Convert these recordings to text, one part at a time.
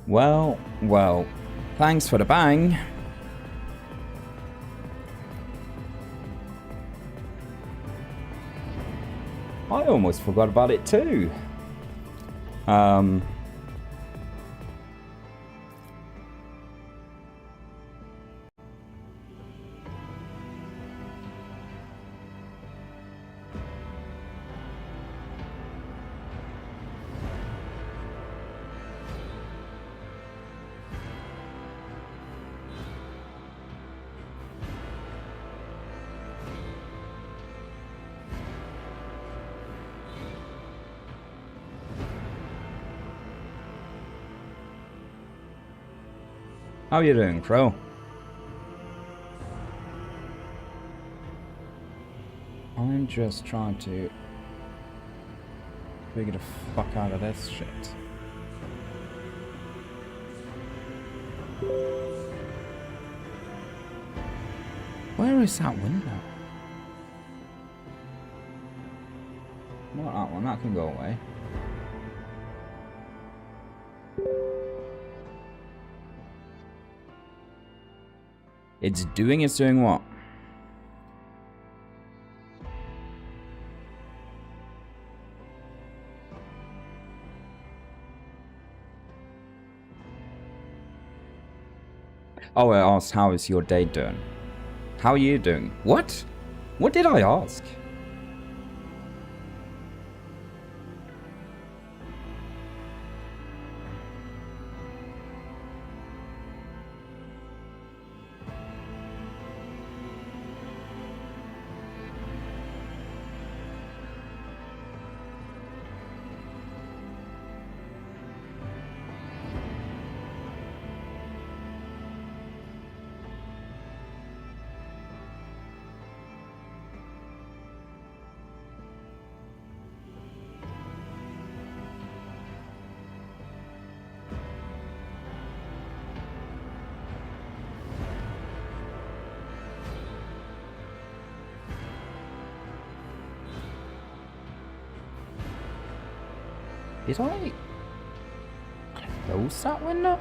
Well, well. Thanks for the bang. I almost forgot about it too. How you doing, Crow? I'm just trying to figure the fuck out of this shit. Where is that window? Not that one, that can go away. It's doing what? Oh, I asked, how is your day doing? How are you doing? What? What did I ask? Did I close that window?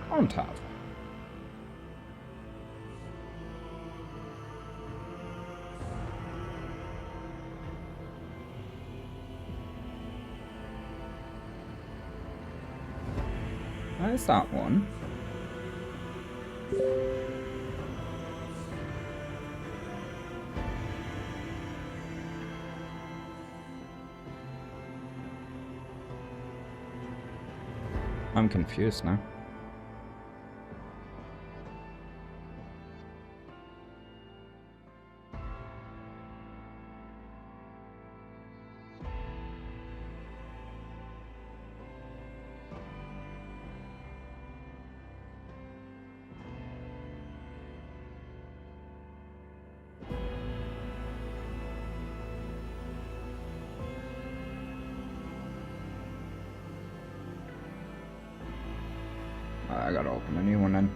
Can't have. Where's that one? I'm confused now. I gotta open a new one then.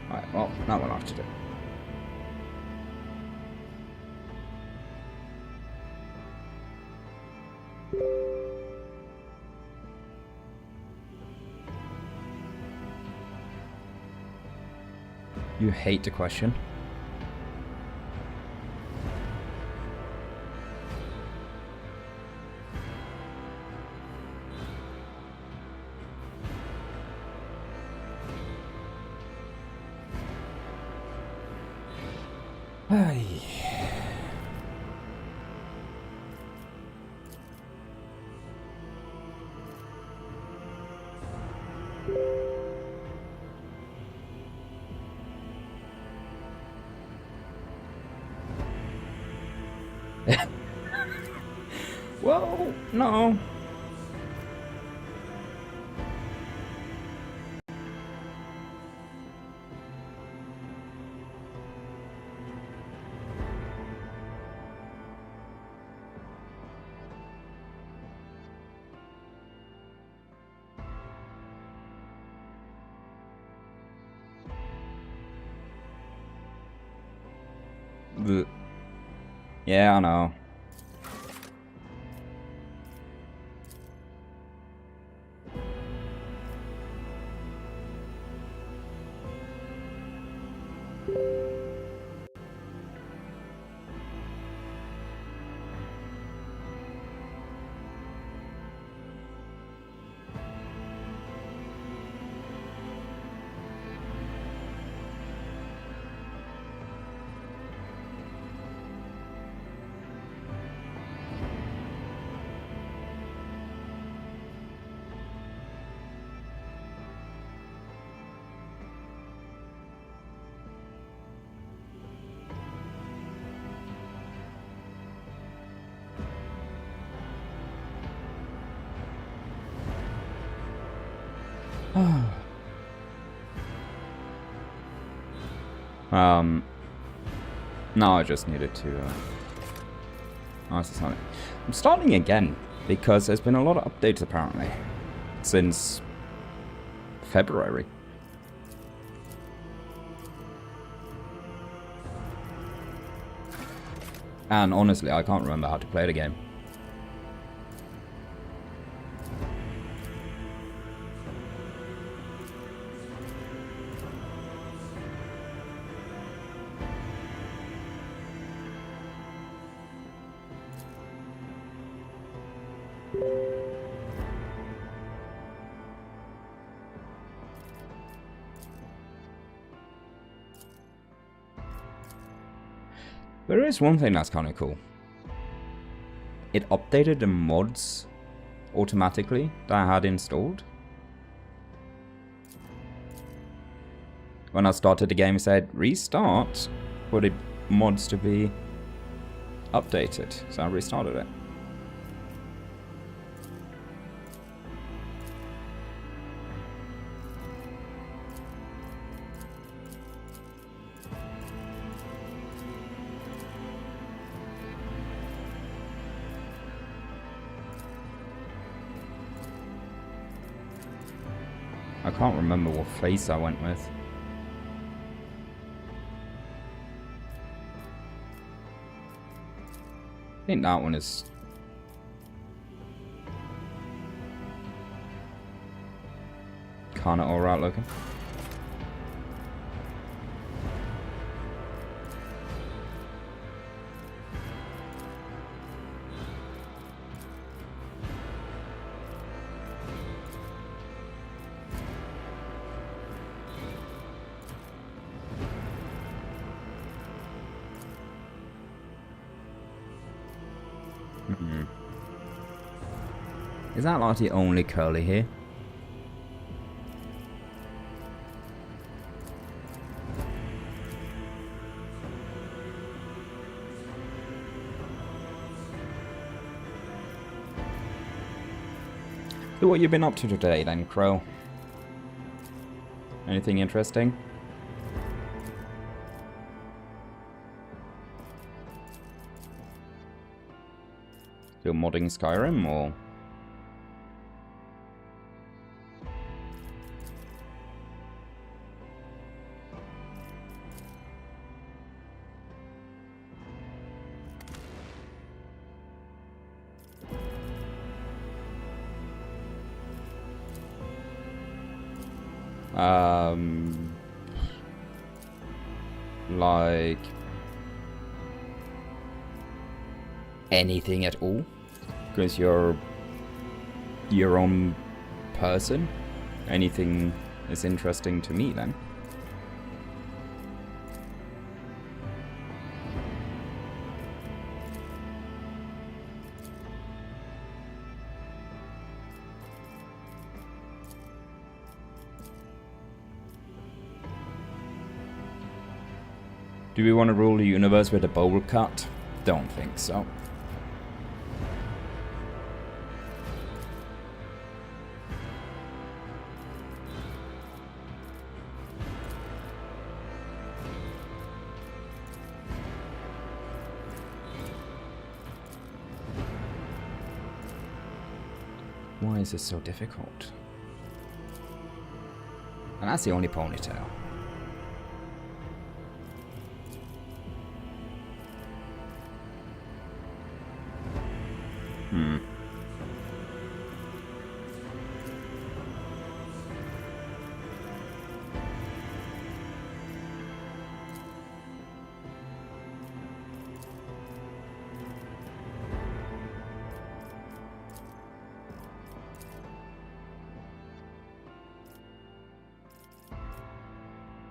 Alright, well, now we'll have to do. You hate the question. Ay. Well, no. Blech. Yeah, I know. No, I just needed to answer something. I'm starting again because there's been a lot of updates apparently since February. And honestly, I can't remember how to play the game. There is one thing that's kind of cool. It updated the mods automatically that I had installed. When I started the game, it said restart for the mods to be updated. So I restarted it. I can't remember what face I went with. I think that one is... kinda alright looking. Is that like the only curly here? So what you been up to today then, Crow? Anything interesting? Still modding Skyrim or? Like anything at all? Because you're your own person? Anything is interesting to me then? Do we want to rule the universe with a bowl cut? Don't think so. Why is this so difficult? And that's the only ponytail. Hmm.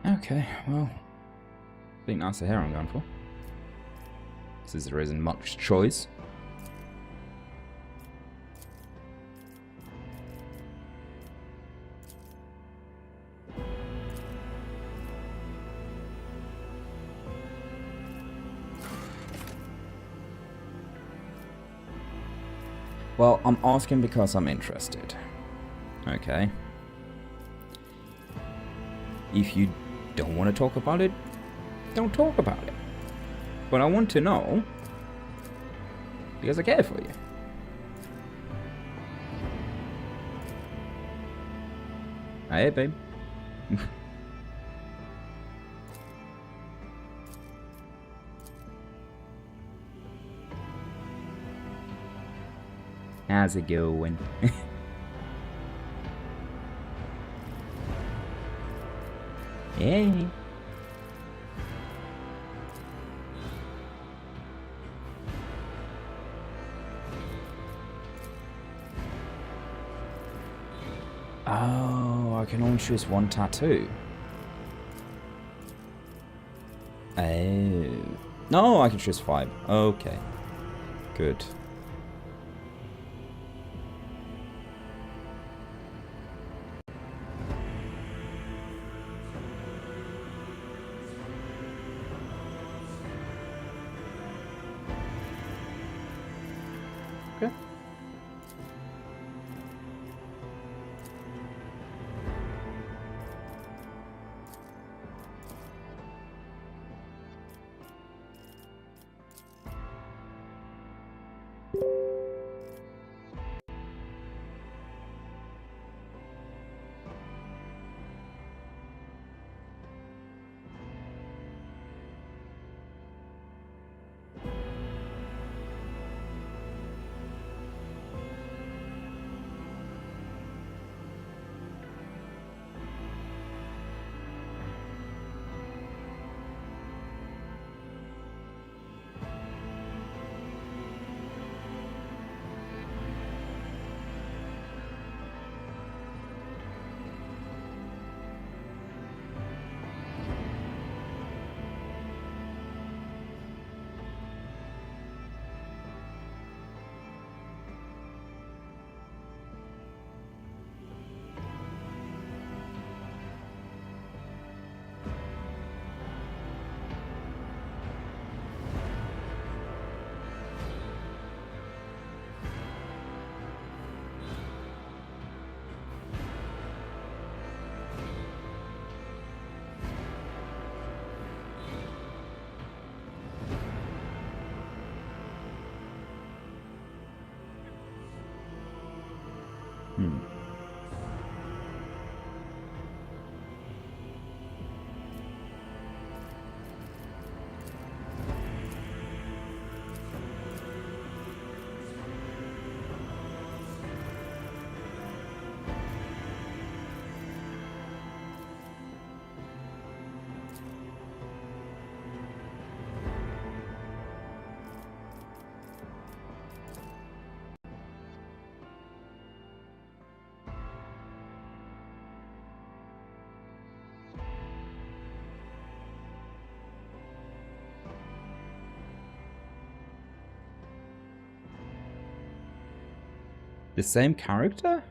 Okay, well, I think that's the hair I'm going for. Since there isn't much choice. Well, I'm asking because I'm interested. Okay. If you don't want to talk about it, don't talk about it. But I want to know because I care for you. Hey, babe. How's it going? Hey. Oh, I can only choose one tattoo. Oh. No, I can choose 5. Okay. Good. Okay. Hmm. The same character?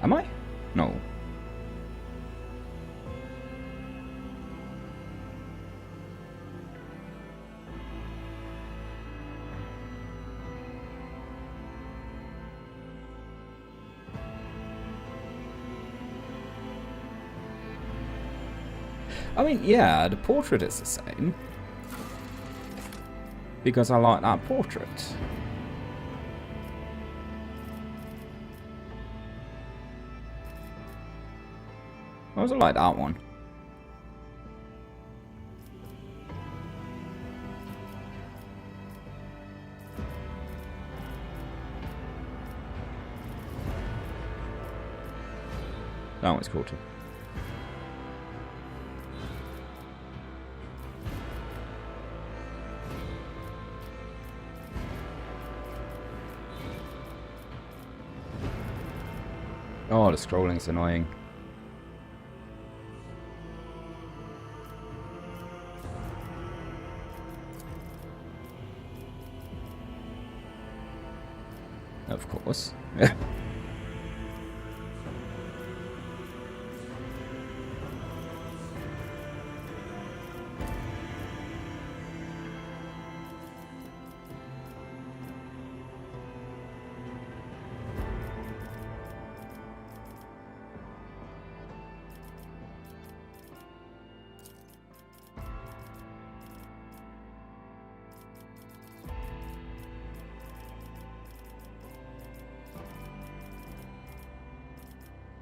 Am I? No. I mean, yeah, the portrait is the same. Because I like that portrait. I also like that one. That one's cool too. Oh, the scrolling's annoying. Of course.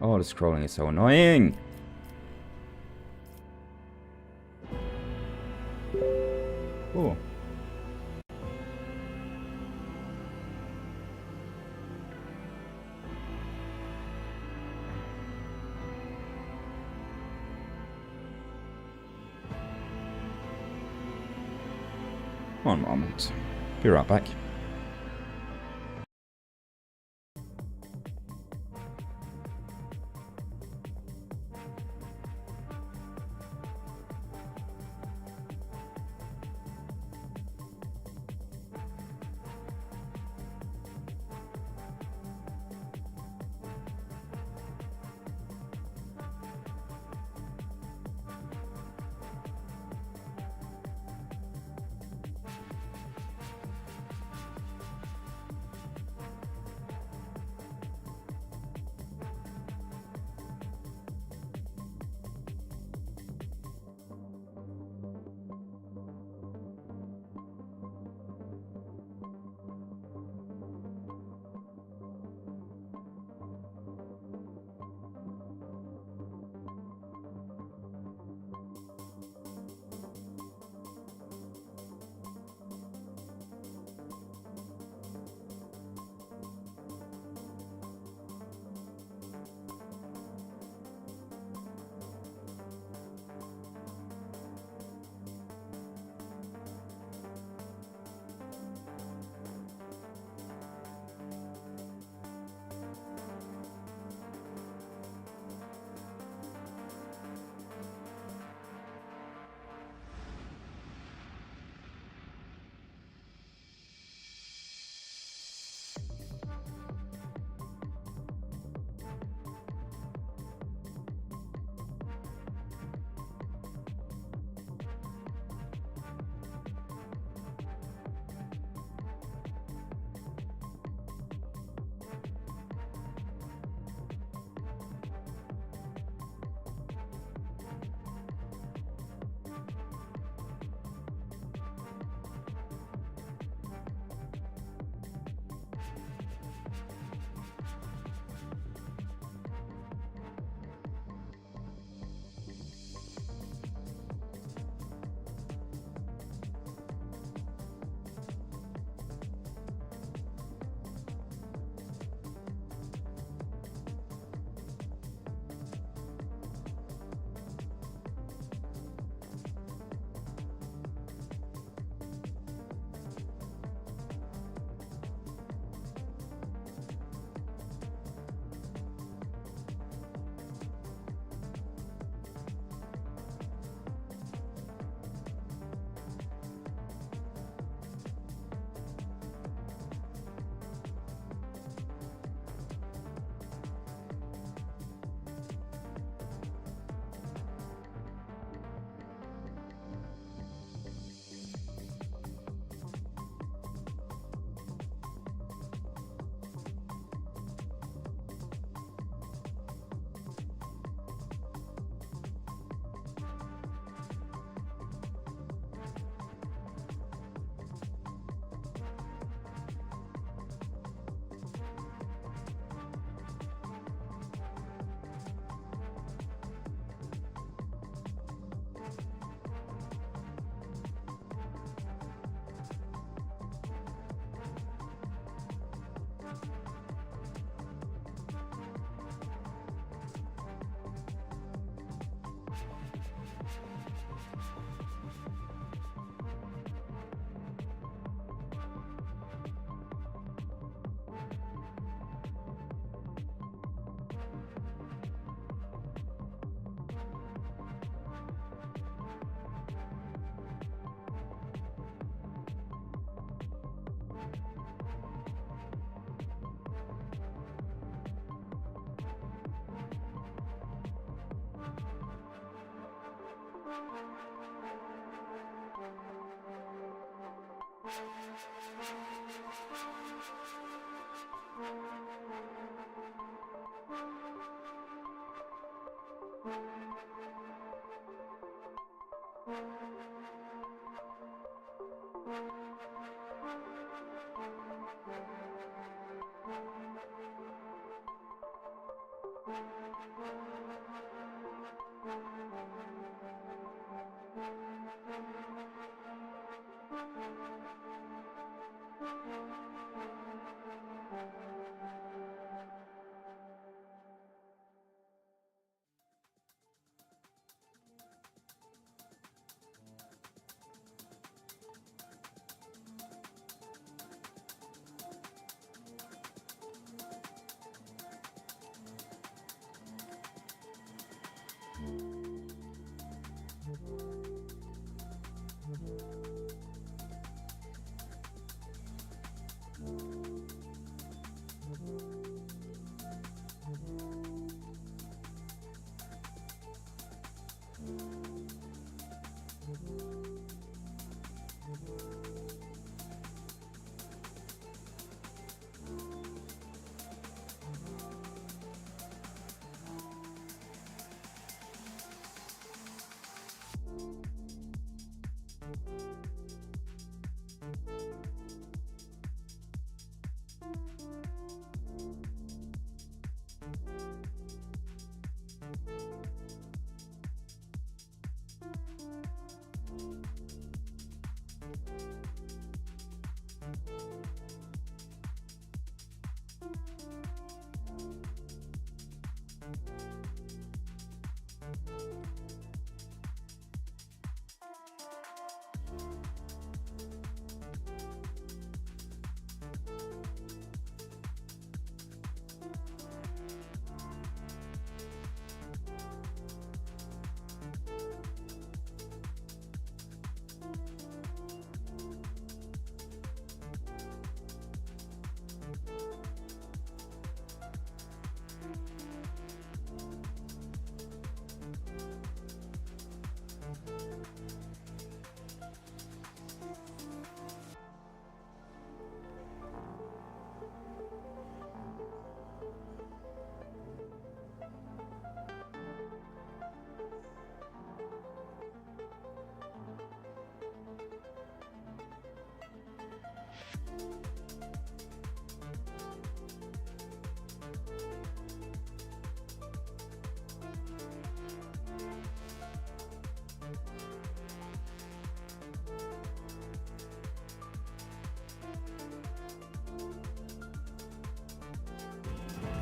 Oh, the scrolling is so annoying. Oh. One moment. Be right back.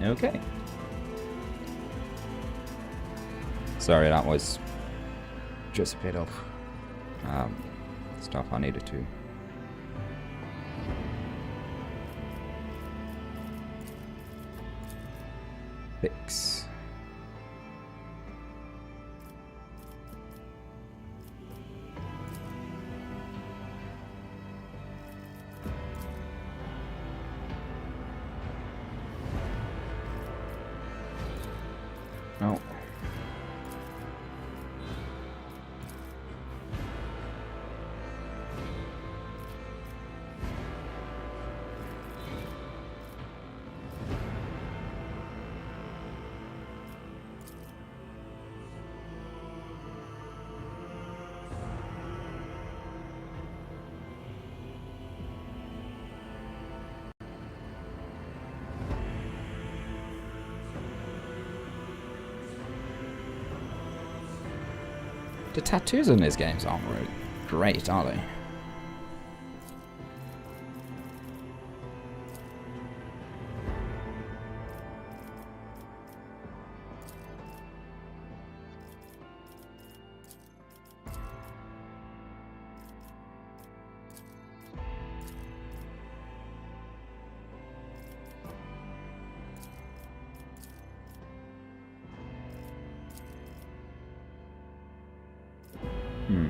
Okay. Sorry, that was just a bit of stuff I needed to fix. Oh. The tattoos in these games aren't really great, are they? Hmm.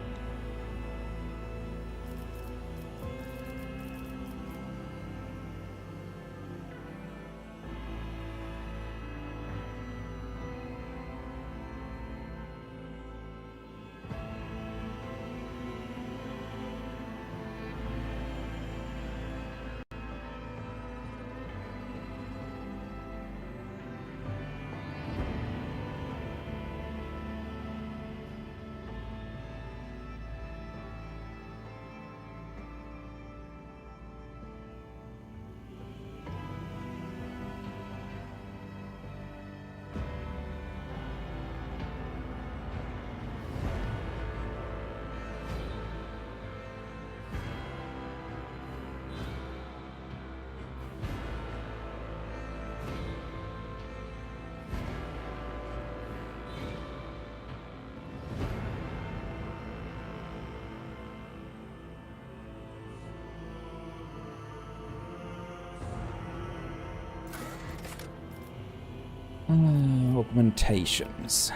Augmentations.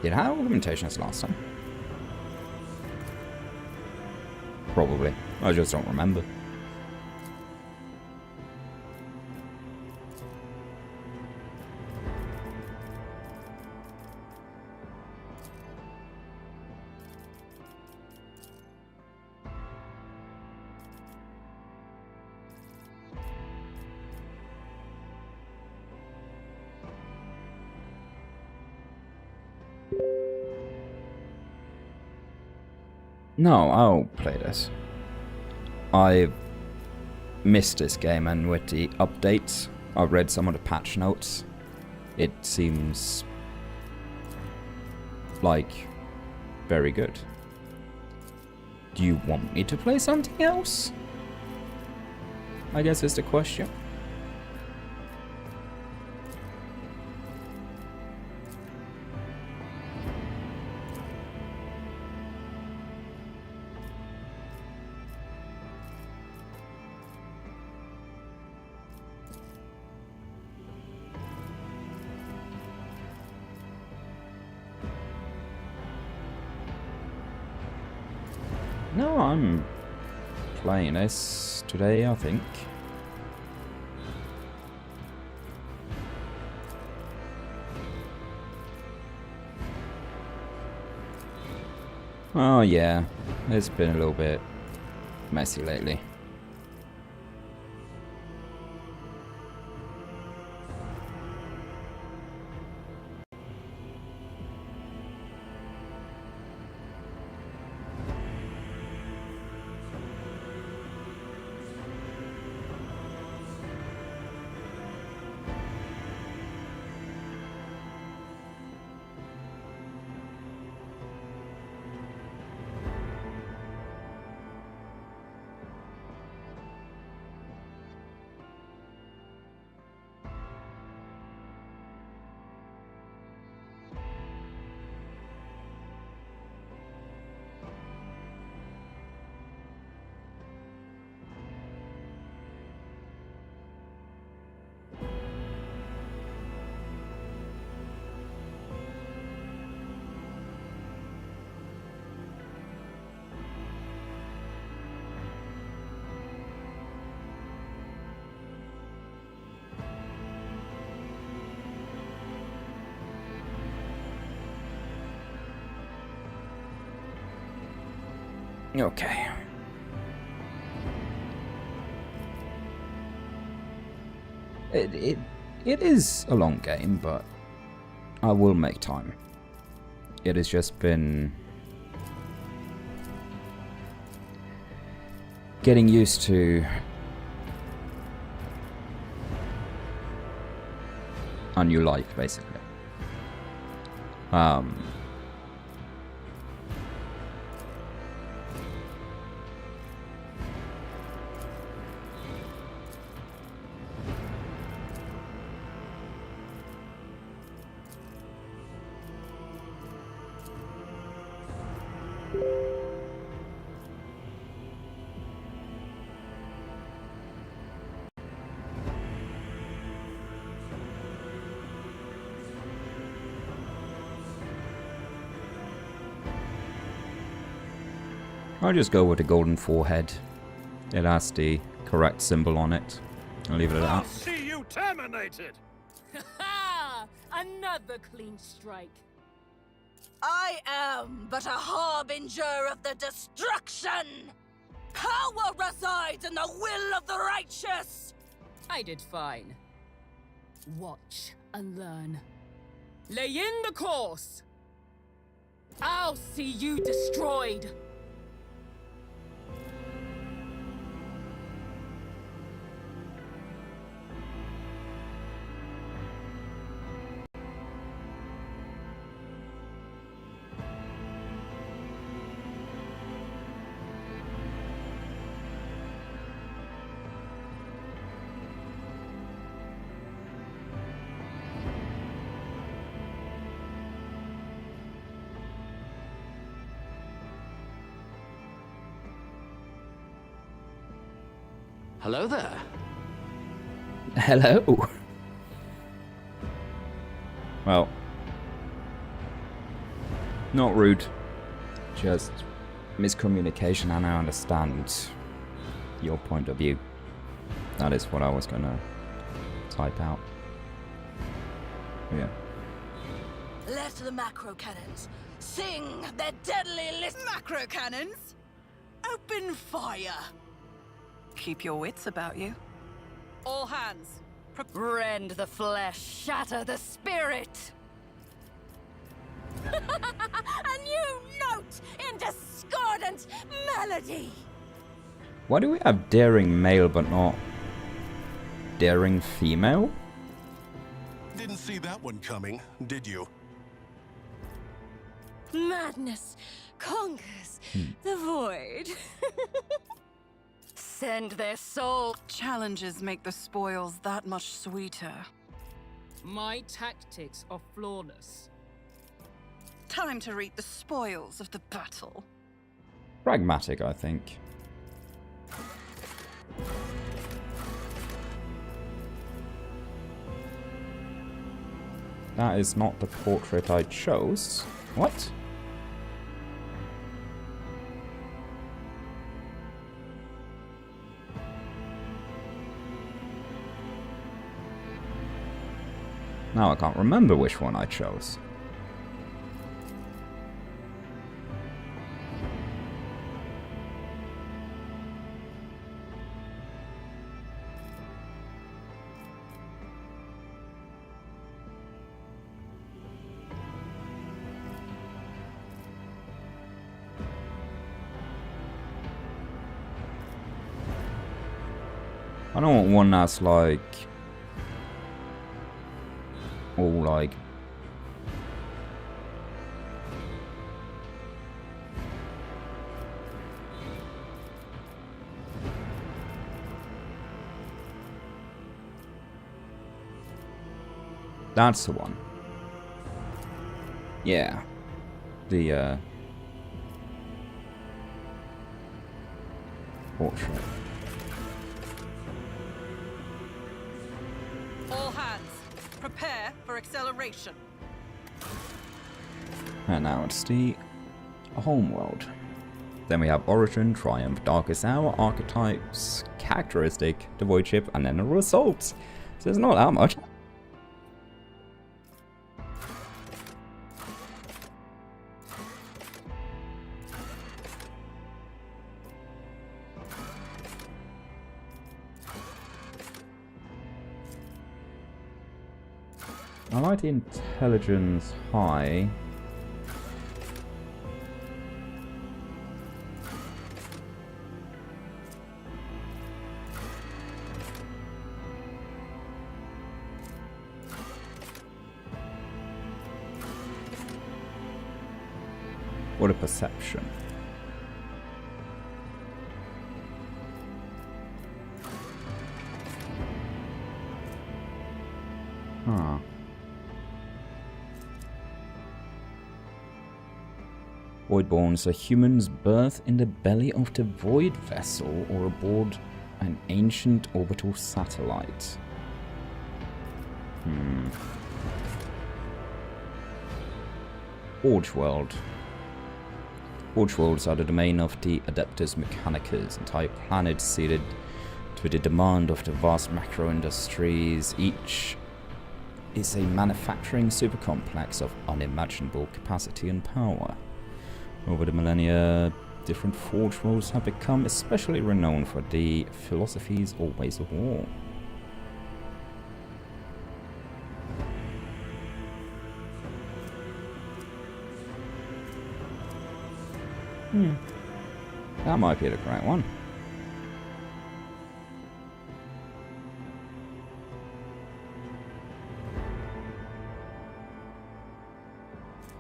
Did I have augmentations last time? Probably. I just don't remember. No, I'll play this. I missed this game, and with the updates, I've read some of the patch notes. It seems like very good. Do you want me to play something else? I guess is the question. No, I'm playing this today, I think. Oh yeah, it's been a little bit messy lately. Okay. It is a long game, but I will make time. It has just been getting used to a new life, basically. I'll just go with the golden forehead. It has the correct symbol on it. I'll leave it at that. I'll see you terminated! Ha! Another clean strike. I am but a harbinger of the destruction! Power resides in the will of the righteous! I did fine. Watch and learn. Lay in the course! I'll see you destroyed! Hello there. Hello. Well, not rude, just miscommunication, and I understand your point of view. That is what I was gonna type out. Yeah. Let the macro cannons sing their deadly list. Macro cannons? Open fire! Keep your wits about you. All hands. Rend the flesh, shatter the spirit. A new note in discordant melody. Why do we have daring male but not daring female? Didn't see that one coming, did you? Madness conquers the void. Send their soul. Challenges make the spoils that much sweeter. My tactics are flawless. Time to reap the spoils of the battle. Pragmatic, I think. That is not the portrait I chose. What? Now I can't remember which one I chose. I don't want one that's like all like that's the one. Yeah. The portrait. All hands. Prepare for acceleration. And now it's the homeworld. Then we have Origin, Triumph, Darkest Hour, Archetypes, Characteristic, the Void Ship, and then the results. So it's not that much. I like the intelligence high. What a perception. Huh. Voidborns are humans' birth in the belly of the Void Vessel or aboard an ancient orbital satellite. Forge World. Forge Worlds are the domain of the Adeptus Mechanicus, entire planet seated to the demand of the vast macro industries. Each is a manufacturing supercomplex of unimaginable capacity and power. Over the millennia, different Forge Worlds have become especially renowned for the philosophies or ways of war. That might be the correct one.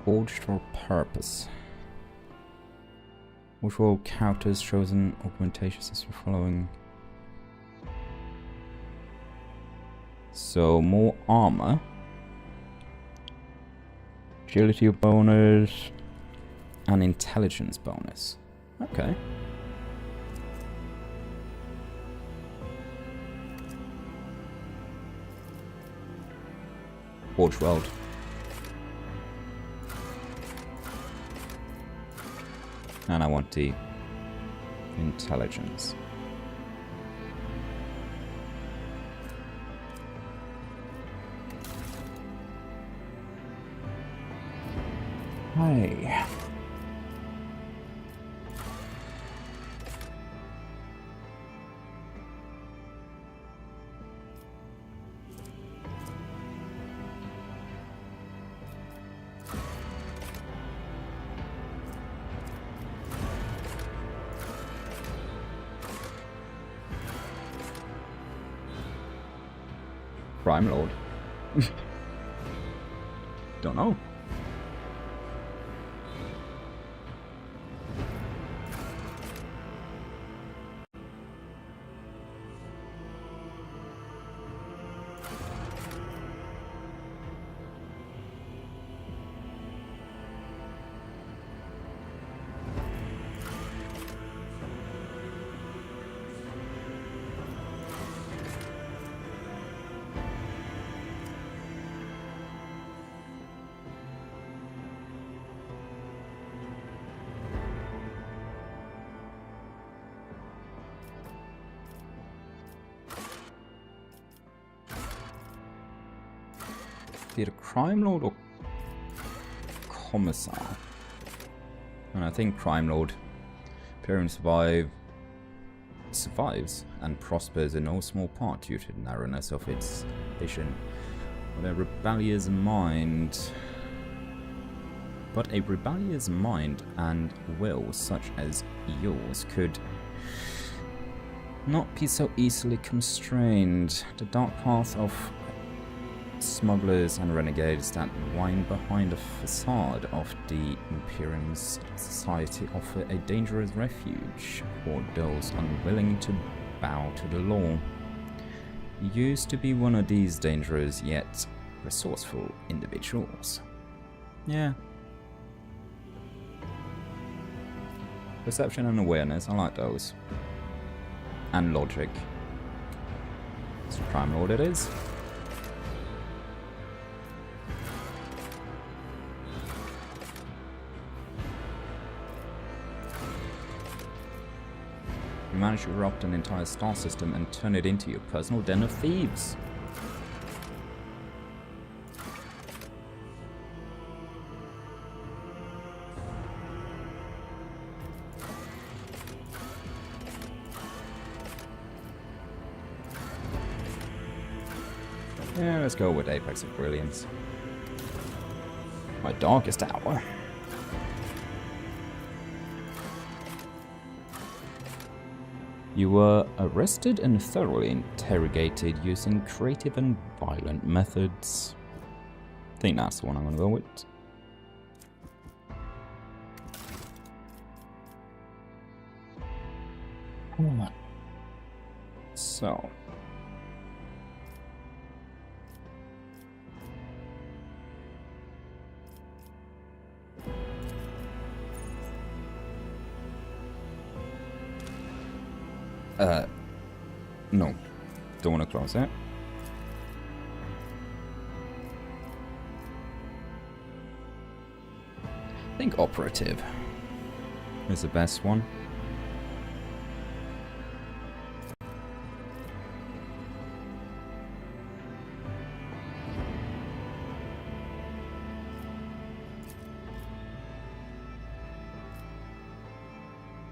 Forged for purpose. Which will characters chosen augmentation system following? So more armor, agility bonus, and intelligence bonus. Okay. Forge World. And I want the intelligence. Hey. Crime Lord. Don't know. Either Crime Lord or Commissar. And I think Crime Lord appearing survives and prospers in no small part due to the narrowness of its vision. But a rebellious mind and will such as yours could not be so easily constrained. The dark path of smugglers and renegades that wind behind the facade of the Imperium society offer a dangerous refuge for those unwilling to bow to the law. You used to be one of these dangerous yet resourceful individuals. Yeah. Perception and awareness, I like those. And logic. It's Crime Lord it is. You managed to corrupt an entire star system and turn it into your personal den of thieves. Yeah, let's go with Apex of Brilliance. My darkest hour. You were arrested and thoroughly interrogated using creative and violent methods. I think that's the one I'm going to go with. So. No. Don't want to close that. I think operative is the best one.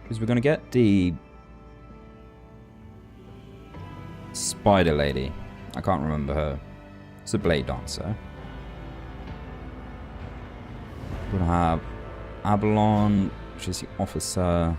Because we're going to get the Spider Lady. I can't remember her. It's a blade dancer. We're gonna have Avalon, which is the officer.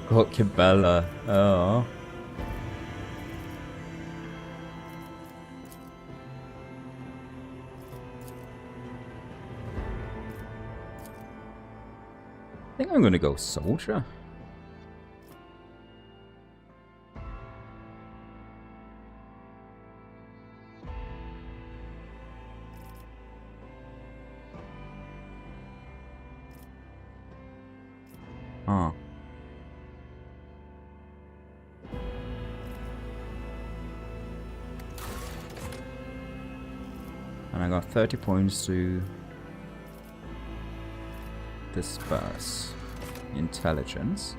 Got Cabela. Oh. I think I'm gonna go soldier. Oh. And I got 30 points to disperse. Intelligence.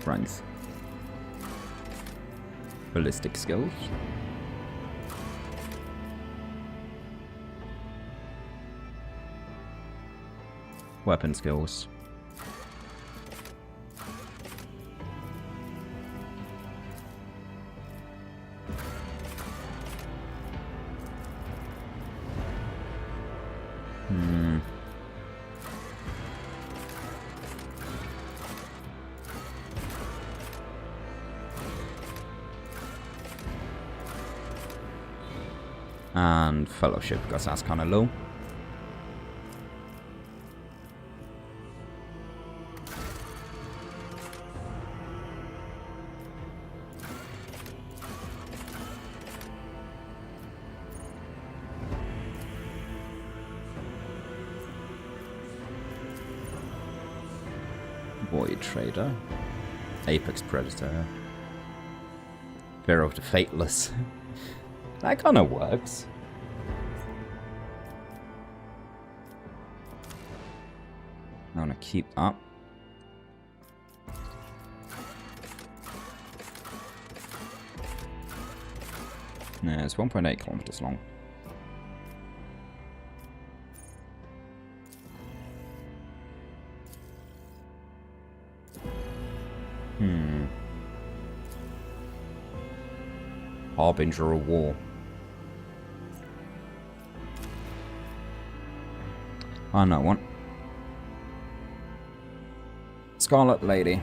Strength. Ballistic skills. Weapon skills. And fellowship, because that's kind of low. Void Trader. Apex Predator. Fear of the Fateless. That kind of works. I want to keep up. Yeah, it's 1.8 kilometers long. Harbinger of War. I know one. Scarlet Lady.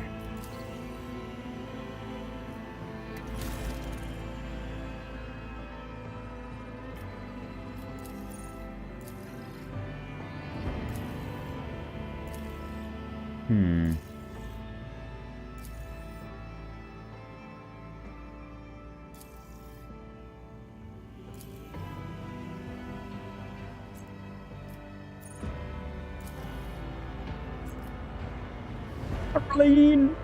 Arlene.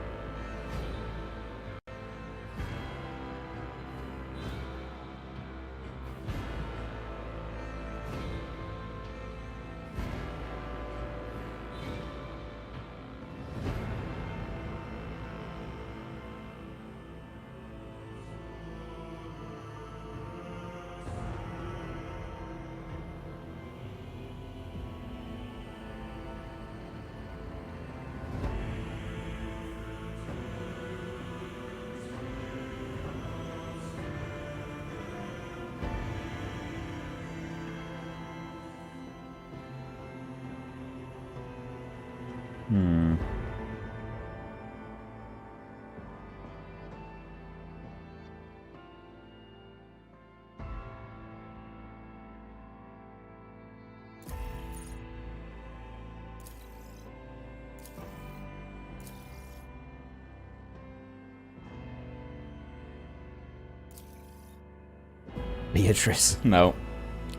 Beatrice. No.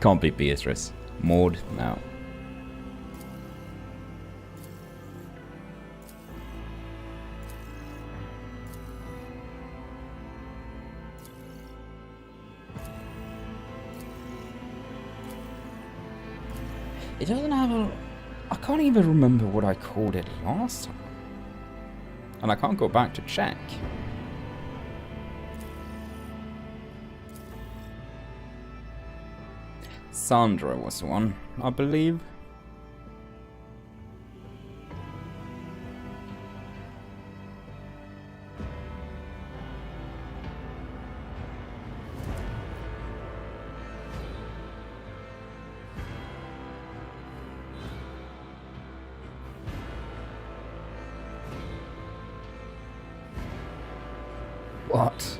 Can't be Beatrice. Maud. No. It doesn't have a... I can't even remember what I called it last time. And I can't go back to check. Sandra was the one, I believe. What?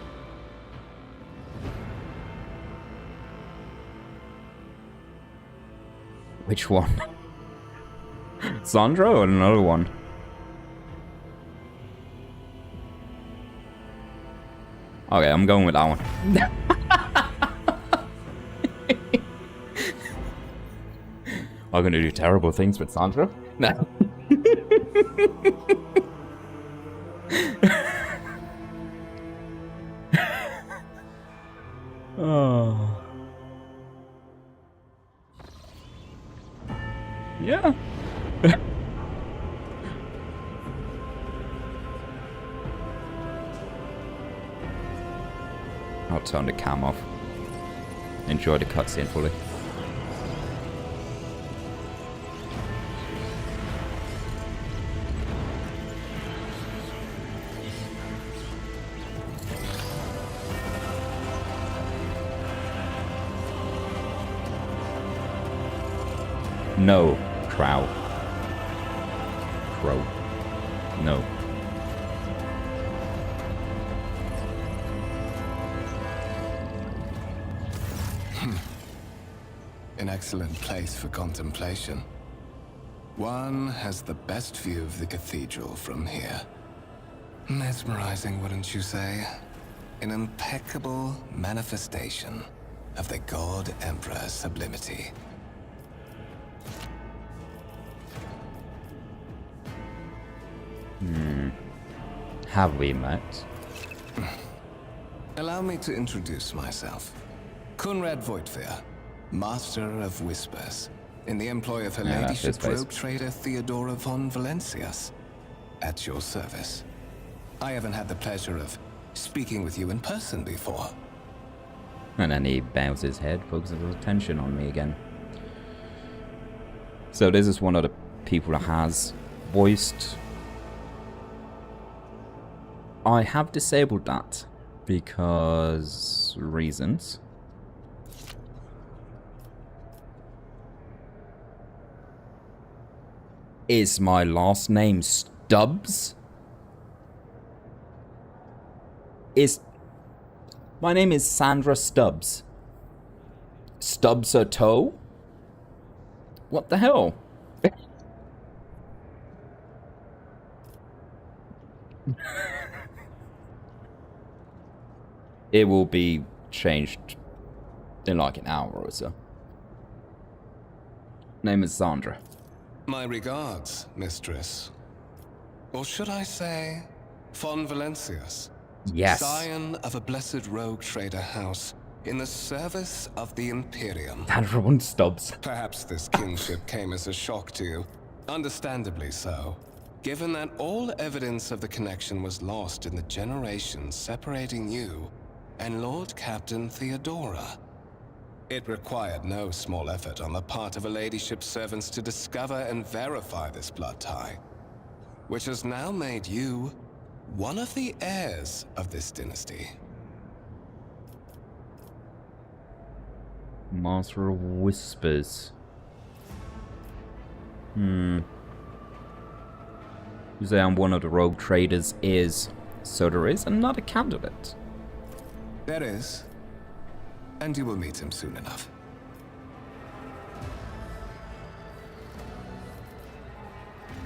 Which one? Sandra or another one? Okay, I'm going with that one. I'm gonna do terrible things with Sandra? No. Oh. Yeah. I'll turn the cam off. Enjoy the cutscene fully. No, Crow. Crow. No. An excellent place for contemplation. One has the best view of the cathedral from here. Mesmerizing, wouldn't you say? An impeccable manifestation of the God Emperor's sublimity. Have we met? Allow me to introduce myself. Conrad Voigtveer, Master of Whispers, in the employ of Her Yeah, that's his Ladyship face. Rogue Trader Theodora von Valencius. At your service. I haven't had the pleasure of speaking with you in person before. And then he bows his head, focuses his attention on me again. So this is one of the people that has voiced. I have disabled that because reasons. Is my last name Stubbs? My name is Sandra Stubbs. Stubbs her toe? What the hell? It will be changed in like an hour or so. Name is Sandra. My regards, mistress. Or should I say, von Valencius? Yes. Scion of a blessed rogue trader house in the service of the Imperium. Sandra und Stubbs. Perhaps this kinship came as a shock to you. Understandably so, given that all evidence of the connection was lost in the generations separating you and Lord Captain Theodora. It required no small effort on the part of Her Ladyship's servants to discover and verify this blood tie, which has now made you one of the heirs of this dynasty. Master of Whispers. You say I'm one of the rogue traders is, so there is another candidate. There is, and you will meet him soon enough.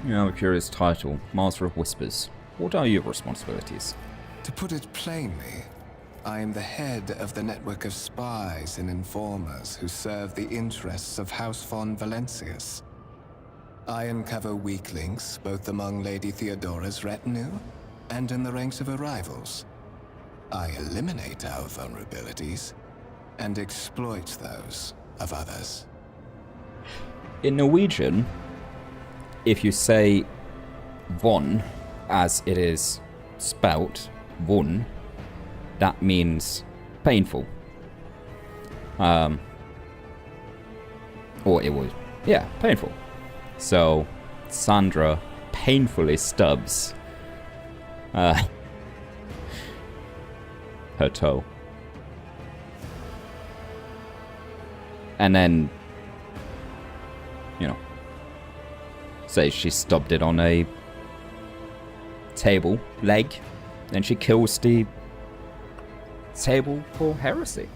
You have a curious title, Master of Whispers. What are your responsibilities? To put it plainly, I am the head of the network of spies and informers who serve the interests of House von Valencius. I uncover weak links both among Lady Theodora's retinue and in the ranks of her rivals. I eliminate our vulnerabilities and exploit those of others. In Norwegian, if you say von as it is spelt, von, that means painful. Or it was, yeah, painful. So, Sandra painfully stubs her toe. And then, you know, say she stubbed it on a table leg, then she kills the table for heresy.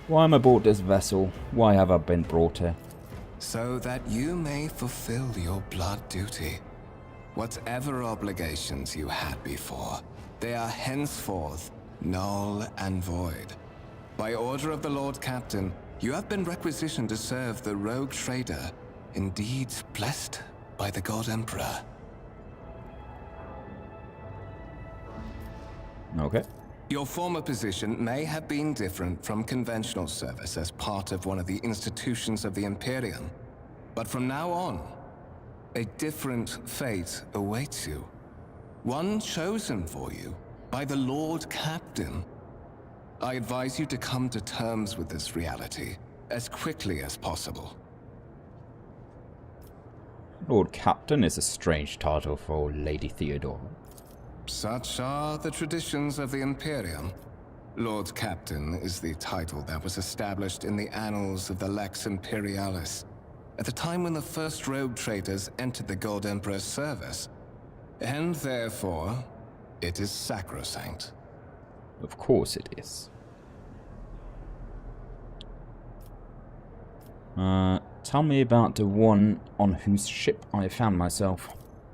Why am I aboard this vessel? Why have I been brought here? So that you may fulfill your blood duty. Whatever obligations you had before, they are henceforth null and void. By order of the Lord Captain, you have been requisitioned to serve the rogue trader, indeed blessed by the God Emperor. Okay. Your former position may have been different from conventional service as part of one of the institutions of the Imperium, but from now on, a different fate awaits you. One chosen for you by the Lord Captain. I advise you to come to terms with this reality as quickly as possible. Lord Captain is a strange title for Lady Theodora. Such are the traditions of the Imperium. Lord Captain is the title that was established in the annals of the Lex Imperialis, at the time when the first rogue traders entered the God Emperor's service, and therefore, it is sacrosanct. Of course it is. Tell me about the one on whose ship I found myself.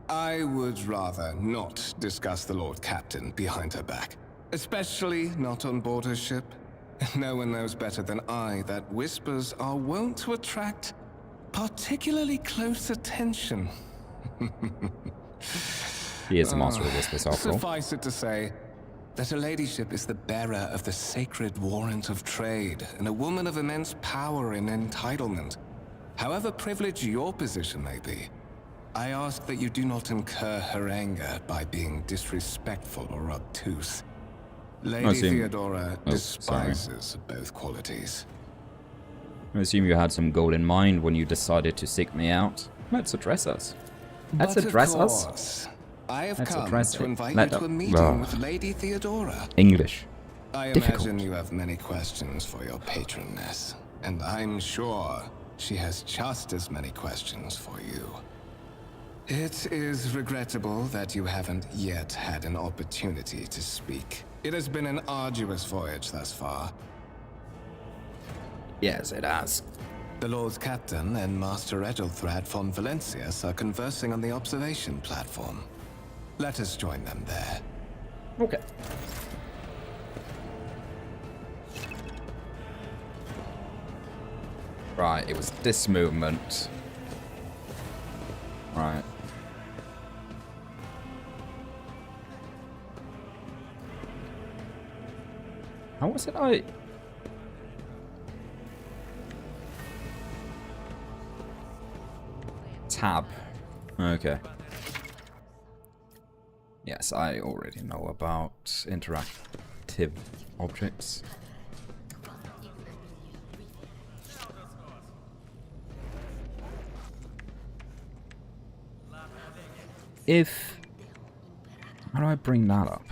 I would rather not discuss the Lord Captain behind her back. Especially not on board her ship. No one knows better than I that whispers are wont to attract particularly close attention. He is a master of whispers, after all. Suffice it to say that her ladyship is the bearer of the sacred warrant of trade and a woman of immense power and entitlement. However privileged your position may be, I ask that you do not incur her anger by being disrespectful or obtuse. Lady Theodora despises both qualities. I assume you had some goal in mind when you decided to seek me out. Let's address us. Let's address us. I have Let's come address to it. invite Let you to a them- meeting with Lady Theodora. English. I Difficult. imagine you have many questions for your patroness, and I'm sure she has just as many questions for you. It is regrettable that you haven't yet had an opportunity to speak. It has been an arduous voyage thus far. Yes, it has. The Lord Captain and Master Edelthrad von Valencius are conversing on the observation platform. Let us join them there. Okay. Right, it was this movement. Right. How was it Tab. Okay. Yes, I already know about interactive objects. How do I bring that up?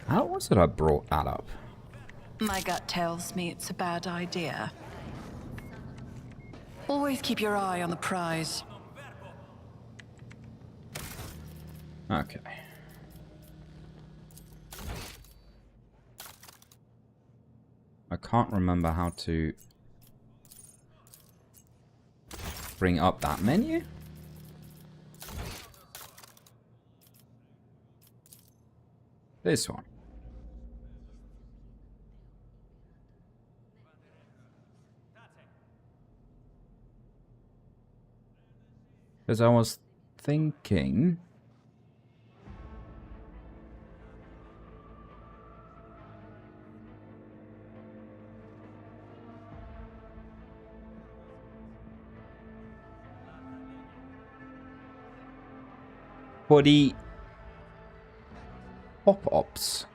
How was it I brought that up? My gut tells me it's a bad idea. Always keep your eye on the prize. Okay. I can't remember how to bring up that menu. This one. Because I was thinking... for the pop-ups.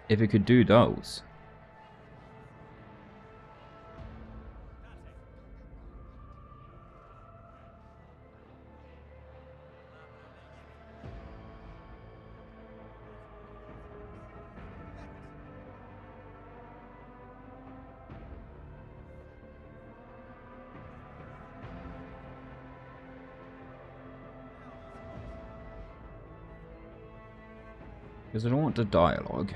If you could do those. Because I don't want the dialogue.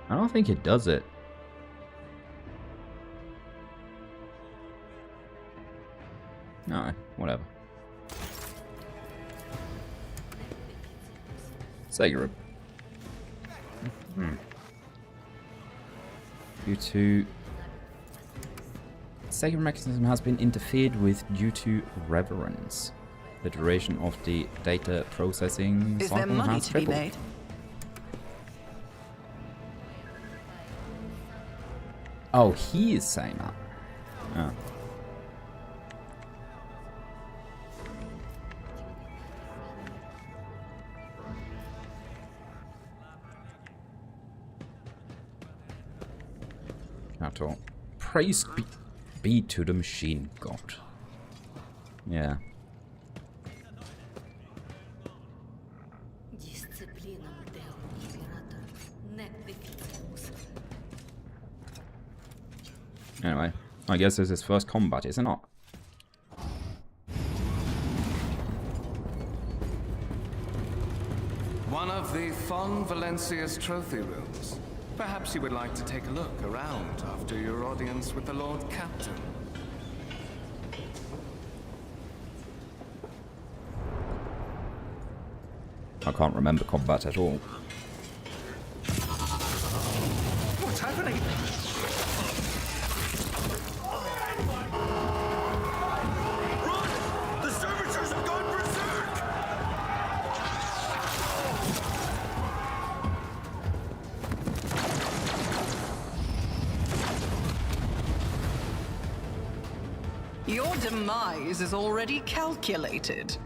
I don't think it does it. No, whatever. Sega. Due to Sega mechanism has been interfered with due to reverence. The duration of the data processing Is there cycle money has to be tripled. made? Oh, he is saying that. Oh. At all. Praise be to the machine god. Yeah. Anyway, I guess this is his first combat, is it not? One of the Fon Valencia's trophy rooms. Perhaps you would like to take a look around after your audience with the Lord Captain. I can't remember combat at all. What's happening? Run! The servitors have gone berserk! Your demise is already calculated.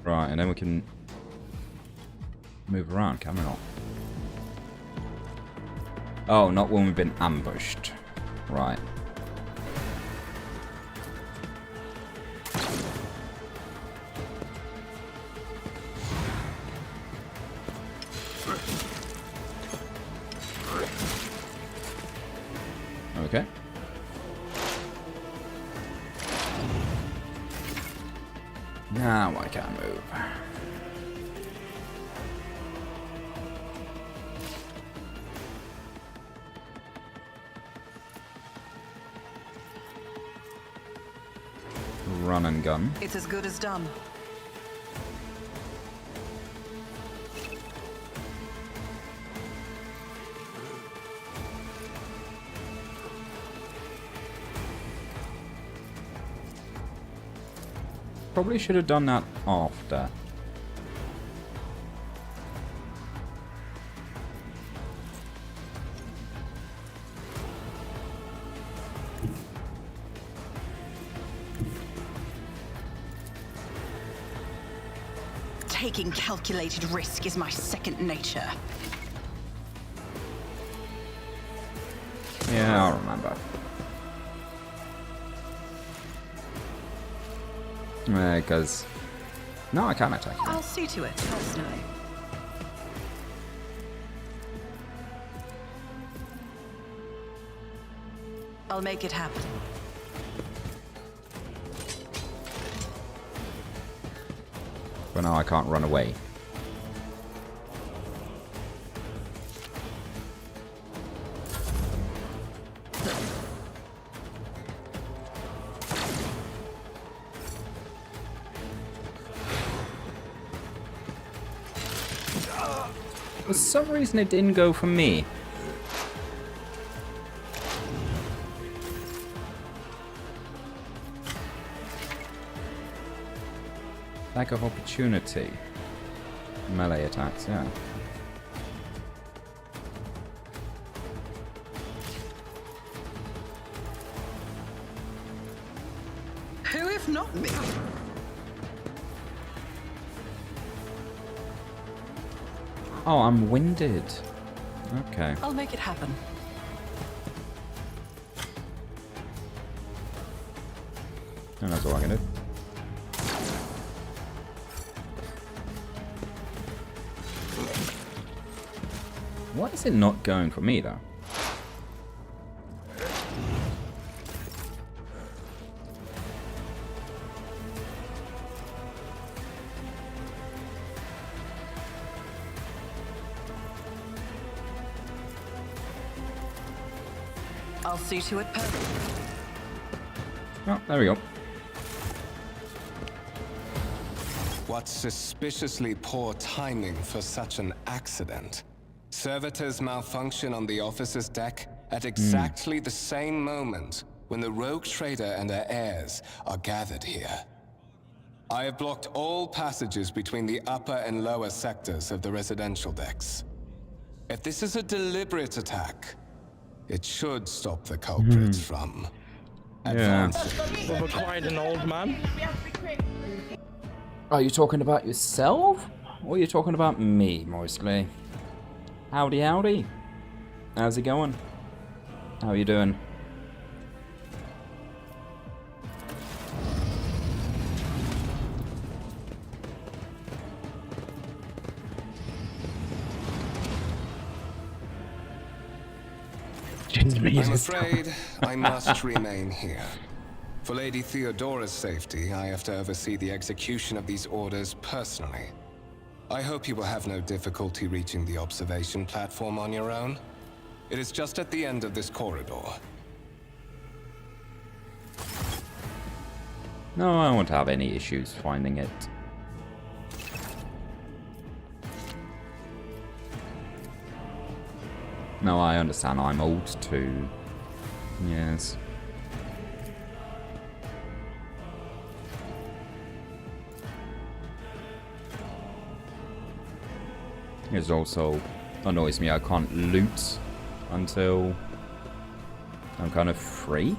Right, and then we can move around, can we not? Oh, not when we've been ambushed. Right. Okay. Now I can move. Run and gun. It's as good as done. Probably should have done that after. Taking calculated risk is my second nature. Yeah, I'll remember. Because... No, I can't attack you. I'll see to it personally. I'll make it happen. But now I can't run away. For some reason it didn't go for me. Lack of opportunity. Melee attacks, yeah. Who if not me? Oh, I'm winded. Okay. I'll make it happen. And that's all I can do. Why is it not going for me, though? I'll see to it perfectly. Oh, there we go. What suspiciously poor timing for such an accident. Servitors malfunction on the officer's deck at exactly the same moment when the rogue trader and her heirs are gathered here. I have blocked all passages between the upper and lower sectors of the residential decks. If this is a deliberate attack, it should stop the culprits from advancing. We're quite an old man. Are you talking about yourself? Or are you talking about me, mostly? Howdy, howdy. How's it going? How are you doing? I'm afraid I must remain here. For Lady Theodora's safety, I have to oversee the execution of these orders personally. I hope you will have no difficulty reaching the observation platform on your own. It is just at the end of this corridor. No, I won't have any issues finding it. No, I understand I'm old too. Yes. It also annoys me I can't loot until I'm kind of free.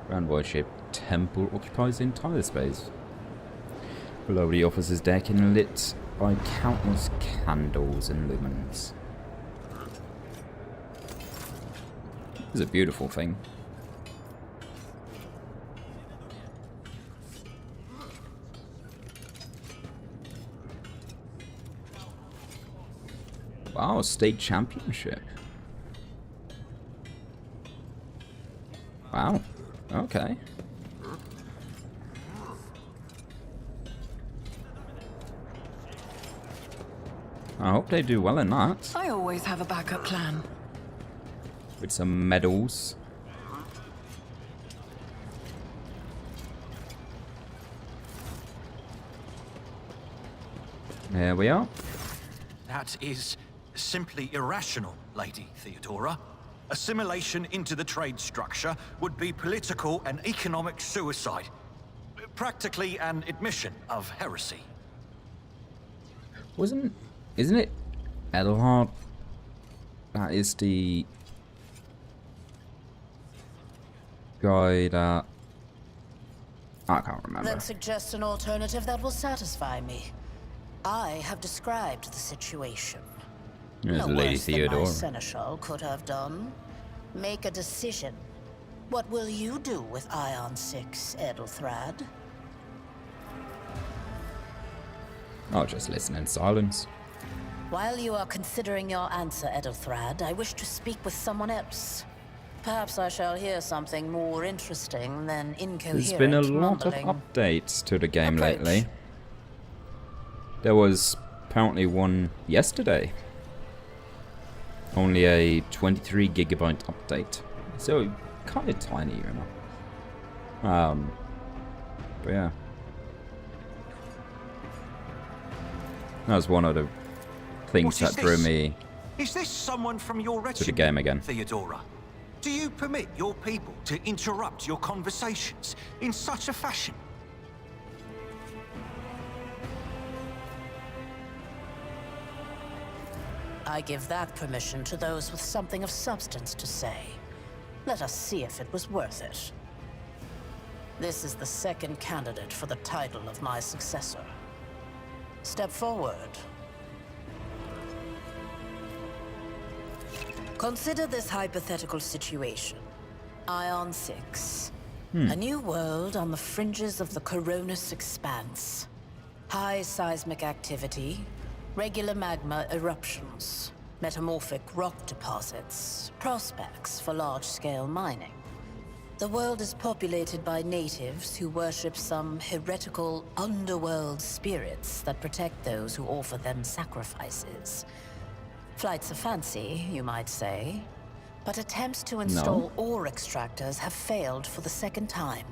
Grand void-shaped temple occupies the entire space. Below the officer's deck and lit by countless candles and lumens. It's a beautiful thing. Wow, state championship. Wow. Okay. I hope they do well in that. I always have a backup plan. With some medals. There we are. That is simply irrational, Lady Theodora. Assimilation into the trade structure would be political and economic suicide. Practically an admission of heresy. Isn't it Edelhard? That is the guy that I can't remember. Then suggest an alternative that will satisfy me. I have described the situation. There's No Lady worse than my Theodora. seneschal could have done. Make a decision. What will you do with Ion 6, Edelthrad? I'll just listen in silence. While you are considering your answer, Edelthrad, I wish to speak with someone else. Perhaps I shall hear something more interesting than incoherent There's been a lot of mumbling. updates to the game Approach. lately. There was apparently one yesterday. Only a 23 gigabyte update. So kind of tiny, you know. But yeah. That was one of the things What is that drew this? me Is this someone from your to the regiment, game again. Theodora? Do you permit your people to interrupt your conversations in such a fashion? I give that permission to those with something of substance to say. Let us see if it was worth it. This is the second candidate for the title of my successor. Step forward. Consider this hypothetical situation. Ion 6. A new world on the fringes of the Coronis expanse. High seismic activity, regular magma eruptions, metamorphic rock deposits, prospects for large-scale mining. The world is populated by natives who worship some heretical underworld spirits that protect those who offer them sacrifices. Flights of fancy, you might say, but attempts to install ore extractors have failed for the second time.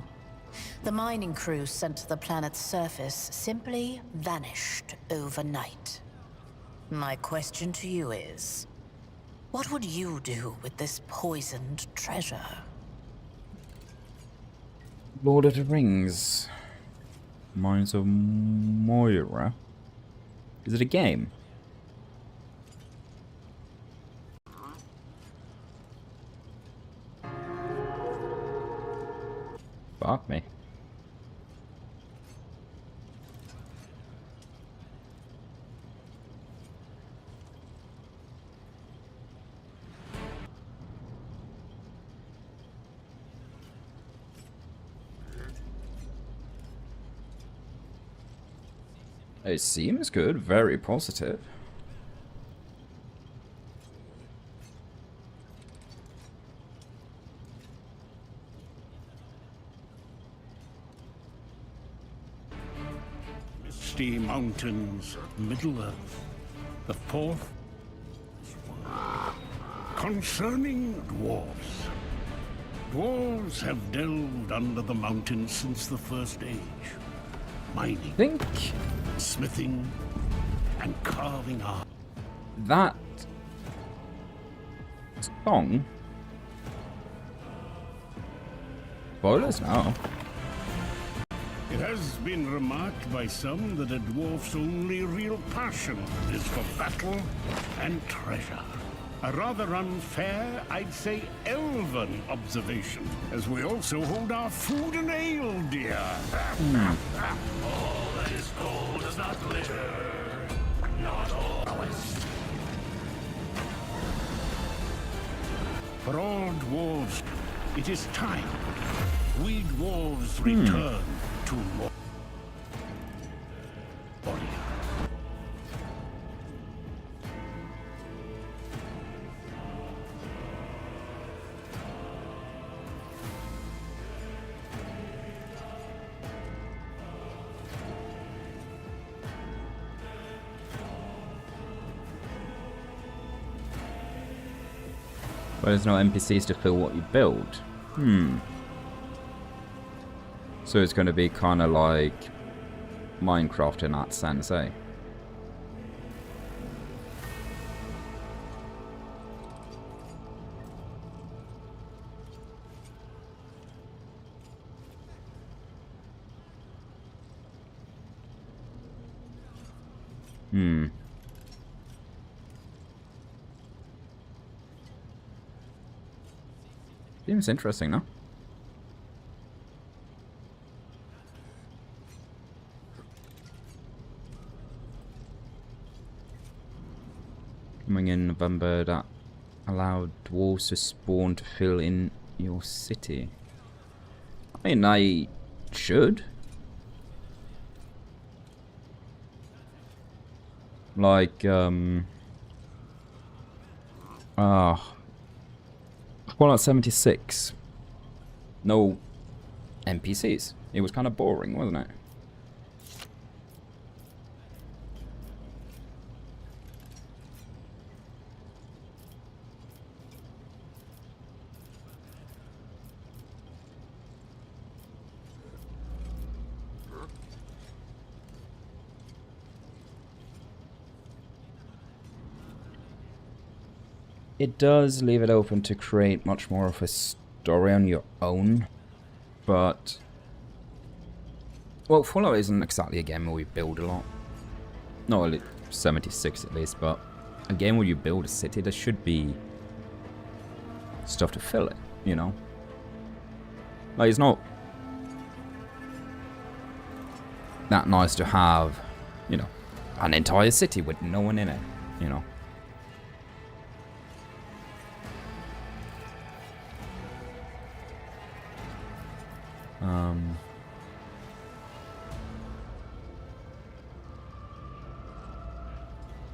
The mining crew sent to the planet's surface simply vanished overnight. My question to you is, what would you do with this poisoned treasure? Lord of the Rings. Mines of Moira. Is it a game? Fuck me. It seems good, very positive. Misty Mountains, Middle-earth. The fourth. Concerning dwarves. Dwarves have delved under the mountains since the First Age. Mining, Think smithing, and carving art. that song. Spoilers now. It has been remarked by some that a dwarf's only real passion is for battle and treasure. A rather unfair, I'd say elven observation, as we also hold our food and ale dear. All that is gold does not glitter, not always. For all dwarves, it is time. We dwarves return to Moria. But there's no NPCs to fill what you build. So it's going to be kind of like Minecraft in that sense, eh? Seems interesting, no? Coming in November, that allowed dwarves to spawn to fill in your city. I mean, I should. Like, Fallout 76. No NPCs. It was kind of boring, wasn't it? It does leave it open to create much more of a story on your own, but... Well, Fallout isn't exactly a game where we build a lot. Not really 76 at least, but a game where you build a city, there should be stuff to fill it, you know? Like, it's not that nice to have, you know, an entire city with no one in it, you know.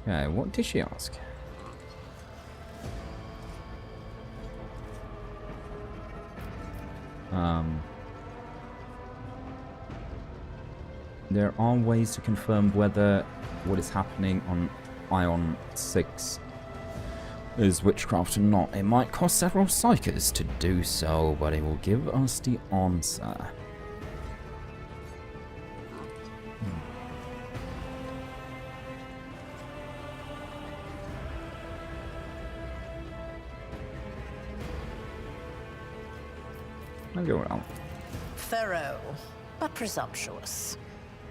Okay, what did she ask? There are ways to confirm whether what is happening on Ion 6 is witchcraft or not. It might cost several psychers to do so, but it will give us the answer. I'll go around. Thorough, but presumptuous.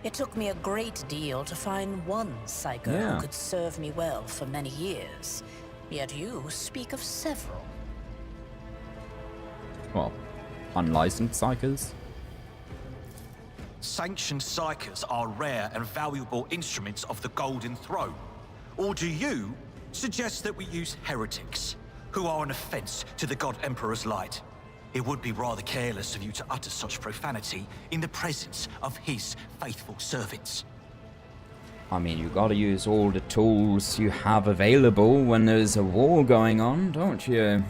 It took me a great deal to find one psycho who could serve me well for many years. Yet you speak of several. Well, unlicensed psychers? Sanctioned psychers are rare and valuable instruments of the Golden Throne. Or do you suggest that we use heretics, who are an offense to the God Emperor's light? It would be rather careless of you to utter such profanity in the presence of his faithful servants. I mean, you gotta use all the tools you have available when there's a war going on, don't you?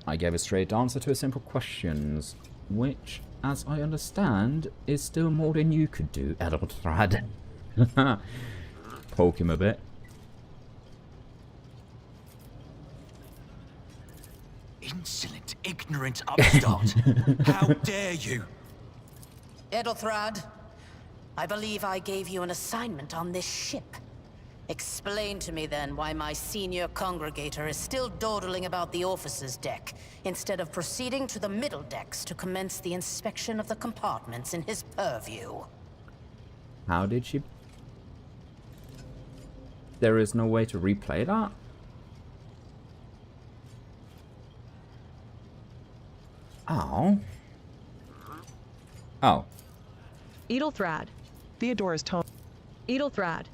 I gave a straight answer to a simple questions, which, as I understand, is still more than you could do, Edeltrad. Poke him a bit. Insolent, ignorant upstart. How dare you? Edelthrad, I believe I gave you an assignment on this ship. Explain to me then why my senior congregator is still dawdling about the officers' deck, instead of proceeding to the middle decks to commence the inspection of the compartments in his purview. How did she... There is no way to replay that? Oh. Oh. Edelthrad. Theodora's tone. Edelthrad.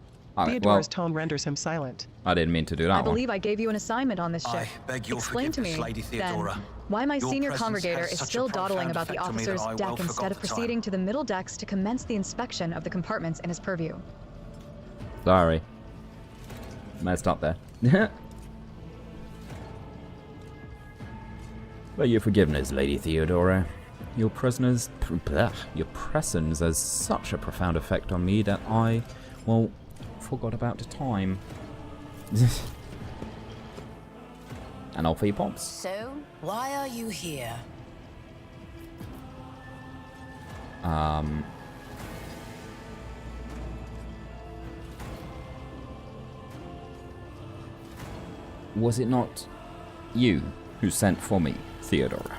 Theodora's tone renders him silent. I didn't mean to do that I believe I gave you an assignment on this ship. I beg your Explain to me, forgiveness, Lady Theodora. then, why my Your senior presence congregator has is such a still dawdling profound about the effect on me that officer's I well deck instead forgot of the time. proceeding to the middle decks to commence the inspection of the compartments in his purview. Sorry. Messed up there. But your forgiveness, Lady Theodora. Your presence has such a profound effect on me that I, well, forgot about the time. And all for your pops. So, why are you here? Was it not you who sent for me, Theodora?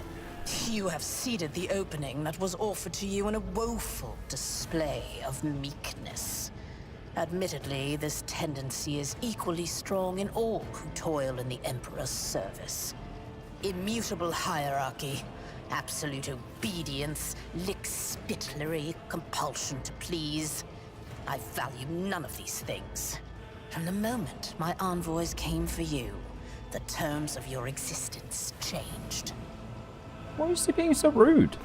You have ceded the opening that was offered to you in a woeful display of meekness. Admittedly, this tendency is equally strong in all who toil in the Emperor's service. Immutable hierarchy, absolute obedience, lick-spittlery, compulsion to please. I value none of these things. From the moment my envoys came for you, the terms of your existence changed. Why is he being so rude?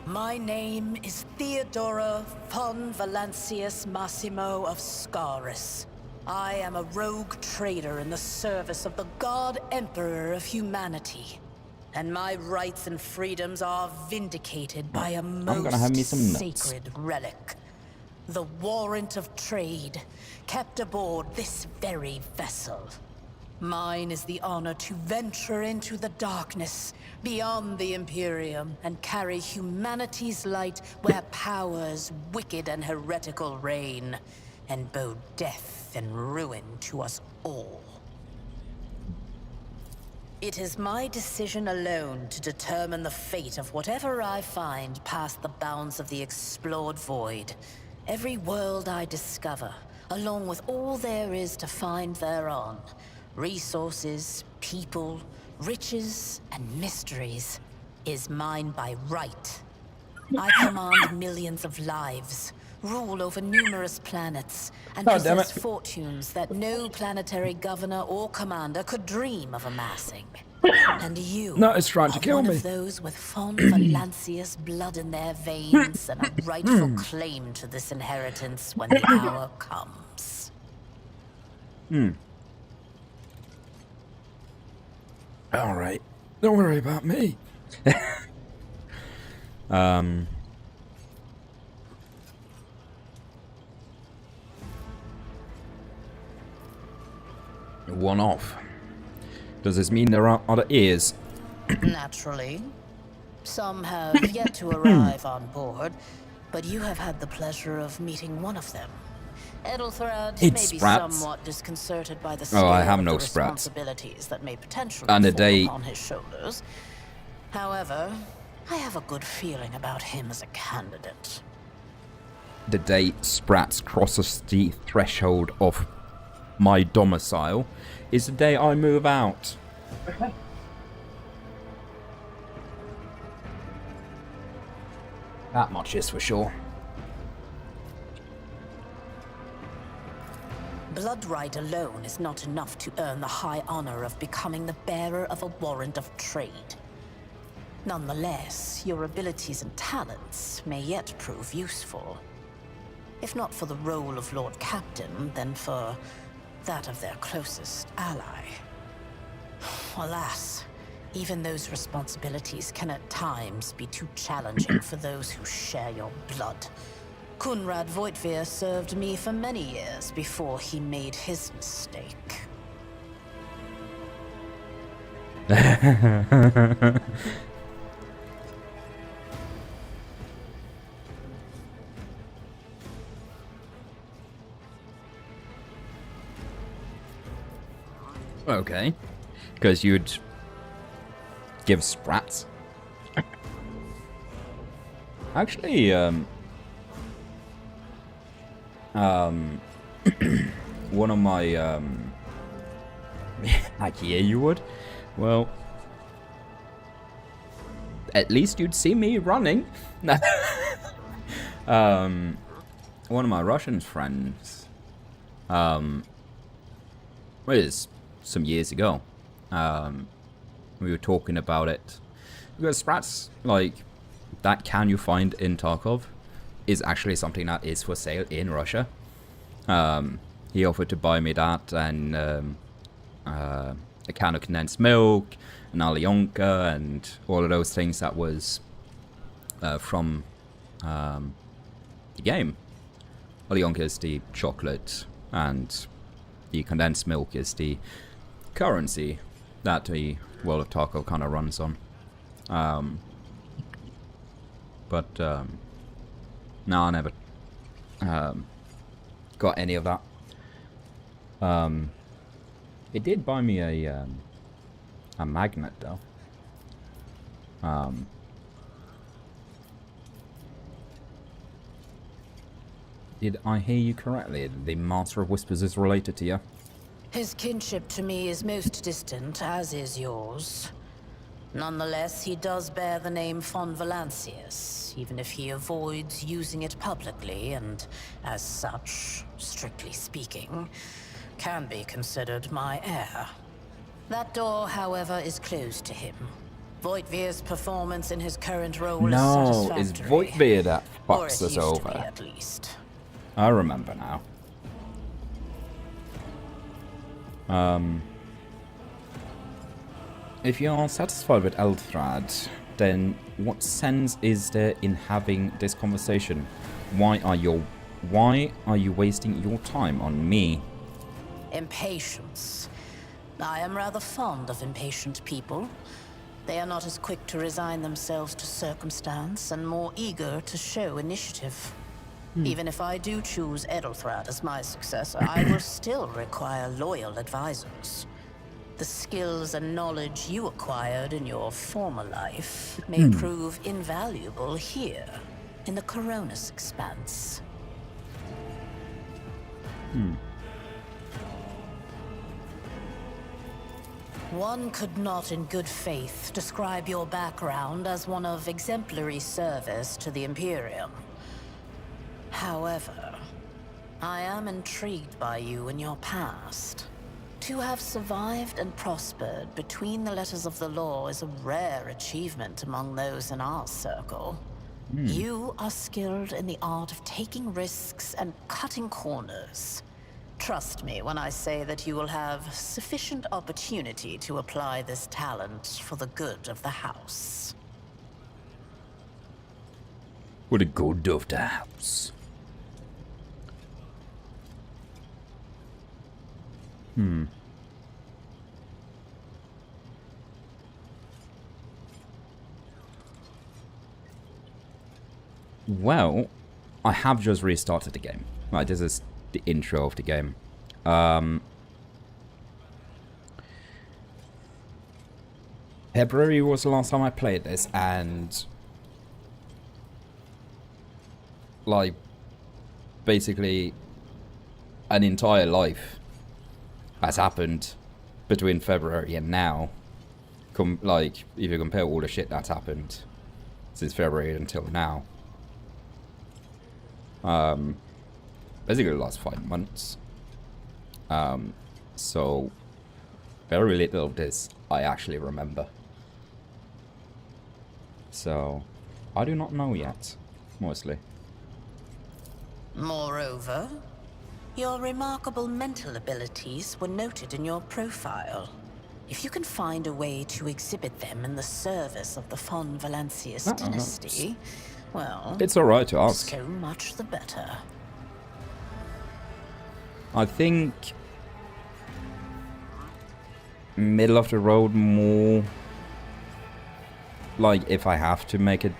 My name is Theodora von Valancius Massimo of Scaris. I am a rogue trader in the service of the God Emperor of humanity. And my rights and freedoms are vindicated by a most sacred relic. The warrant of trade, kept aboard this very vessel. Mine is the honor to venture into the darkness, beyond the Imperium, and carry humanity's light where powers wicked and heretical reign, and bow death and ruin to us all. It is my decision alone to determine the fate of whatever I find past the bounds of the explored void. Every world I discover, along with all there is to find thereon, resources, people, riches, and mysteries, is mine by right. I command millions of lives, rule over numerous planets, and possess fortunes that no planetary governor or commander could dream of amassing. And you it's trying to kill one me. of those with Fon Valancius blood in their veins and a rightful claim to this inheritance when the hour comes. Alright. Don't worry about me. One off. Does this mean there are other ears? Naturally. Some have yet to arrive on board, but you have had the pleasure of meeting one of them. Edelthrad may be somewhat disconcerted by the scale I have of no the sprats. responsibilities that may potentially And fall upon his shoulders. However, I have a good feeling about him as a candidate. The day sprats crosses the threshold of my domicile is the day I move out. That much is for sure. Blood right alone is not enough to earn the high honor of becoming the bearer of a warrant of trade. Nonetheless, your abilities and talents may yet prove useful. If not for the role of Lord Captain, then for that of their closest ally. Alas, even those responsibilities can at times be too challenging for those who share your blood. Kunrad Voitvir served me for many years before he made his mistake. Okay. Because you'd give sprats. Actually, one of my, like, yeah, you would. Well, at least you'd see me running. One of my Russian friends, was some years ago. We were talking about it because sprats like that can you find in Tarkov is actually something that is for sale in Russia. He offered to buy me that and a can of condensed milk, an Alyonka, and all of those things that was from the game. Alyonka is the chocolate, and the condensed milk is the currency that the World of Tarkov kind of runs on. No, I never got any of that. It did buy me a magnet though. Did I hear you correctly? The Master of Whispers is related to you? His kinship to me is most distant, as is yours. Nonetheless, he does bear the name Fon Valancius, even if he avoids using it publicly, and as such, strictly speaking, can be considered my heir. That door, however, is closed to him. Voitvir's performance in his current role is satisfactory. No, it's Voitvir that Or fucks it us used to over. be, at least. I remember now. If you are satisfied with Eldthrad, then what sense is there in having this conversation? Why are you wasting your time on me? Impatience. I am rather fond of impatient people. They are not as quick to resign themselves to circumstance and more eager to show initiative. Even if I do choose Edelthrad as my successor, I will still require loyal advisors. The skills and knowledge you acquired in your former life may prove invaluable here, in the Coronis Expanse. One could not in good faith describe your background as one of exemplary service to the Imperium. However, I am intrigued by you and your past. To have survived and prospered between the letters of the law is a rare achievement among those in our circle. You are skilled in the art of taking risks and cutting corners. Trust me when I say that you will have sufficient opportunity to apply this talent for the good of the house. For the good of the house. Well, I have just restarted the game. Right, this is the intro of the game. February was the last time I played this, and like basically an entire life has happened between February and now. Like, if you compare all the shit that's happened since February until now. Basically the last 5 months. So very little of this I actually remember. So I do not know yet, mostly. Moreover, your remarkable mental abilities were noted in your profile. If you can find a way to exhibit them in the service of the Von Valancius dynasty, well, it's alright to ask. So much the better. I think middle of the road more, like if I have to make it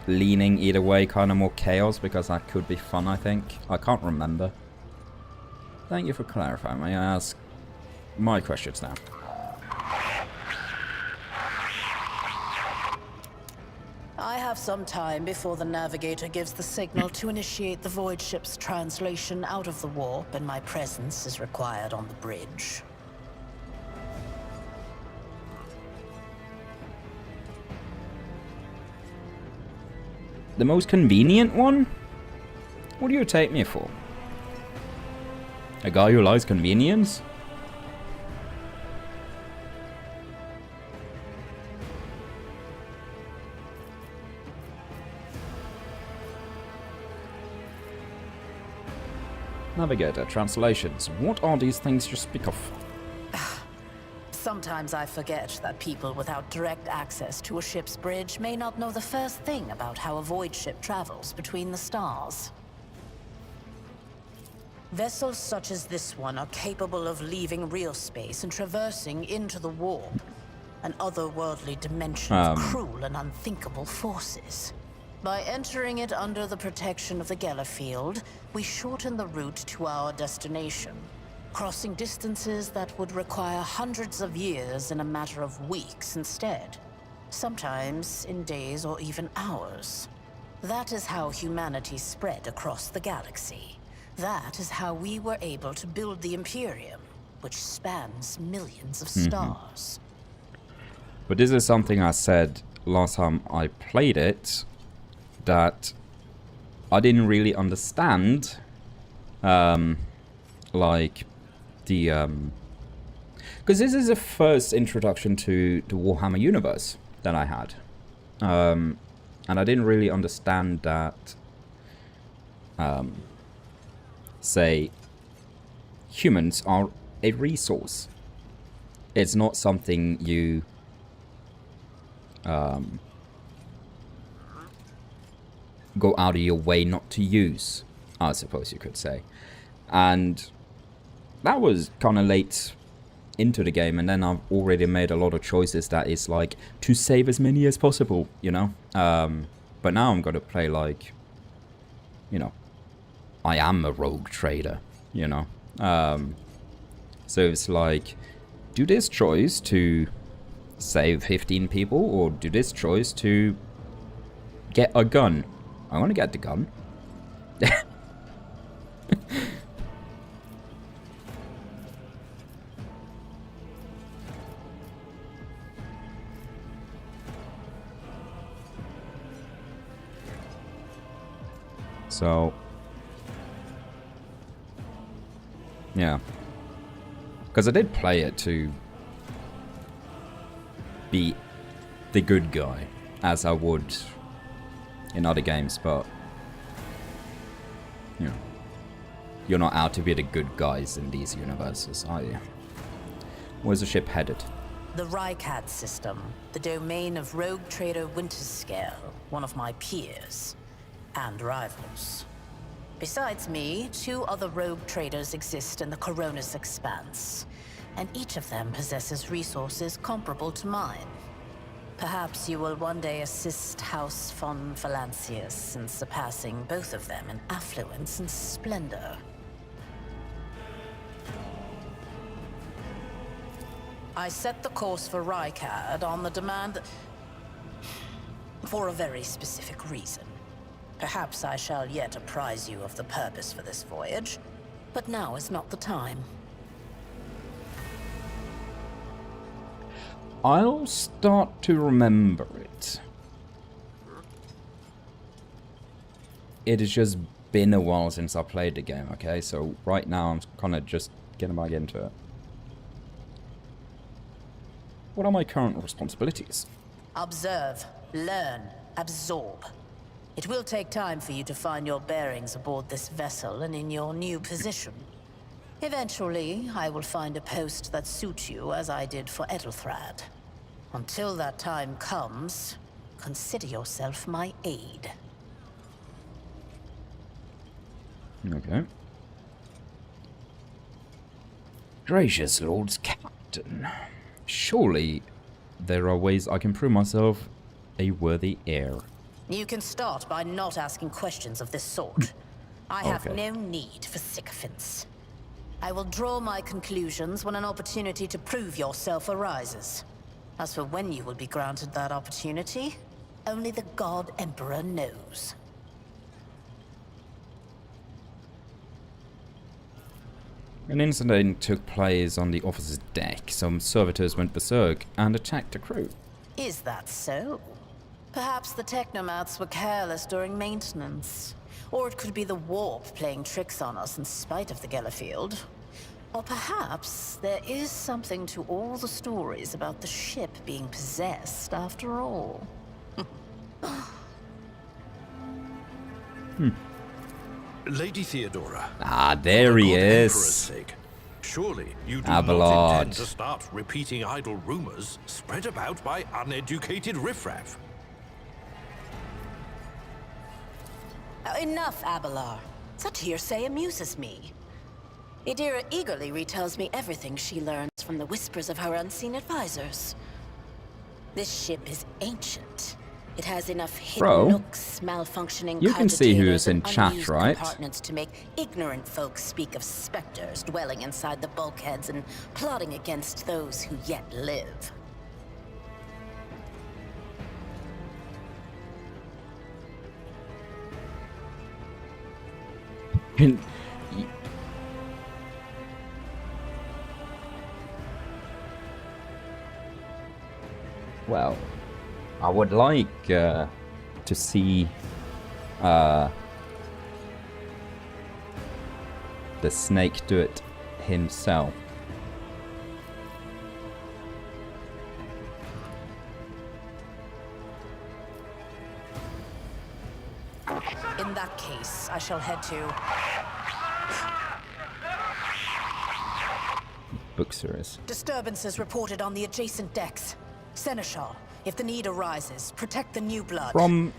leaning either way, kind of more chaos, because that could be fun, I think. I can't remember. Thank you for clarifying. May I ask my questions now? I have some time before the navigator gives the signal to initiate the void ship's translation out of the warp, and my presence is required on the bridge. The most convenient one? What do you take me for? A guy who likes convenience? Navigator, translations. What are these things you speak of? Sometimes I forget that people without direct access to a ship's bridge may not know the first thing about how a void ship travels between the stars. Vessels such as this one are capable of leaving real space and traversing into the warp, an otherworldly dimension of cruel and unthinkable forces. By entering it under the protection of the Gellerfield, we shorten the route to our destination, crossing distances that would require hundreds of years in a matter of weeks instead, sometimes in days or even hours. That is how humanity spread across the galaxy. That is how we were able to build the Imperium, which spans millions of stars. But this is something I said last time I played it, that I didn't really understand, like the because this is the first introduction to the Warhammer universe that I had, and I didn't really understand that say humans are a resource. It's not something you go out of your way not to use, I suppose you could say. And that was kind of late into the game, and then I've already made a lot of choices that is like to save as many as possible, you know. But now I'm gonna play like, you know, I am a rogue trader, you know. So it's like, do this choice to save 15 people, or do this choice to get a gun. I want to get the gun. So, yeah. Because I did play it to be the good guy, as I would in other games, but, you know, you're not out to be the good guys in these universes, are you? Where's the ship headed? The Rycat system, the domain of rogue trader Winterscale, one of my peers and rivals. Besides me, 2 other rogue traders exist in the Coronis Expanse, and each of them possesses resources comparable to mine. Perhaps you will one day assist House von Valancius in surpassing both of them in affluence and splendor. I set the course for Rykad on the demand for a very specific reason. Perhaps I shall yet apprise you of the purpose for this voyage, but now is not the time. I'll start to remember it. It has just been a while since I played the game, okay? So right now I'm kind of just getting back into it. What are my current responsibilities? Observe, learn, absorb. It will take time for you to find your bearings aboard this vessel and in your new position. Eventually, I will find a post that suits you as I did for Edelthrad. Until that time comes, consider yourself my aide. Okay. Gracious Lord's Captain. Surely there are ways I can prove myself a worthy heir. You can start by not asking questions of this sort. I have no need for sycophants. I will draw my conclusions when an opportunity to prove yourself arises. As for when you will be granted that opportunity, only the God Emperor knows. An incident took place on the officer's deck. Some servitors went berserk and attacked the crew. Is that so? Perhaps the technomats were careless during maintenance. Or it could be the warp playing tricks on us in spite of the Gellerfield. Or perhaps there is something to all the stories about the ship being possessed after all. Lady Theodora. Ah, there he is. Sake, surely you do Abelard. not intend to start repeating idle rumors spread about by uneducated riffraff. Enough, Abelard. Such hearsay amuses me. Idira eagerly retells me everything she learns from the whispers of her unseen advisors. This ship is ancient. It has enough hidden nooks, malfunctioning you can see who is in and chat, unused right? compartments to make ignorant folks speak of specters dwelling inside the bulkheads and plotting against those who yet live. Well, I would like to see the snake do it himself. In that case, I shall head to... Book series. Disturbances reported on the adjacent decks. Seneschal, if the need arises, protect the new blood. From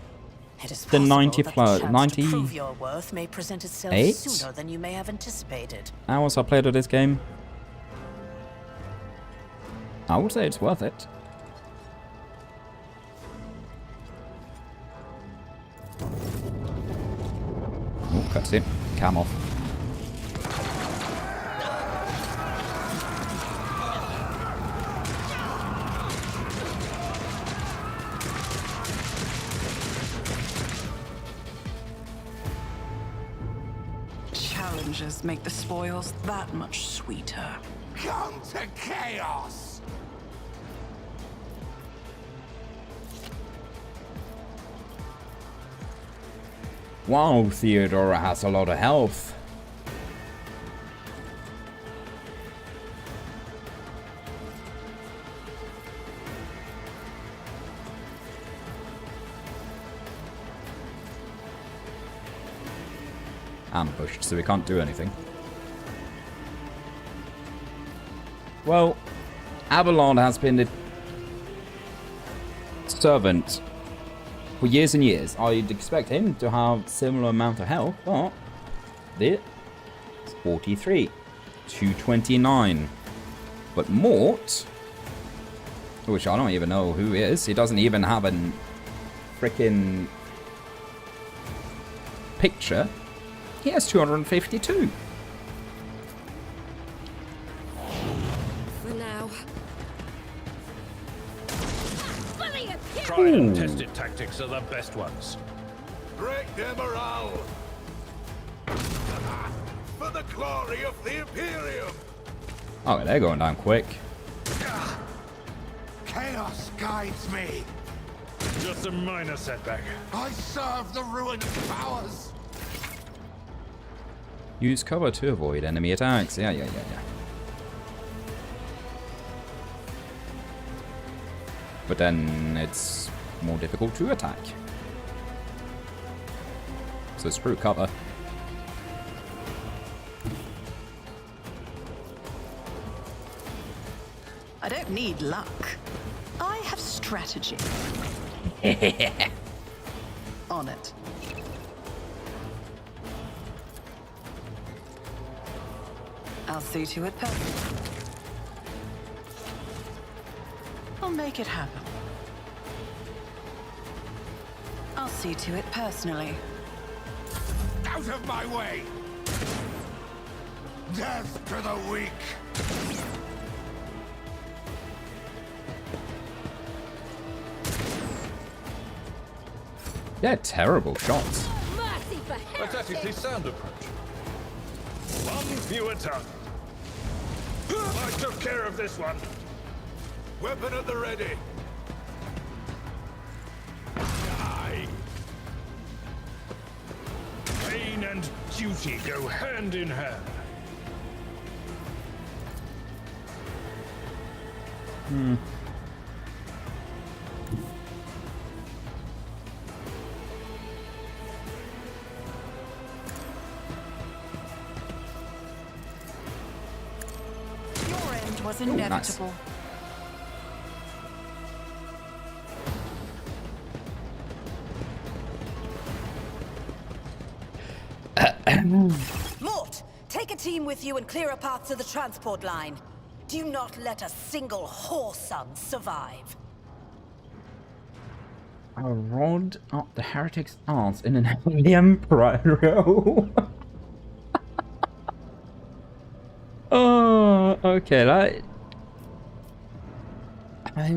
it is the 90 that plus the chance 90 to prove your worth may present itself 8 sooner than you may have anticipated. hours I played of this game. I would say it's worth it. Oh, cutscene. Cam off. Challenges make the spoils that much sweeter. Come to chaos! Wow, Theodora has a lot of health. Ambushed, so we can't do anything. Well, Avalon has been the servant for years and years. I'd expect him to have similar amount of health, but this 43, 229. But Mort, which I don't even know who is, he doesn't even have a freaking picture. He has 252. For now. Tried and tested tactics are the best ones. Break their morale! For the glory of the Imperium! Oh, they're going down quick. Chaos guides me! Just a minor setback. I serve the ruined powers! Use cover to avoid enemy attacks. Yeah. But then it's more difficult to attack. So screw cover. I don't need luck. I have strategy. On it. I'll see to it perfectly. I'll make it happen. I'll see to it personally. Out of my way! Death to the weak! They're terrible shots. A tactically sound approach. One fewer tongue. I took care of this one. Weapon at the ready! Die! Pain and duty go hand in hand. Your end was Ooh, nice. inevitable. Mort, take a team with you and clear a path to the transport line. Do not let a single whoreson survive. I rolled up the heretic's arms in an Emperor row. Oh, okay, that... I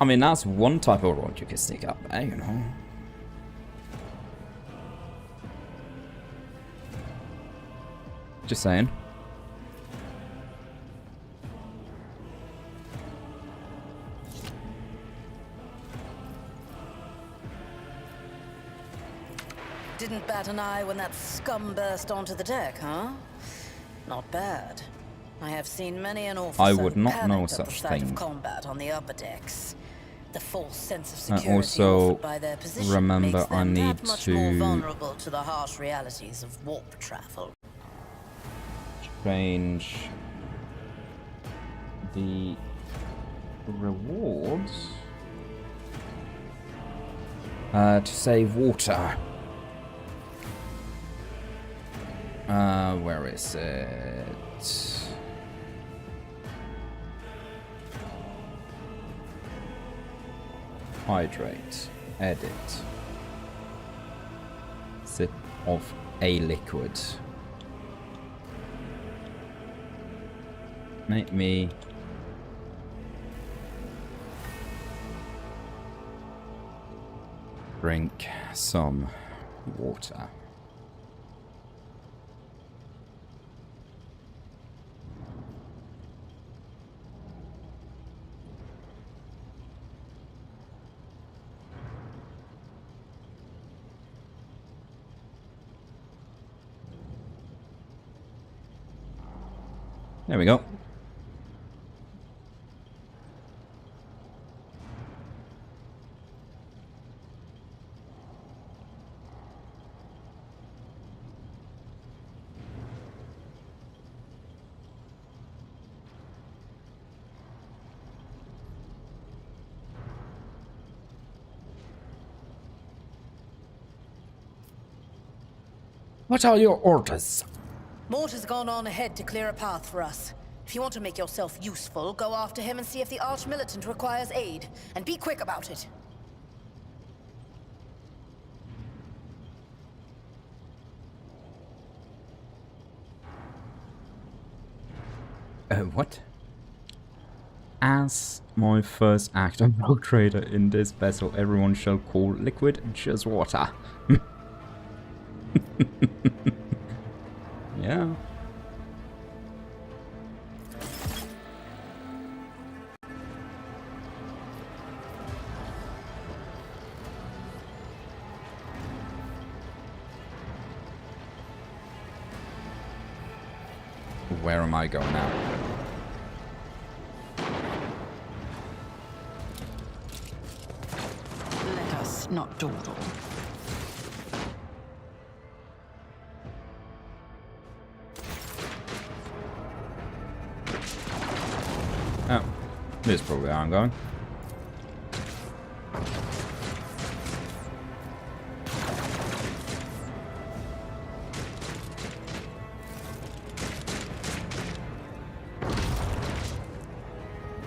mean, that's one type of rod you can stick up there, you know. Just saying. Didn't bat an eye when that scum burst onto the deck, huh? Not bad. I have seen many an officer I would not panicked know at the such sight thing. of combat on the upper decks. The false sense of I security also offered by their position remember makes them I need that much more to vulnerable to the harsh realities of warp travel. change the rewards to save water. Where is it? Hydrate. Edit. Sip of a liquid. Make me drink some water. There we go. What are your orders? Mortar's gone on ahead to clear a path for us. If you want to make yourself useful, go after him and see if the Arch-Militant requires aid. And be quick about it. What? As my first act of rogue trader in this vessel, everyone shall call liquid just water. Yeah. Where am I going now? Let us not dawdle. Oh, this is probably where I'm going.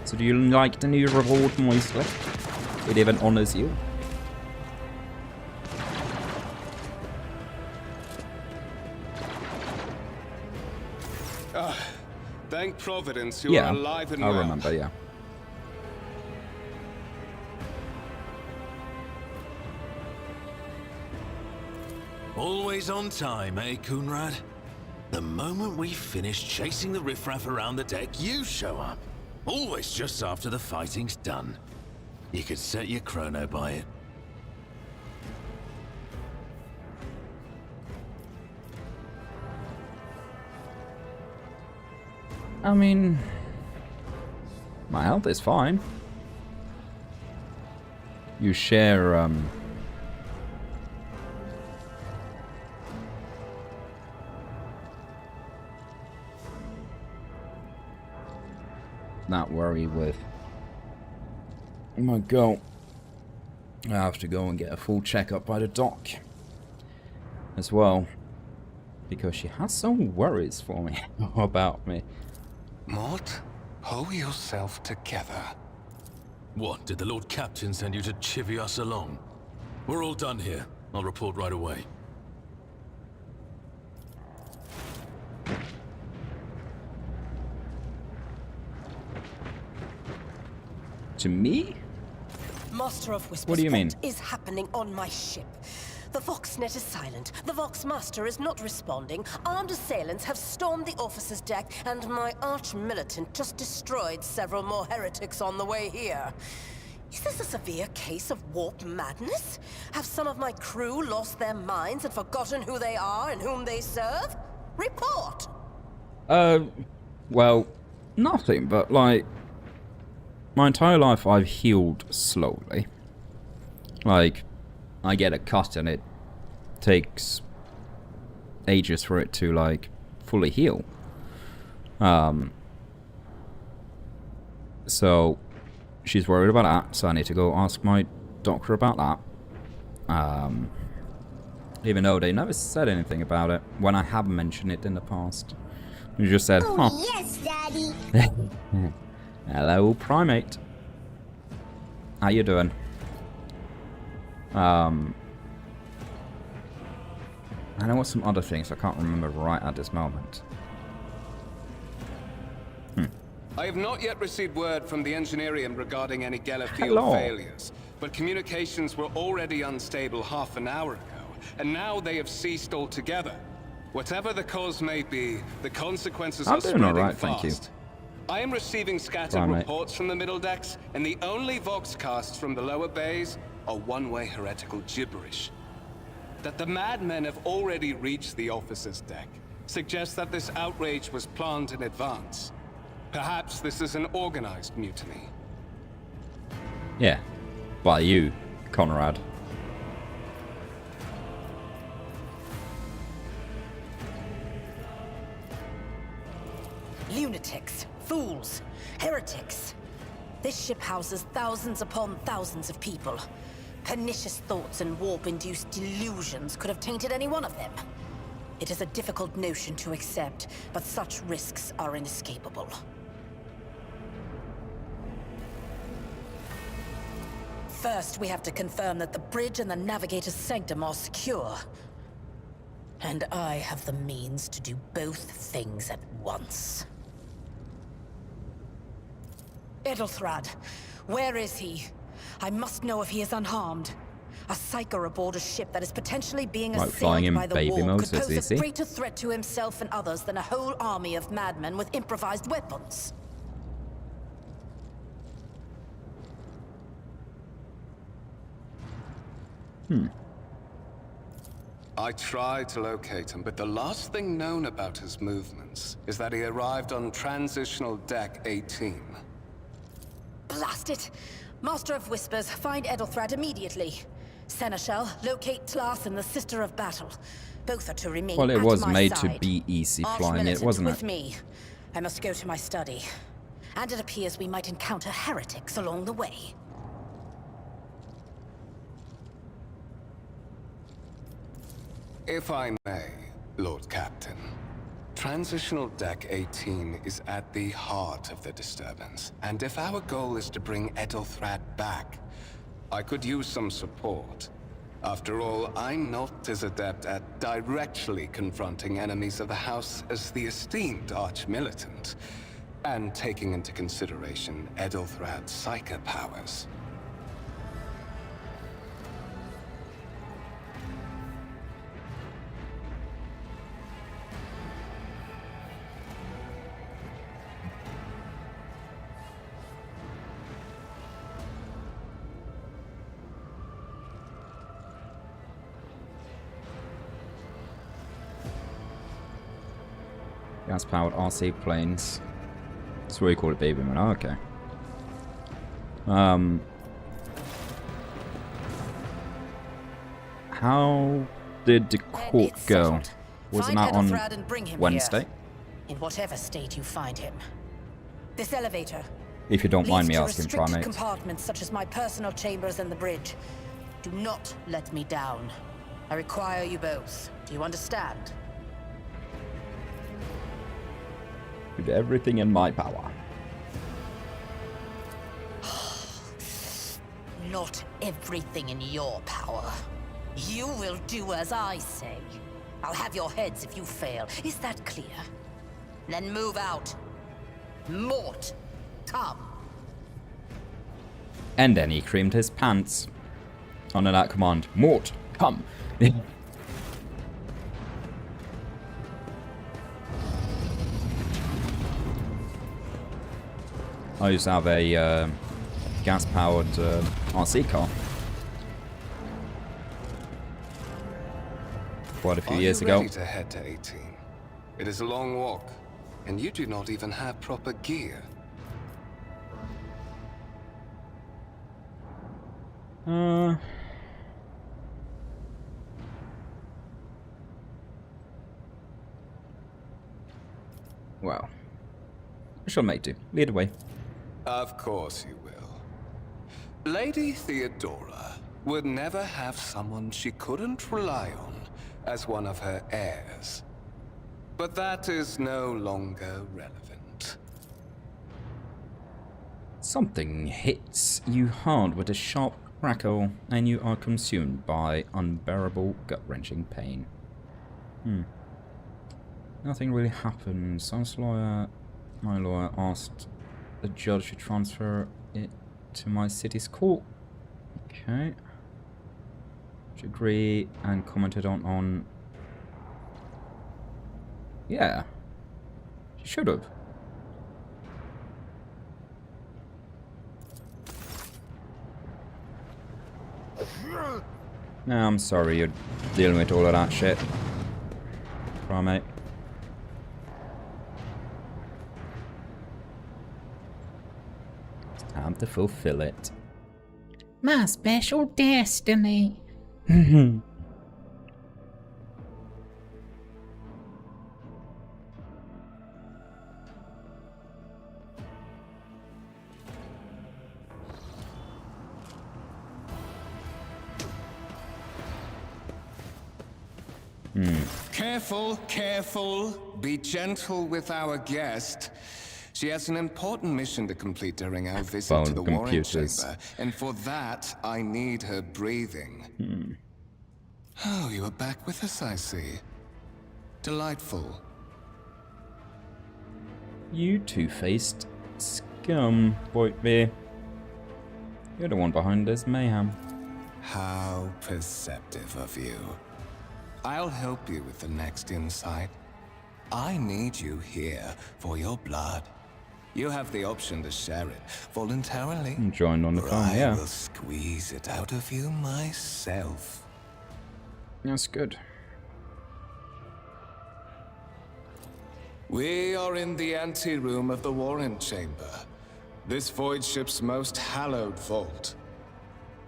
So do you like the new reward mostly? It even honors you. Thank Providence you are alive and I well. remember, yeah. Always on time, eh, Coonrad? The moment we finish chasing the riffraff around the deck, you show up. Always just after the fighting's done. You could set your chrono by it. I mean, my health is fine. You share, not worry with. Oh my god. I have to go and get a full checkup by the doc as well, because she has some worries for me about me. Mort, pull yourself together. What, did the Lord Captain send you to chivvy us along? We're all done here. I'll report right away. To me? Master of Whispers, What do you mean? What is happening on my ship? The Voxnet is silent. The Voxmaster is not responding. Armed assailants have stormed the officer's deck, and my arch-militant just destroyed several more heretics on the way here. Is this a severe case of warp madness? Have some of my crew lost their minds and forgotten who they are and whom they serve? Report! Well, nothing, but like, my entire life I've healed slowly. Like, I get a cut and it takes ages for it to, like, fully heal. So, she's worried about that, so I need to go ask my doctor about that. Even though they never said anything about it when I have mentioned it in the past. You just said, huh. Oh, yes, Daddy. Hello, primate. How you doing? I know what some other things I can't remember right at this moment. I have not yet received word from the Engineerium regarding any Geller field Hello. failures, but communications were already unstable half an hour ago, and now they have ceased altogether. Whatever the cause may be, the consequences I'm are doing spreading alright, fast. thank you. I am receiving scattered Primate. reports from the middle decks, and the only voxcasts from the lower bays are one-way heretical gibberish. That the madmen have already reached the officer's deck, suggests that this outrage was planned in advance. Perhaps this is an organized mutiny. Yeah. By you, Conrad. Lunatics, fools, heretics. This ship houses thousands upon thousands of people. Pernicious thoughts and warp-induced delusions could have tainted any one of them. It is a difficult notion to accept, but such risks are inescapable. First, we have to confirm that the bridge and the Navigator's Sanctum are secure. And I have the means to do both things at once. Edelthrad, where is he? I must know if he is unharmed. A psyker aboard a ship that is potentially being assailed by the war could pose a greater threat to himself and others than a whole army of madmen with improvised weapons. I tried to locate him, but the last thing known about his movements is that he arrived on Transitional Deck 18. Blast it! Master of Whispers, find Edelthrad immediately. Seneschal, locate Tlas and the Sister of Battle. Both are to remain Well, it at was my made side. to be easy flying it, Arch-militant wasn't with it? me. I must go to my study. And it appears we might encounter heretics along the way. If I may, Lord Captain. Transitional Deck 18 is at the heart of the disturbance, and if our goal is to bring Edelthrad back, I could use some support. After all, I'm not as adept at directly confronting enemies of the House as the esteemed Arch-Militant, and taking into consideration Edelthrad's psychic powers. Gas-powered RC planes. That's what you call it, baby man. Oh, okay. How did the court go? Was it not on Wednesday? In whatever state you find him. This elevator. If you don't mind me leads to asking, restricted Primate. compartments such as my personal chambers and the bridge. Do not let me down. I require you both. Do you understand? With everything in my power. Not everything in your power. You will do as I say. I'll have your heads if you fail. Is that clear? Then move out. Mort, come. And then he creamed his pants. Under that command, Mort, come. I used to have a gas-powered RC car quite a few years ago. Are you ready to head to 18? It is a long walk, and you do not even have proper gear. Well, I shall make do. Lead the way. Of course you will. Lady Theodora would never have someone she couldn't rely on as one of her heirs. But that is no longer relevant. Something hits you hard with a sharp crackle, and you are consumed by unbearable, gut-wrenching pain. Nothing really happened. Son's lawyer, my lawyer, asked the judge to transfer it to my city's court. Okay. She agreed and commented on... Yeah. She should have. No, I'm sorry you're dealing with all of that shit, Primate. time to fulfill it. My special destiny. Careful, careful. Be gentle with our guest. She has an important mission to complete during our visit to the Warren Chamber, and for that, I need her breathing. Oh, you are back with us, I see. Delightful. You two-faced scum, Voidbeer. You're the one behind this mayhem. How perceptive of you. I'll help you with the next insight. I need you here for your blood. You have the option to share it voluntarily. Join on the phone, yeah. I will squeeze it out of you myself. That's good. We are in the anteroom of the Warren Chamber. This void ship's most hallowed vault.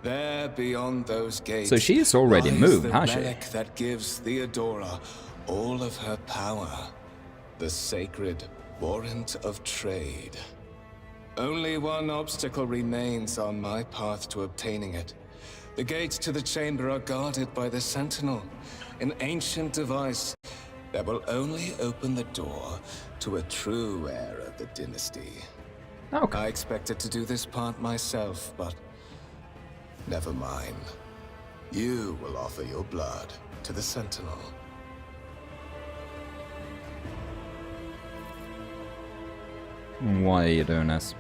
There, beyond those gates, so she's already moved, has she? The relic that gives Theodora all of her power. The sacred warrant of trade. Only one obstacle remains on my path to obtaining it. The gates to the chamber are guarded by the Sentinel, an ancient device that will only open the door to a true heir of the dynasty. Okay. I expected to do this part myself, but never mind. You will offer your blood to the Sentinel. Why are you doing this?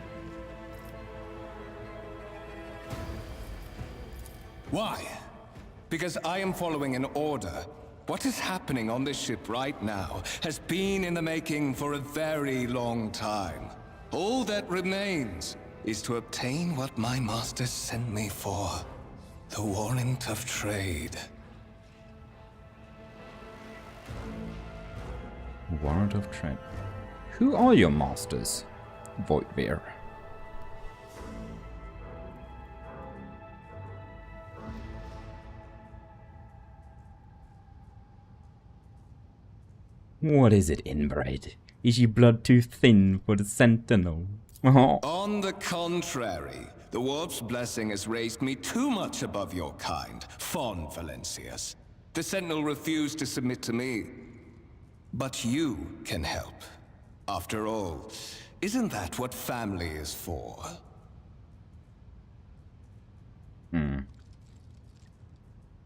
Why? Because I am following an order. What is happening on this ship right now has been in the making for a very long time. All that remains is to obtain what my master sent me for. The warrant of trade. Warrant of trade. Who are your masters, Voidbeer? What is it, inbred? Is your blood too thin for the Sentinel? On the contrary, the Warp's blessing has raised me too much above your kind, Fon Valencius. The Sentinel refused to submit to me. But you can help. After all, isn't that what family is for?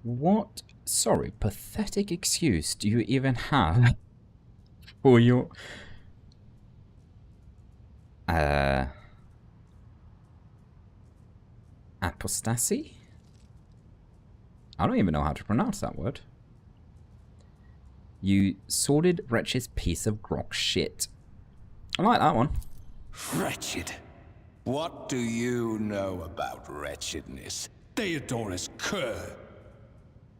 What, sorry, pathetic excuse do you even have for your... apostasy? I don't even know how to pronounce that word. You sordid, wretched piece of grok shit. I like that one. Wretched? What do you know about wretchedness? Theodora's cur.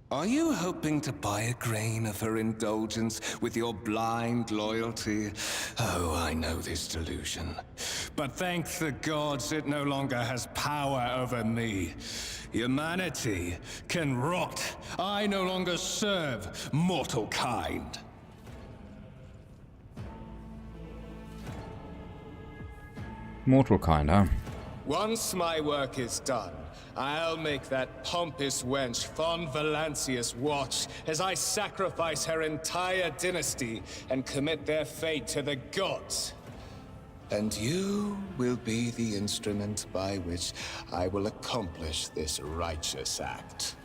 Are you hoping to buy a grain of her indulgence with your blind loyalty? Oh, I know this delusion. But thank the gods it no longer has power over me. Humanity can rot. I no longer serve mortal kind. Mortal kind, huh? Once my work is done, I'll make that pompous wench Fon Valencius watch as I sacrifice her entire dynasty and commit their fate to the gods. And you will be the instrument by which I will accomplish this righteous act.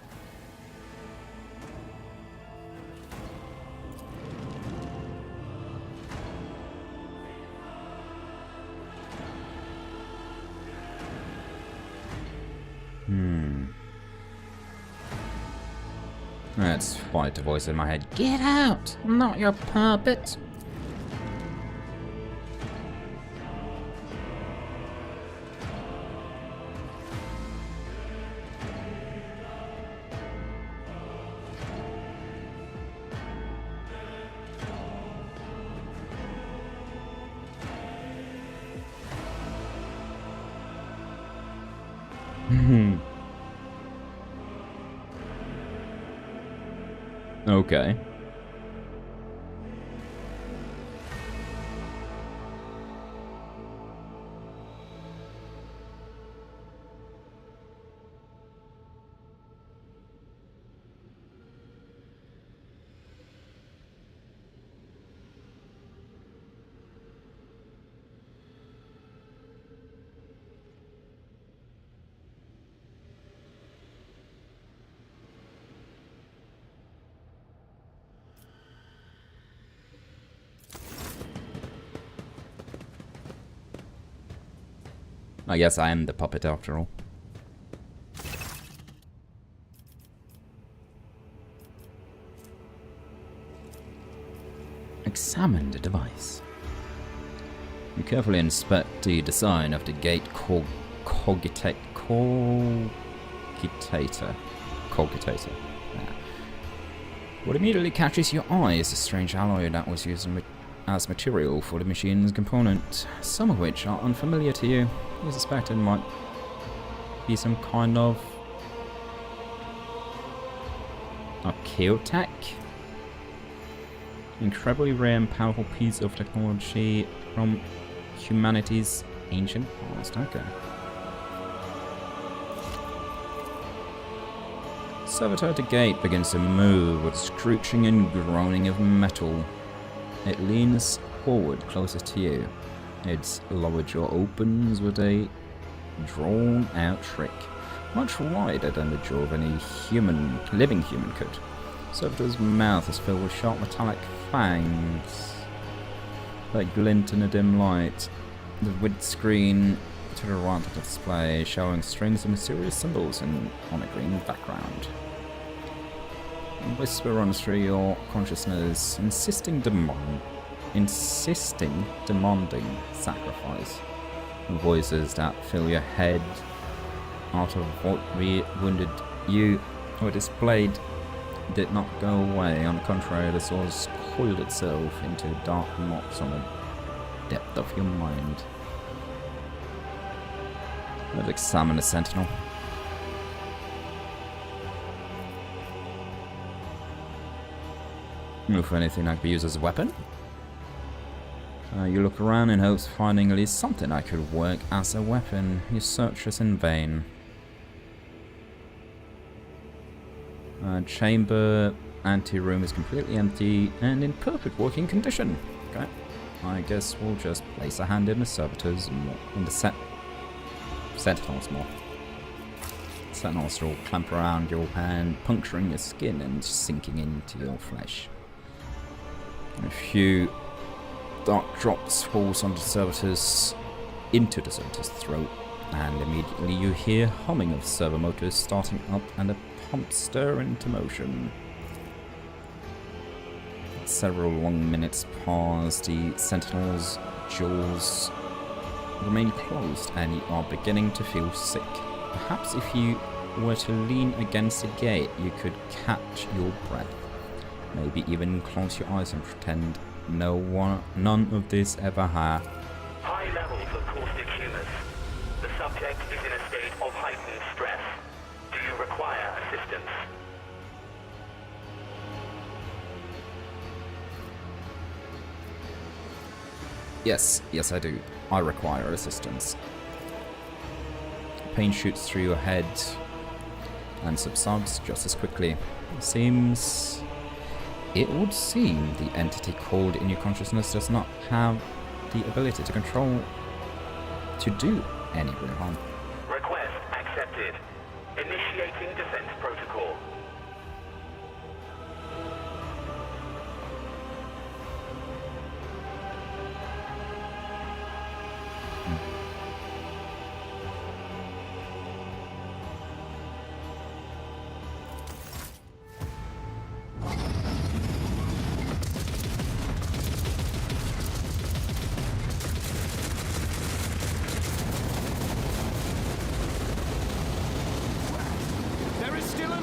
Let's fight the voice in my head. Get out! I'm not your puppet. Okay. I guess I am the puppet after all. Examine the device. You carefully inspect the design of the gate cogitator. Yeah. What immediately catches your eye is a strange alloy that was used as material for the machine's component, some of which are unfamiliar to you. You suspect it might be some kind of archaeotech? Incredibly rare and powerful piece of technology from humanity's ancient past. Okay. Servitor at the gate begins to move with screeching and groaning of metal. It leans forward closer to you. Its lower jaw opens with a drawn-out shriek, much wider than the jaw of any living human could. Servitor's mouth is filled with sharp metallic fangs that glint in a dim light. The windscreen to the right of the display showing strings of mysterious symbols on a green background. A whisper runs through your consciousness, demanding sacrifice. Voices that fill your head out of what wounded you were displayed did not go away. On the contrary, the source coiled itself into dark knots on the depth of your mind. Let's examine the sentinel. If anything that could be used as a weapon. You look around in hopes of finding at least something that could work as a weapon. You search is in vain. Chamber anteroom is completely empty and in perfect working condition. Okay, I guess we'll just place a hand in the servitors and in the sentinels more. Sentinels will clamp around your hand, puncturing your skin and sinking into your flesh. A few dark drops falls onto into the servitor's throat, and immediately you hear humming of servo motors starting up and a pump stir into motion. Several long minutes pass, the sentinel's jaws remain closed and you are beginning to feel sick. Perhaps if you were to lean against the gate, you could catch your breath. Maybe even close your eyes and pretend none of this ever happened. High levels of caustic humus. The subject is in a state of heightened stress. Do you require assistance? Yes I do. I require assistance. Pain shoots through your head and subsides just as quickly. It would seem the entity called in your consciousness does not have the ability to do any real harm. Request accepted. Initiating defense protocol. There is still a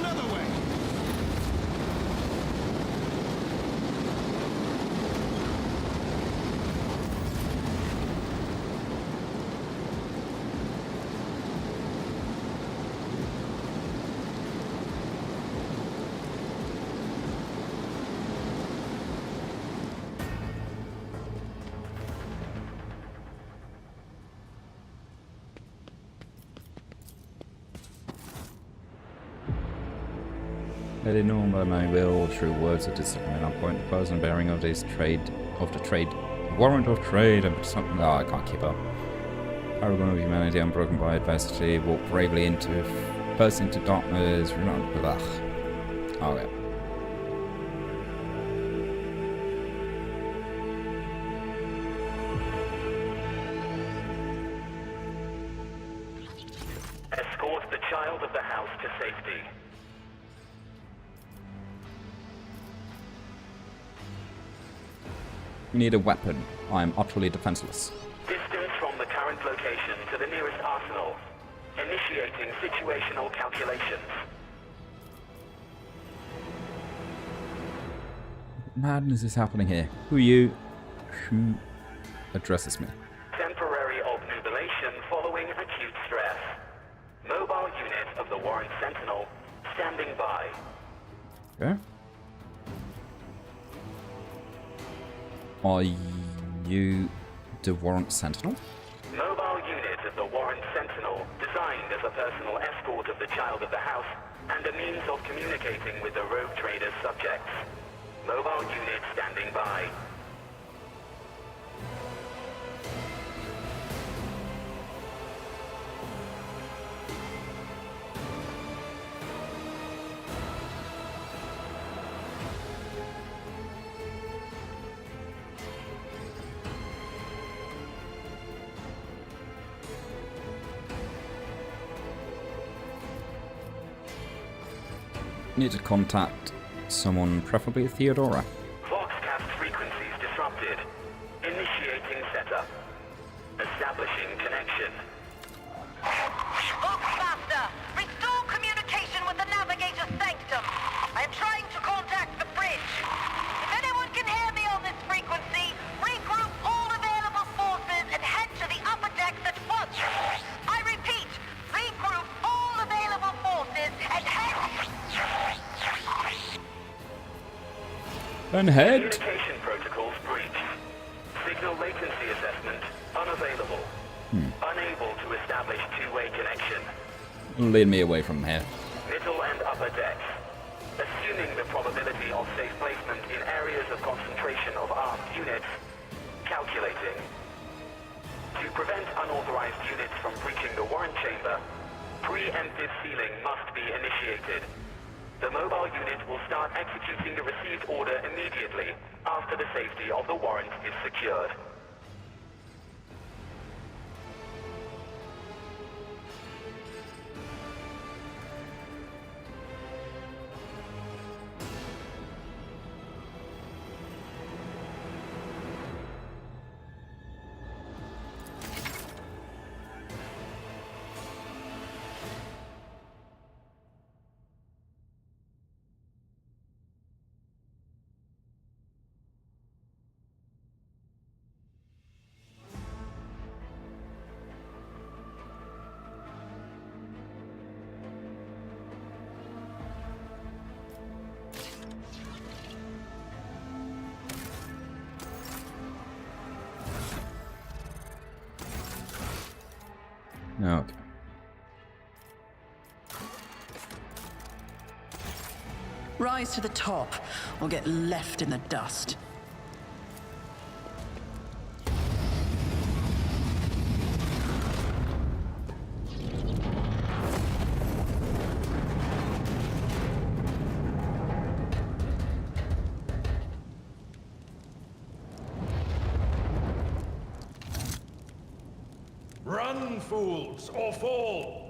Heading on by my will through words of discipline, I point the person bearing of this warrant of trade and something. Oh, I can't keep up. Paragon of humanity, unbroken by adversity, walk bravely burst into darkness, blah. Oh yeah. Escort the child of the house to safety. Need a weapon. I am utterly defenseless. Distance from the current location to the nearest arsenal. Initiating situational calculations. What madness is happening here? Who are you? Who addresses me? Temporary obnubilation following acute stress. Mobile unit of the Warrant Sentinel standing by. Okay. Are you the Warrant Sentinel? Mobile unit of the Warrant Sentinel, designed as a personal escort of the child of the house and a means of communicating with the rogue trader's subjects. Mobile unit standing by. Need to contact someone, preferably Theodora. Voxcast frequencies disrupted. Initiating setup. Establishing connection. Faster! Restore communication with the navigator's sanctum. I am trying to contact the bridge. If anyone can hear me on this frequency, regroup all available forces and head to the upper decks at once. I repeat, regroup all available forces and head... Communication protocols breached. Signal latency assessment unavailable. Unable to establish two-way connection. Lead me away from here. Middle and upper decks. Assuming the probability of safe placement in areas of concentration of armed units. Calculating. To prevent unauthorized units from breaching the warrant chamber, preemptive sealing must be initiated. The mobile unit will start executing the received order immediately after the safety of the warrant is secured. Okay. Rise to the top, or get left in the dust. Run, fools, or fall!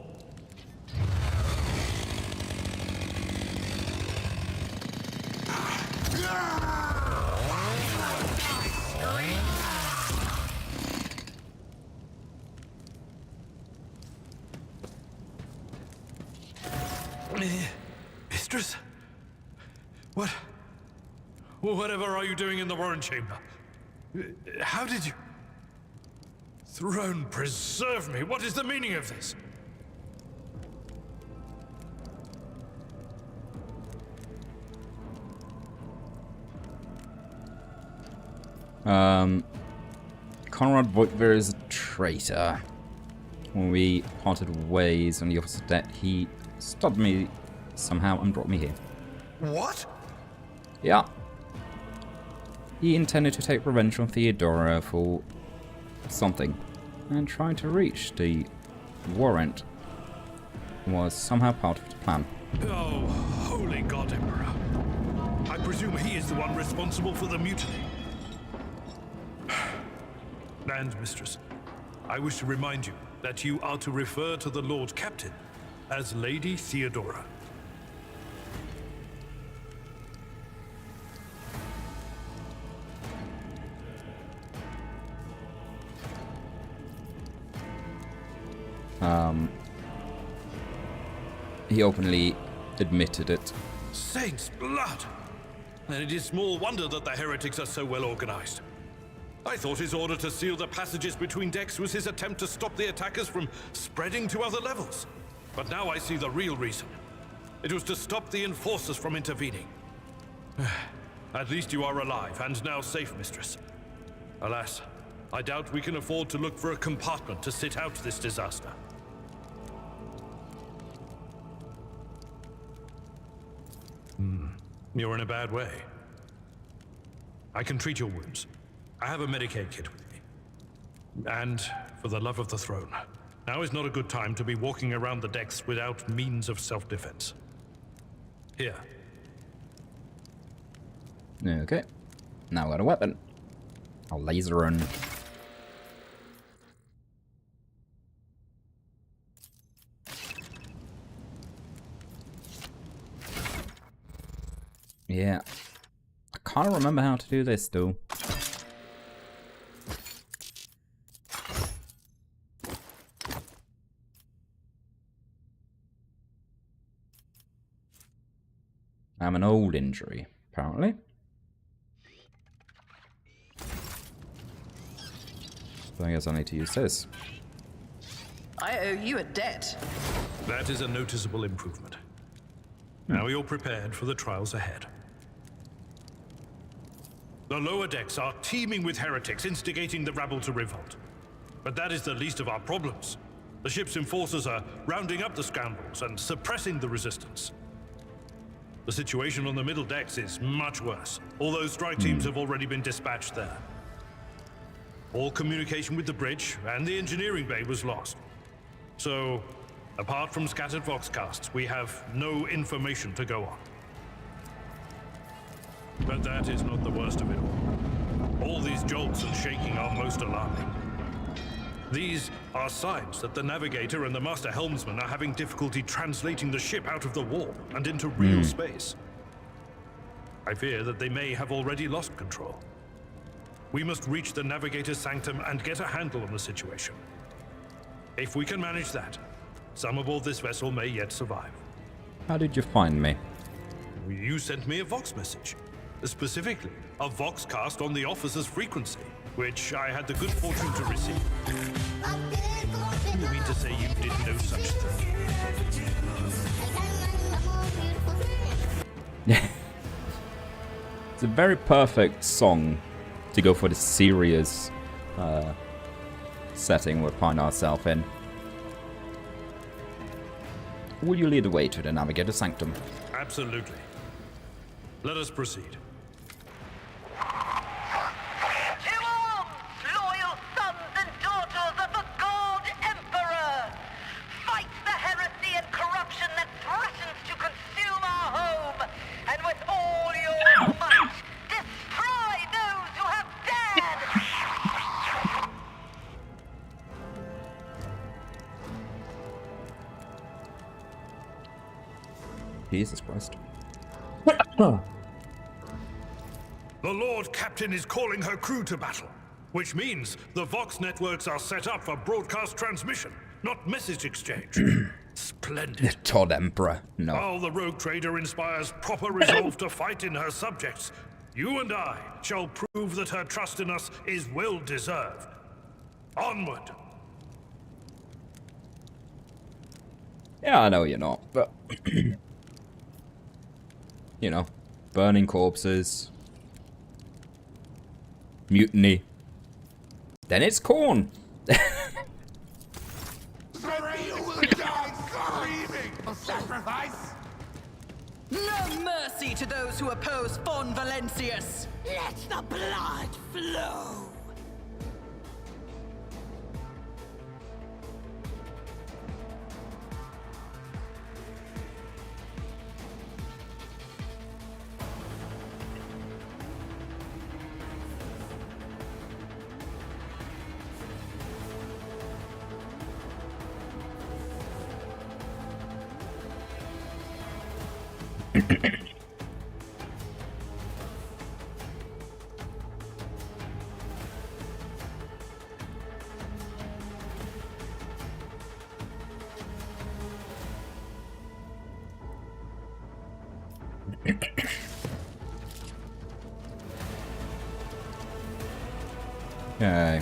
Mistress? What? Whatever are you doing in the Warren Chamber? How did you... Throne preserve me! What is the meaning of this? Conrad Voigtver is a traitor. When we parted ways on the opposite deck, he stopped me somehow and brought me here. What? Yeah. He intended to take revenge on Theodora for something, and trying to reach the warrant was somehow part of the plan. Oh, holy God, Emperor. I presume he is the one responsible for the mutiny. And, Mistress, I wish to remind you that you are to refer to the Lord Captain as Lady Theodora. He openly admitted it. Saints' blood! And it is small wonder that the heretics are so well organized. I thought his order to seal the passages between decks was his attempt to stop the attackers from spreading to other levels. But now I see the real reason. It was to stop the enforcers from intervening. At least you are alive and now safe, Mistress. Alas, I doubt we can afford to look for a compartment to sit out this disaster. You're in a bad way. I can treat your wounds. I have a Medicaid kit with me. And for the love of the throne, now is not a good time to be walking around the decks without means of self-defense. Here. Okay. Now I got a weapon. A laser run. Yeah. I can't remember how to do this though. I'm an old injury, apparently. So I guess I need to use this. I owe you a debt. That is a noticeable improvement. Now you're prepared for the trials ahead. The lower decks are teeming with heretics instigating the rabble to revolt. But that is the least of our problems. The ship's enforcers are rounding up the scoundrels and suppressing the resistance. The situation on the middle decks is much worse, although strike teams have already been dispatched there. All communication with the bridge and the engineering bay was lost. So, apart from scattered voxcasts, we have no information to go on. But that is not the worst of it all. All these jolts and shaking are most alarming. These are signs that the navigator and the master helmsman are having difficulty translating the ship out of the warp and into real space. I fear that they may have already lost control. We must reach the navigator's sanctum and get a handle on the situation. If we can manage that, some aboard this vessel may yet survive. How did you find me? You sent me a Vox message. Specifically, a Voxcast on the officer's frequency, which I had the good fortune to receive. You mean to say you did no such thing? It's a very perfect song to go for the serious setting we find ourselves in. Will you lead the way to the Navigator's Sanctum? Absolutely. Let us proceed. Loyal sons and daughters of the God Emperor! Fight the heresy and corruption that threatens to consume our home! And with all your might, destroy those who have dared! Jesus Christ. The Lord Captain is calling her crew to battle, which means the Vox networks are set up for broadcast transmission, not message exchange. Splendid. Todd Emperor. No. While the rogue trader inspires proper resolve to fight in her subjects, you and I shall prove that her trust in us is well deserved. Onward. Yeah, I know you're not, but... you know, burning corpses... mutiny. Then it's corn. You will die screaming! A sacrifice? No mercy to those who oppose Von Valencius. Let the blood flow. Okay.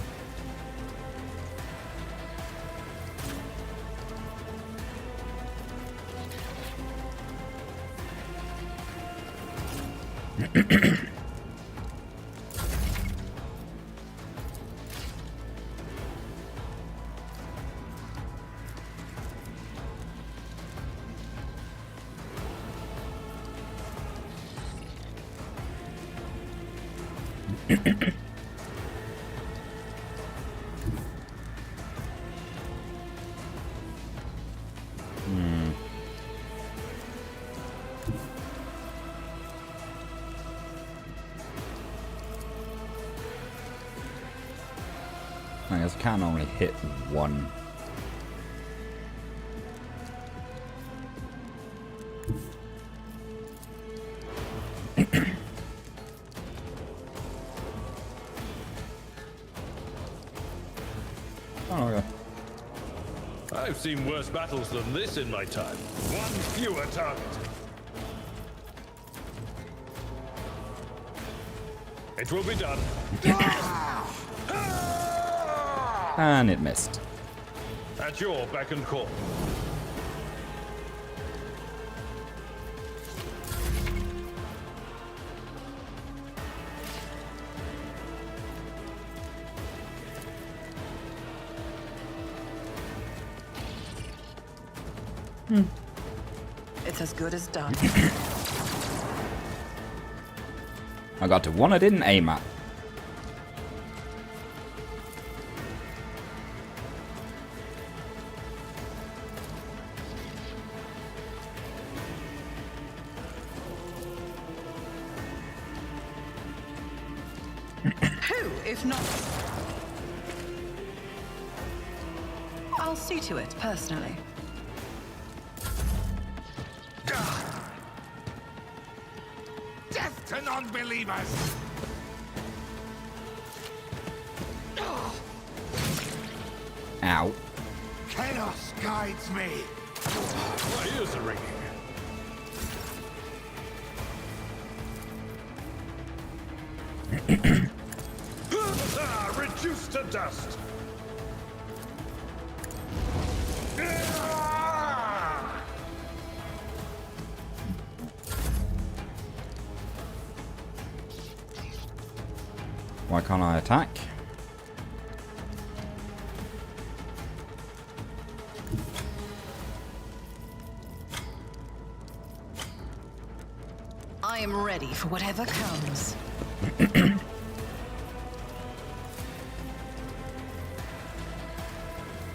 I guess I can only hit one. Oh, okay. I've seen worse battles than this in my time. One fewer target. It will be done. And it missed. At your beck and call. It's as good as done. I got to one I didn't aim at. Who, if not... I'll see to it, personally. Death to non-believers! Ow. Chaos guides me! My ears are ringing. Reduced to dust! Why can't I attack? I am ready for whatever comes.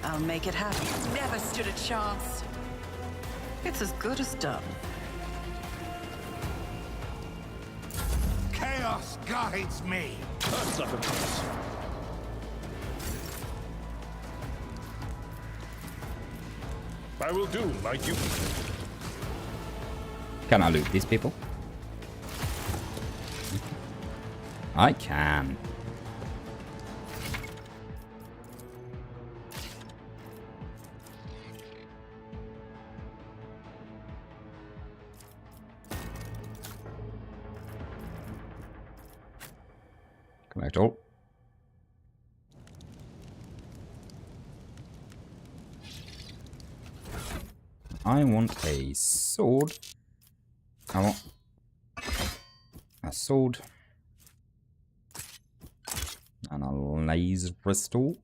I'll make it happen. Never stood a chance. It's as good as done. Chaos guides me! That's not a mess. I will do my duty. Can I loot these people? I can. Collect all. I want a sword. I want a sword and a laser pistol.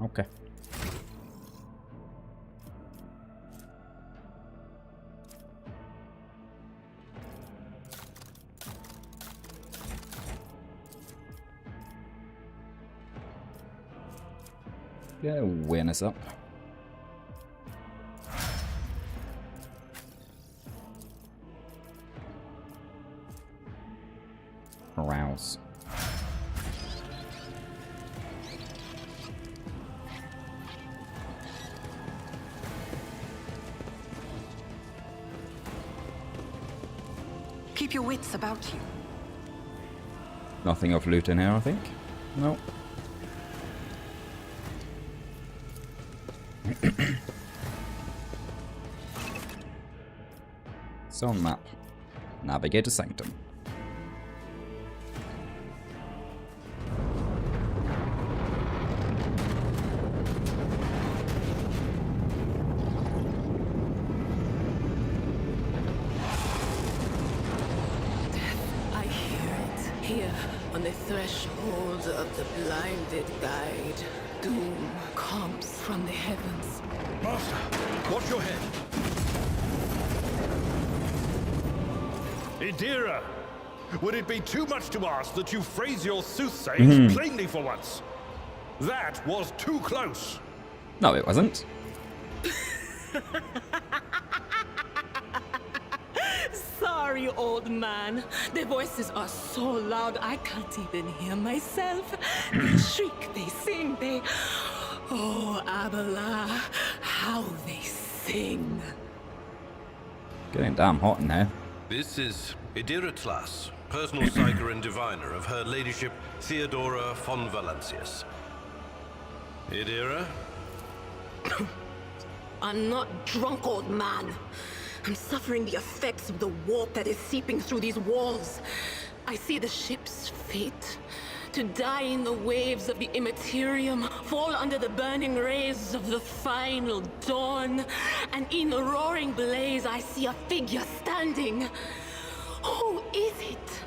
Okay. Get awareness up. Arouse. Keep your wits about you. Nothing of loot in here, I think. No. Zone map. Navigate to Sanctum. I hear it. Here, on the threshold of the blinded guide, doom comes from the heavens. Master, watch your head. Idira, would it be too much to ask that you phrase your soothsayings plainly for once? That was too close. No, it wasn't. Sorry, old man. The voices are so loud I can't even hear myself. They shriek, they sing, they... Oh, Abala, how they sing. Getting damn hot in there. This is Idira Tlas, personal psyker and diviner of Her Ladyship Theodora von Valancius. Idira? I'm not drunk, old man. I'm suffering the effects of the warp that is seeping through these walls. I see the ship's fate. To die in the waves of the immaterium, fall under the burning rays of the final dawn. And in the roaring blaze, I see a figure standing. Who is it?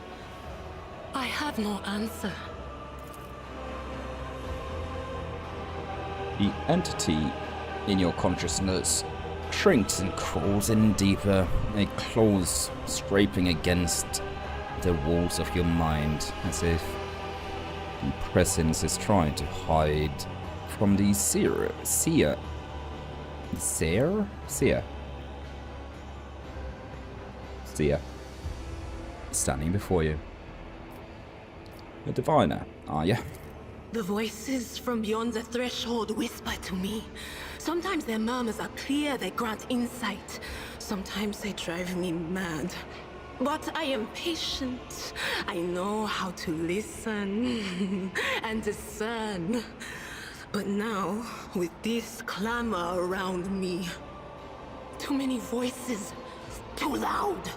I have no answer. The entity in your consciousness shrinks and crawls in deeper, a claws scraping against the walls of your mind, as if the presence is trying to hide from the seer standing before you. A diviner, are you? The voices from beyond the threshold whisper to me. Sometimes their murmurs are clear, they grant insight. Sometimes they drive me mad. But I am patient. I know how to listen and discern. But now, with this clamor around me, too many voices, too loud.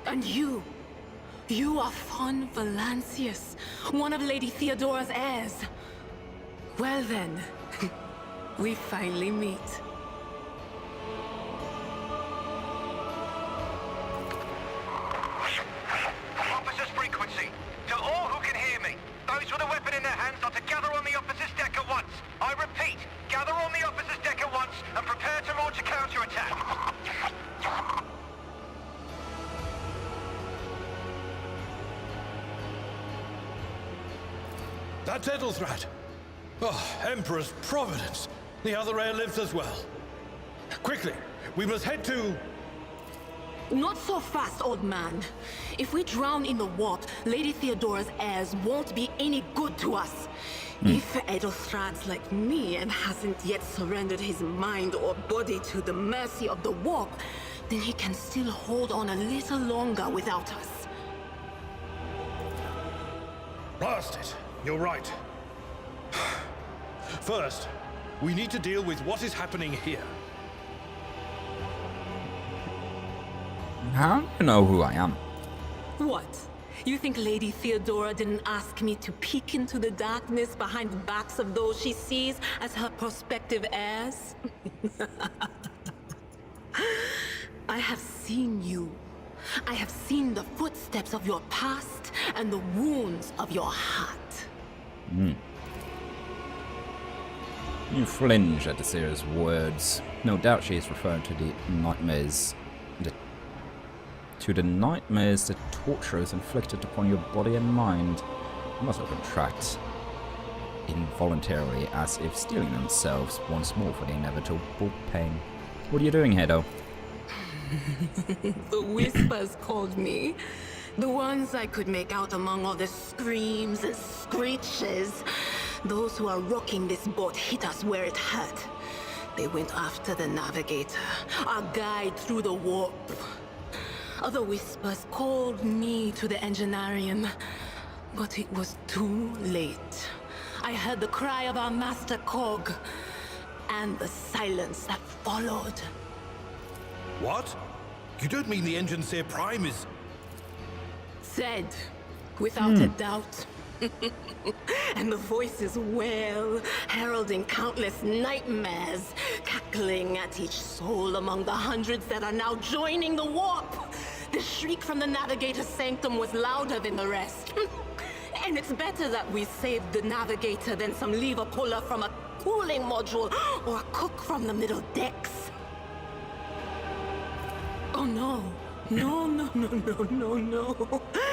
And you are von Valancius, one of Lady Theodora's heirs. Well then, we finally meet. Officer's frequency. To all who can hear me, those with a weapon in their hands are to gather on the officer's deck at once. I repeat, gather on the officer's deck at once and prepare to launch a counterattack. That's Edelthrat. Oh, Emperor's Providence. The other heir lives as well. Quickly, we must head to... Not so fast, old man. If we drown in the warp, Lady Theodora's heirs won't be any good to us. If Edelthrat's like me and hasn't yet surrendered his mind or body to the mercy of the warp, then he can still hold on a little longer without us. Blast it. You're right. First, we need to deal with what is happening here. How do you know who I am? What? You think Lady Theodora didn't ask me to peek into the darkness behind the backs of those she sees as her prospective heirs? I have seen you, I have seen the footsteps of your past and the wounds of your heart. You flinch at the seer's words. No doubt she is referring to the nightmares. The nightmares that torture is inflicted upon your body and mind. They must have contract involuntarily, as if steeling themselves once more for the inevitable pain. What are you doing here, though? The whispers called me. The ones I could make out among all the screams and screeches. Those who are rocking this boat hit us where it hurt. They went after the navigator, our guide through the warp. Other whispers called me to the enginarium, but it was too late. I heard the cry of our master cog, and the silence that followed. What? You don't mean the Enginseer Prime is... Said, without a doubt. And the voices wail, heralding countless nightmares, cackling at each soul among the hundreds that are now joining the warp. The shriek from the navigator's sanctum was louder than the rest. And it's better that we saved the navigator than some lever puller from a cooling module or a cook from the middle decks. Oh no. No.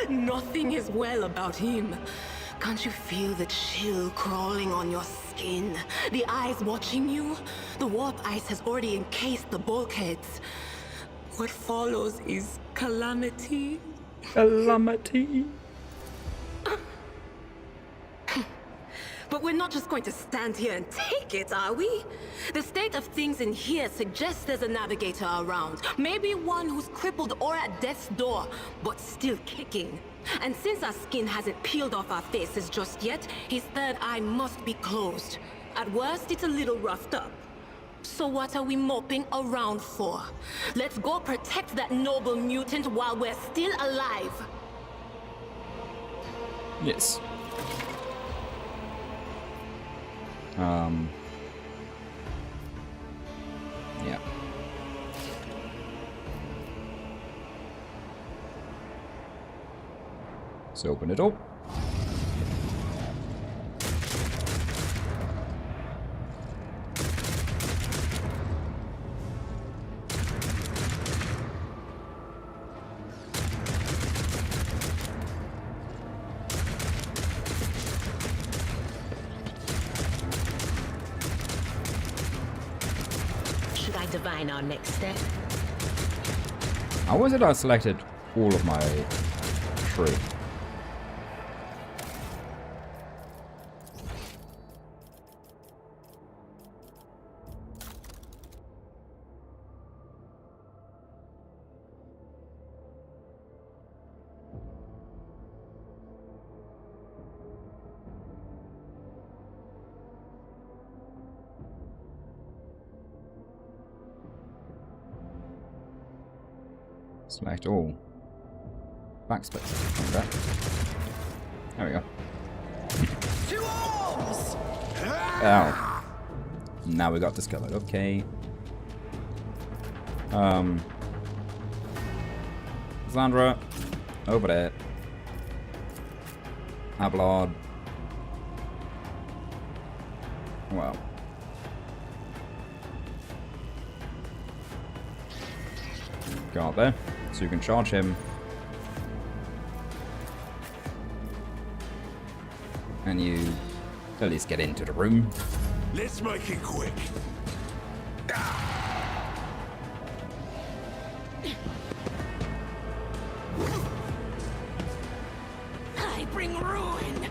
Nothing is well about him. Can't you feel the chill crawling on your skin? The eyes watching you? The warp ice has already encased the bulkheads. What follows is calamity. Calamity. But we're not just going to stand here and take it, are we? The state of things in here suggests there's a navigator around. Maybe one who's crippled or at death's door, but still kicking. And since our skin hasn't peeled off our faces just yet, his third eye must be closed. At worst, it's a little roughed up. So what are we moping around for? Let's go protect that noble mutant while we're still alive. Yes. Yeah. Let's open it up. Divine our next step. How was it I selected all of my tree? Select all. Backspace. Like that. There we go. To arms! Ow. Now we got discovered. Okay. Zandra. Over there. Ablard. Well. Go up there. So you can charge him. And you at least get into the room. Let's make it quick. I bring ruin.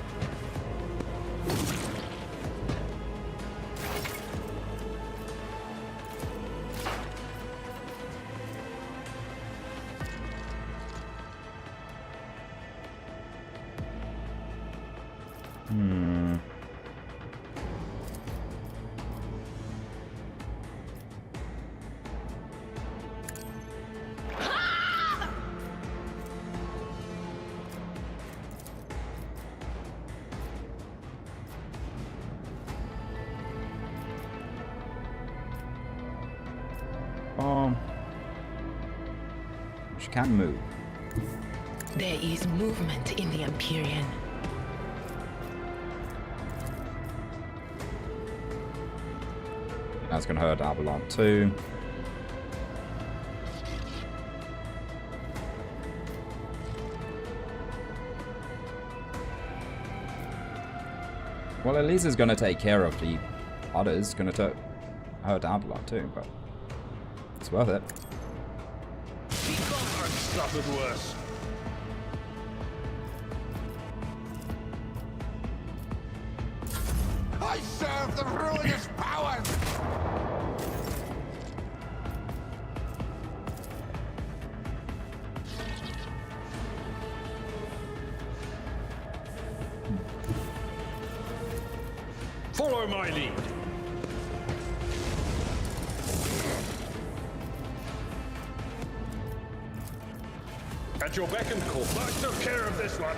can move. There is movement in the Empyrean. That's going to hurt Avalon too. Well, at least it's going to take care of the others. Going to hurt Avalon too, but it's worth it. I've suffered worse. I serve the ruinous powers! Follow my lead. At your beck and call. I took care of this one.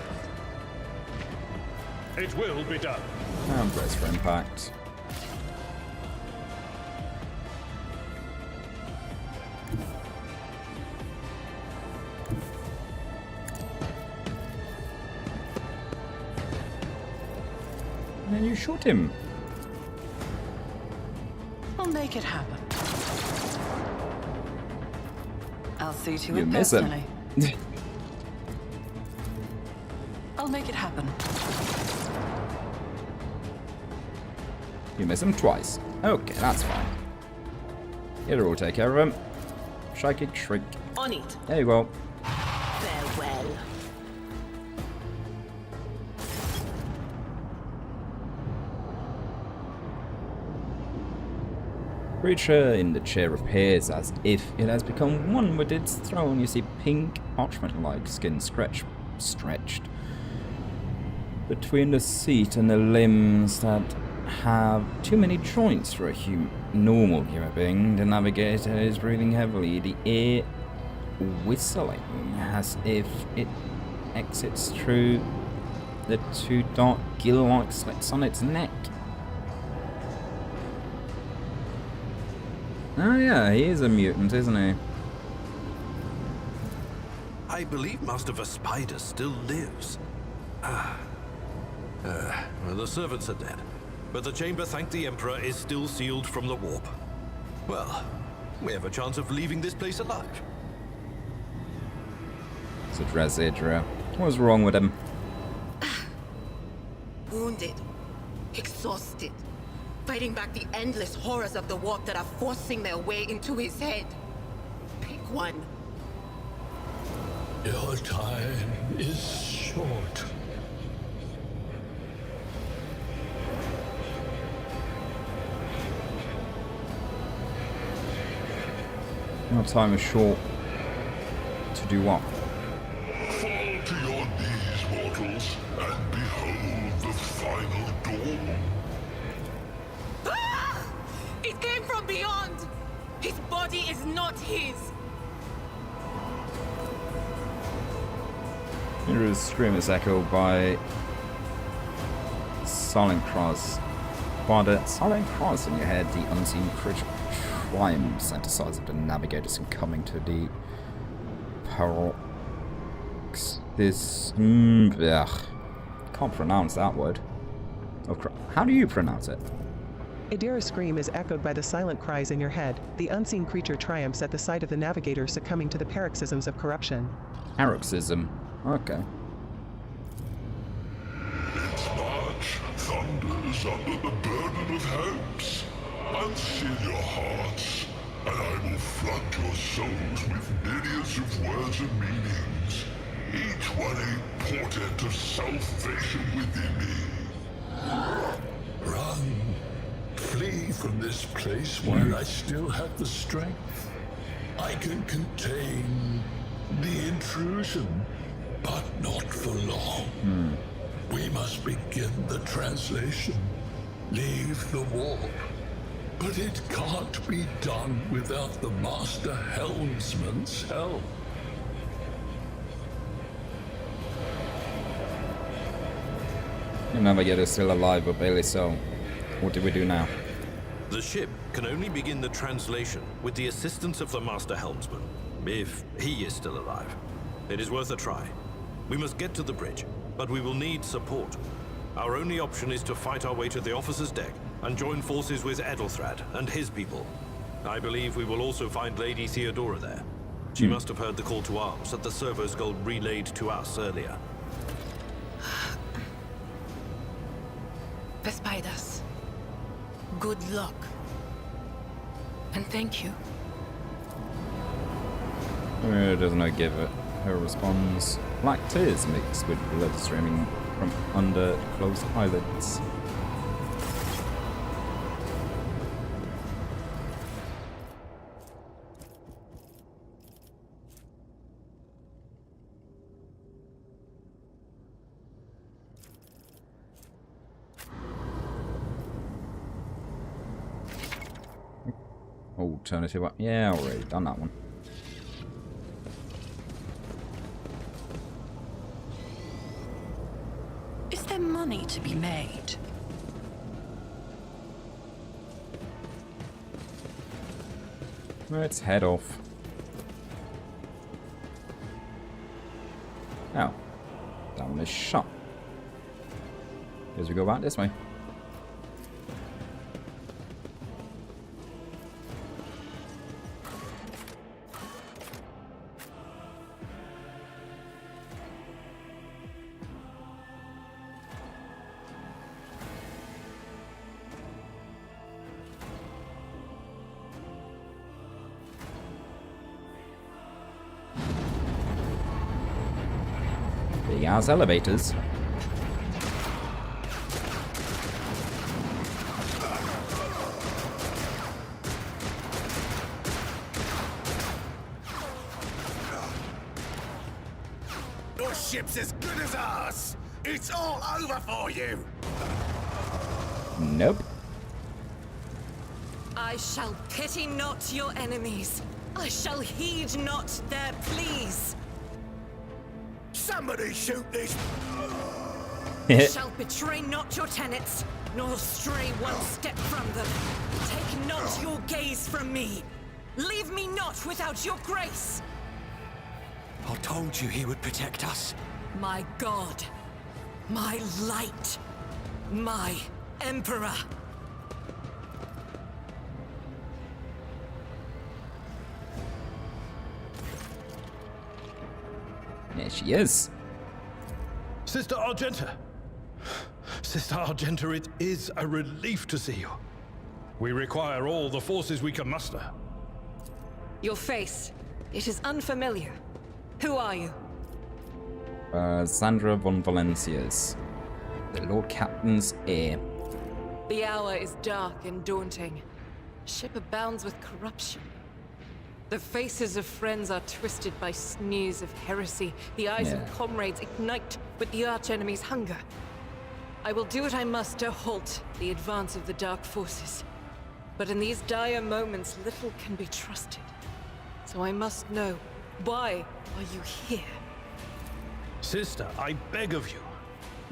It will be done. And brace for impact. And then you shoot him. I'll make it happen. I'll see to You it miss him. personally. I'll make it happen. You miss him twice. Okay, that's fine. It'll take care of him. Psychic Shriek. On it. There you go. Farewell. Creature in the chair appears as if it has become one with its throne. You see pink, parchment-like skin stretched between the seat and the limbs that have too many joints for a normal human being. The navigator is breathing heavily, the air whistling as if it exits through the two dark gill-like slits on its neck. Oh yeah, he is a mutant, isn't he? I believe Master Vespider still lives. Well, the servants are dead, but the chamber, thank the Emperor, is still sealed from the warp. Well, we have a chance of leaving this place alive. So Drazidra, what's wrong with him? Wounded. Exhausted. Fighting back the endless horrors of the warp that are forcing their way into his head. Pick one. Your time is short. Your time is short. To do what? Fall to your knees, mortals, and behold the final dawn. Ah! It came from beyond! His body is not his! Mira's scream is echoed by silent cries. By the silent cries in your head, the unseen creature triumphs at the size of the navigators and coming to the paroxysm. Can't pronounce that word. How do you pronounce it? Idira's scream is echoed by the silent cries in your head. The unseen creature triumphs at the sight of the navigator succumbing to the paroxysms of corruption. Paroxysm. Okay. Its march thunders under the burden of hopes. Unseal your hearts, and I will flood your souls with myriads of words and meanings, each one a portent of salvation within me. Run. Flee from this place while I still have the strength. I can contain the intrusion, but not for long. We must begin the translation. Leave the warp. But it can't be done without the Master Helmsman's help. The navigator's still alive, but barely so. What do we do now? The ship can only begin the translation with the assistance of the Master Helmsman. If he is still alive. It is worth a try. We must get to the bridge, but we will need support. Our only option is to fight our way to the officer's deck and join forces with Edelthrad and his people. I believe we will also find Lady Theodora there. She must have heard the call to arms that the servos got relayed to us earlier. The spiders. Good luck. And thank you. Does not give it. Her response. Black tears mixed with blood streaming from under closed eyelids. Alternative. Yeah, already done that one. Is there money to be made? Let's head off. Oh. That one is shut. Guess we go back this way. Big ass elevators. Your ship's as good as ours. It's all over for you. Nope. I shall pity not your enemies. I shall heed not their pleas. Somebody shoot this. Shall betray not your tenets, nor stray one step from them. Take not your gaze from me. Leave me not without your grace. I told you he would protect us. My God, my light, my Emperor. There she is. Sister Argenta. Sister Argenta, it is a relief to see you. We require all the forces we can muster. Your face, it is unfamiliar. Who are you? Sandra von Valencias. The Lord Captain's heir. The hour is dark and daunting. Ship abounds with corruption. The faces of friends are twisted by sneers of heresy. The eyes of comrades ignite with the archenemy's hunger. I will do what I must to halt the advance of the dark forces. But in these dire moments, little can be trusted. So I must know, why are you here? Sister, I beg of you.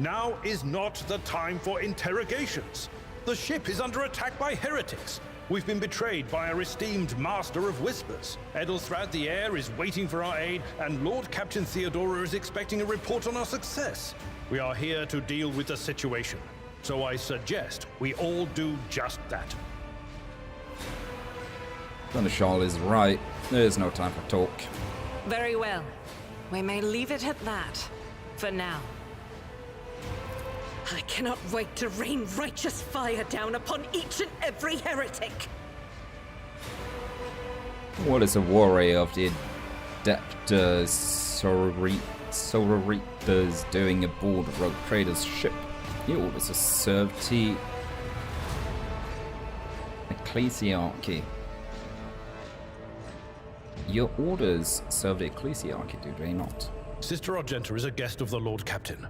Now is not the time for interrogations. The ship is under attack by heretics. We've been betrayed by our esteemed Master of Whispers. Edelthrad the Heir is waiting for our aid, and Lord Captain Theodora is expecting a report on our success. We are here to deal with the situation, so I suggest we all do just that. Thundershaw is right. There's no time for talk. Very well. We may leave it at that, for now. I cannot wait to rain righteous fire down upon each and every heretic. What is a warrior of the Adeptus Sororitas doing aboard Rogue Trader's ship? He orders to serve the Ecclesiarchy. Your orders serve the Ecclesiarchy, do they not? Sister Argenta is a guest of the Lord Captain.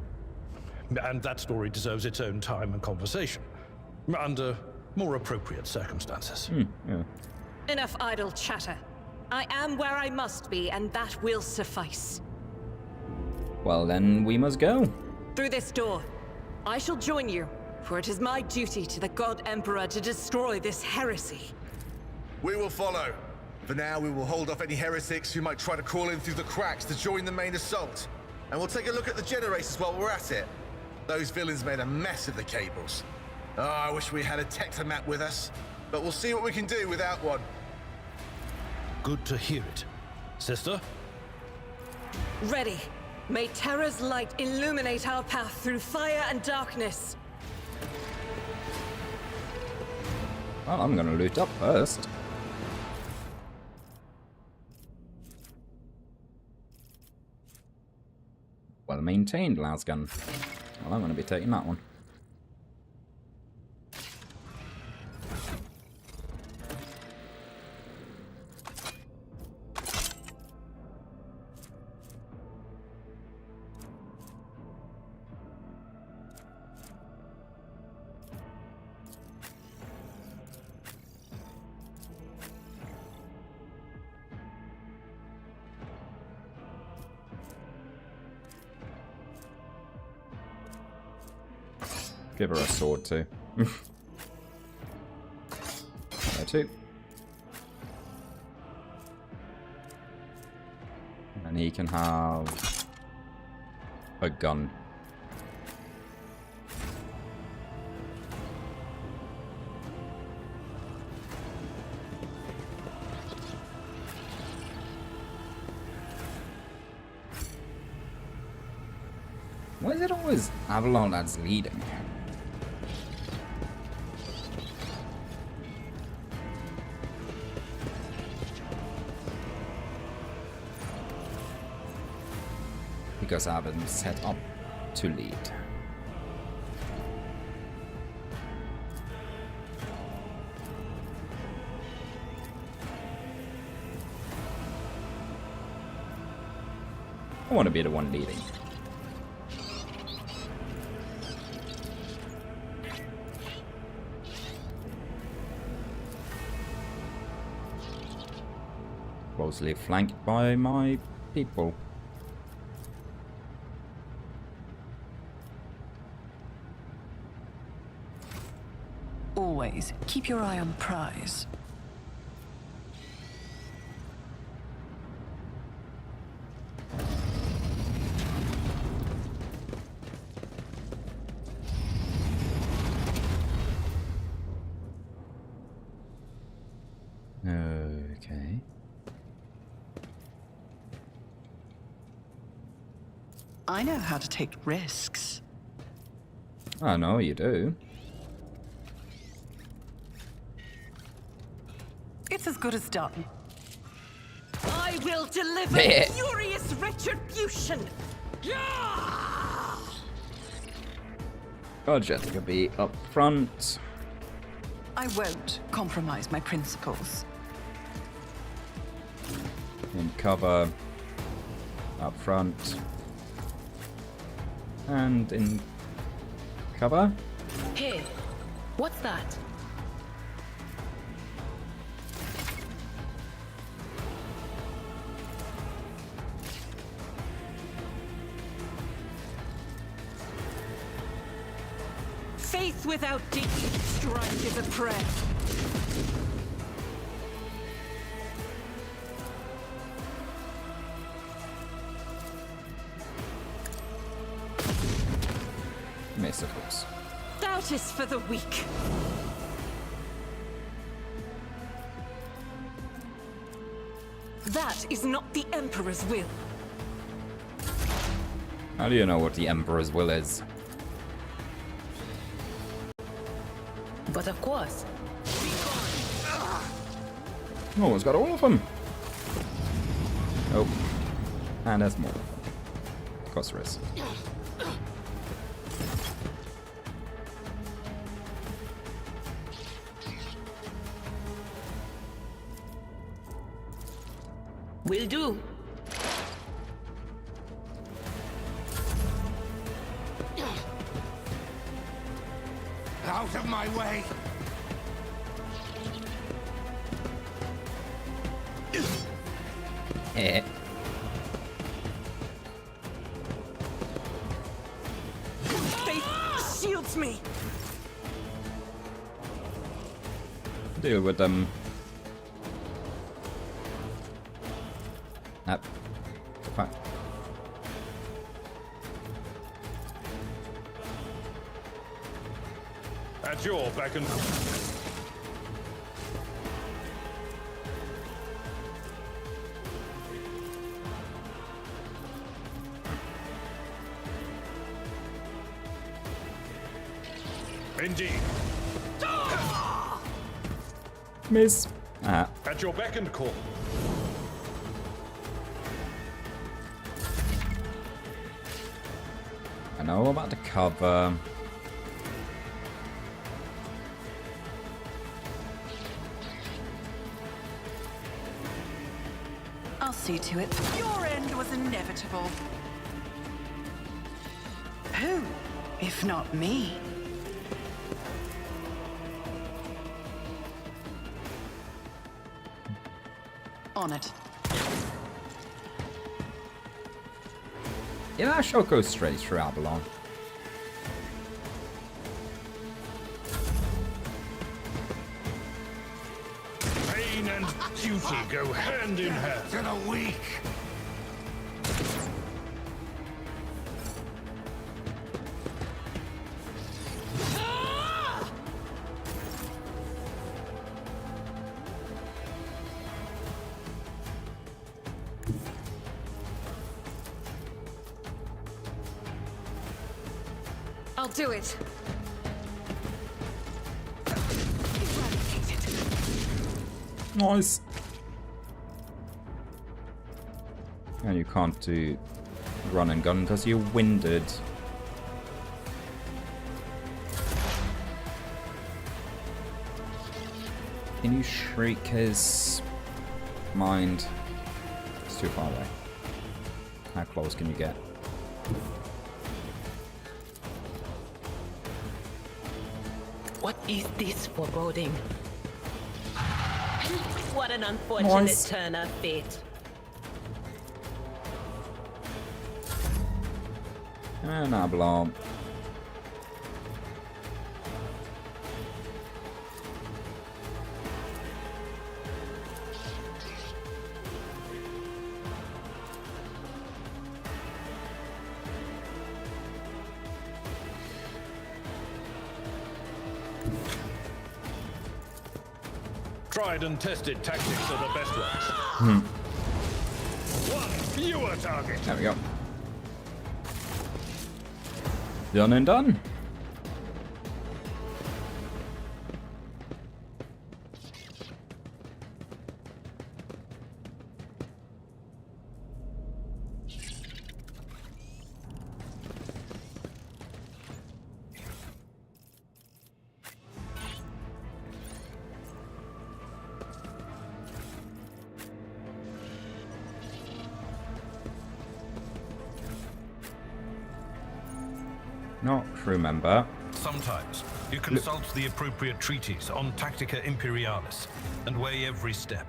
And that story deserves its own time and conversation. Under more appropriate circumstances. Enough idle chatter. I am where I must be, and that will suffice. Well, then we must go. Through this door. I shall join you, for it is my duty to the God Emperor to destroy this heresy. We will follow. For now, we will hold off any heretics who might try to crawl in through the cracks to join the main assault. And we'll take a look at the generators while we're at it. Those villains made a mess of the cables. Oh, I wish we had a Tectomat with us. But we'll see what we can do without one. Good to hear it. Sister? Ready. May Terra's light illuminate our path through fire and darkness. Well, I'm gonna loot up first. Well maintained lasgun. Well, I'm gonna be taking that one. Give her a sword too. There too. And he can have a gun. Why is it always Avalon that's leading? Because I have them set up to lead. I want to be the one leading. Closely flanked by my people. Always keep your eye on the prize. Okay. I know how to take risks. I know you do. It's as good as done. I will deliver Yeah. furious retribution. Oh, Jessica be up front. I won't compromise my principles. In cover. Up front. And in cover. Hey, what's that? Faith without deep strife is a prayer. Miss, of course. Doubt is for the weak. That is not the Emperor's will. How do you know what the Emperor's will is? But of course. Oh, it's got all of them. Oh. And there's more. Of course there is. Will do. Out of my way! Eh. Faith shields me. Deal with them. Fuck. At your beck and... Indeed. Miss. At your beck and call. I know about the cover. I'll see to it. Your end was inevitable. Who, if not me? On it. Yeah, that shot goes straight through Avalon. Pain and duty go hand in hand. To the weak. I'll do it. Nice. And you can't do run and gun because you're winded. Can you shriek his mind? It's too far away. How close can you get? What is this foreboding? What an unfortunate turn of fate. And Avalon. Tried and tested tactics are the best ones. One fewer target. There we go. Done and done. Not remember. Sometimes you consult the appropriate treatise on Tactica Imperialis and weigh every step.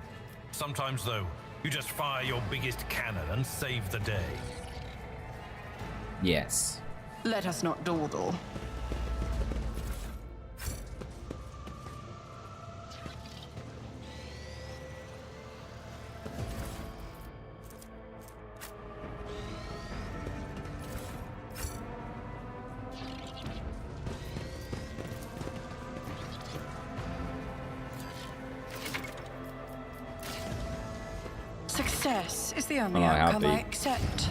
Sometimes, though, you just fire your biggest cannon and save the day. Yes. Let us not dawdle. Success is the only Well, I have outcome I the accept.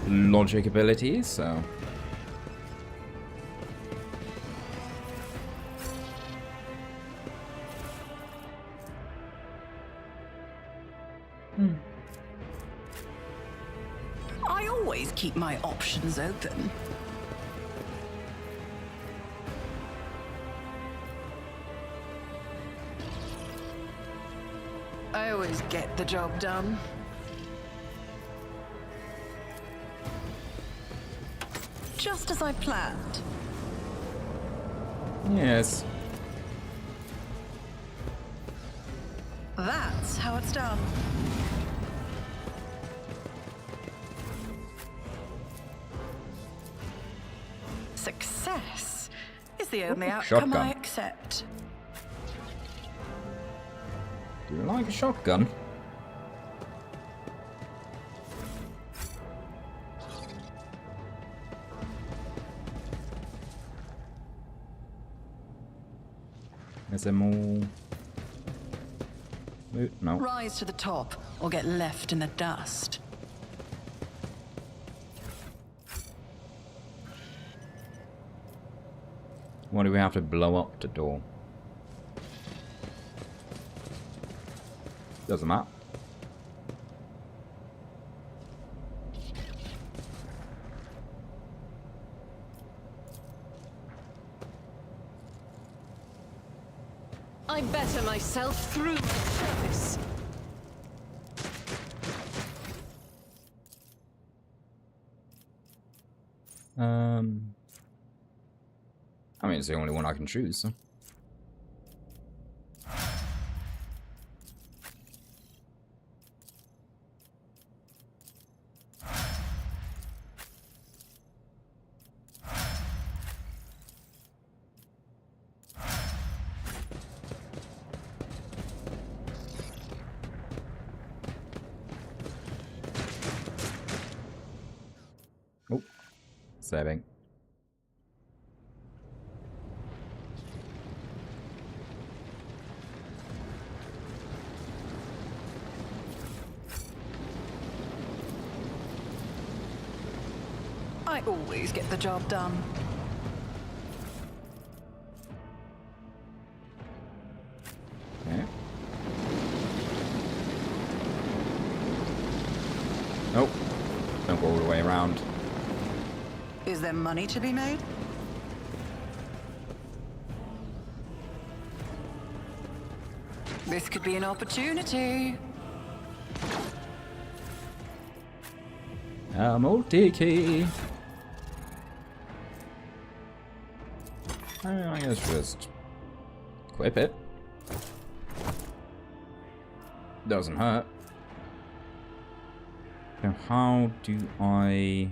logic abilities, so. I always keep my options open. I always get the job done. Just as I planned. Yes. That's how it's done. Success is the only outcome I accept. Do you like a shotgun? Is there more? No. Rise to the top or get left in the dust. Why do we have to blow up the door? Doesn't matter. I better myself through my service. I mean, it's the only one I can choose, so. Oh, saving. I always get the job done. Okay. Nope. Don't go all the way around. Is there money to be made? This could be an opportunity. A multi-key. I guess just equip it. Doesn't hurt. So how do I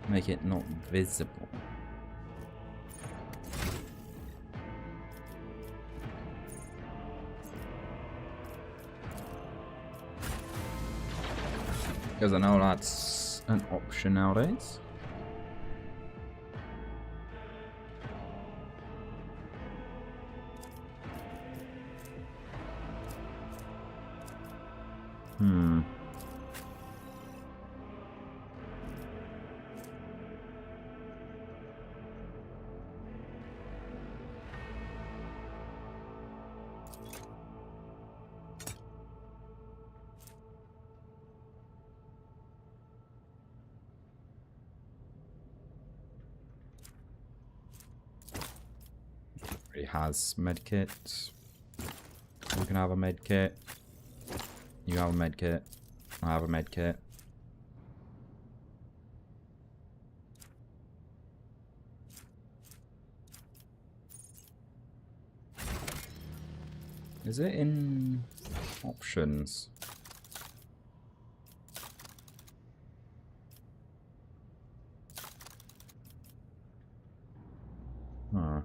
make it not visible? Because I know that's an option nowadays. He has medkit. You can have a medkit. You have a medkit. I have a medkit. Is it in options? Huh.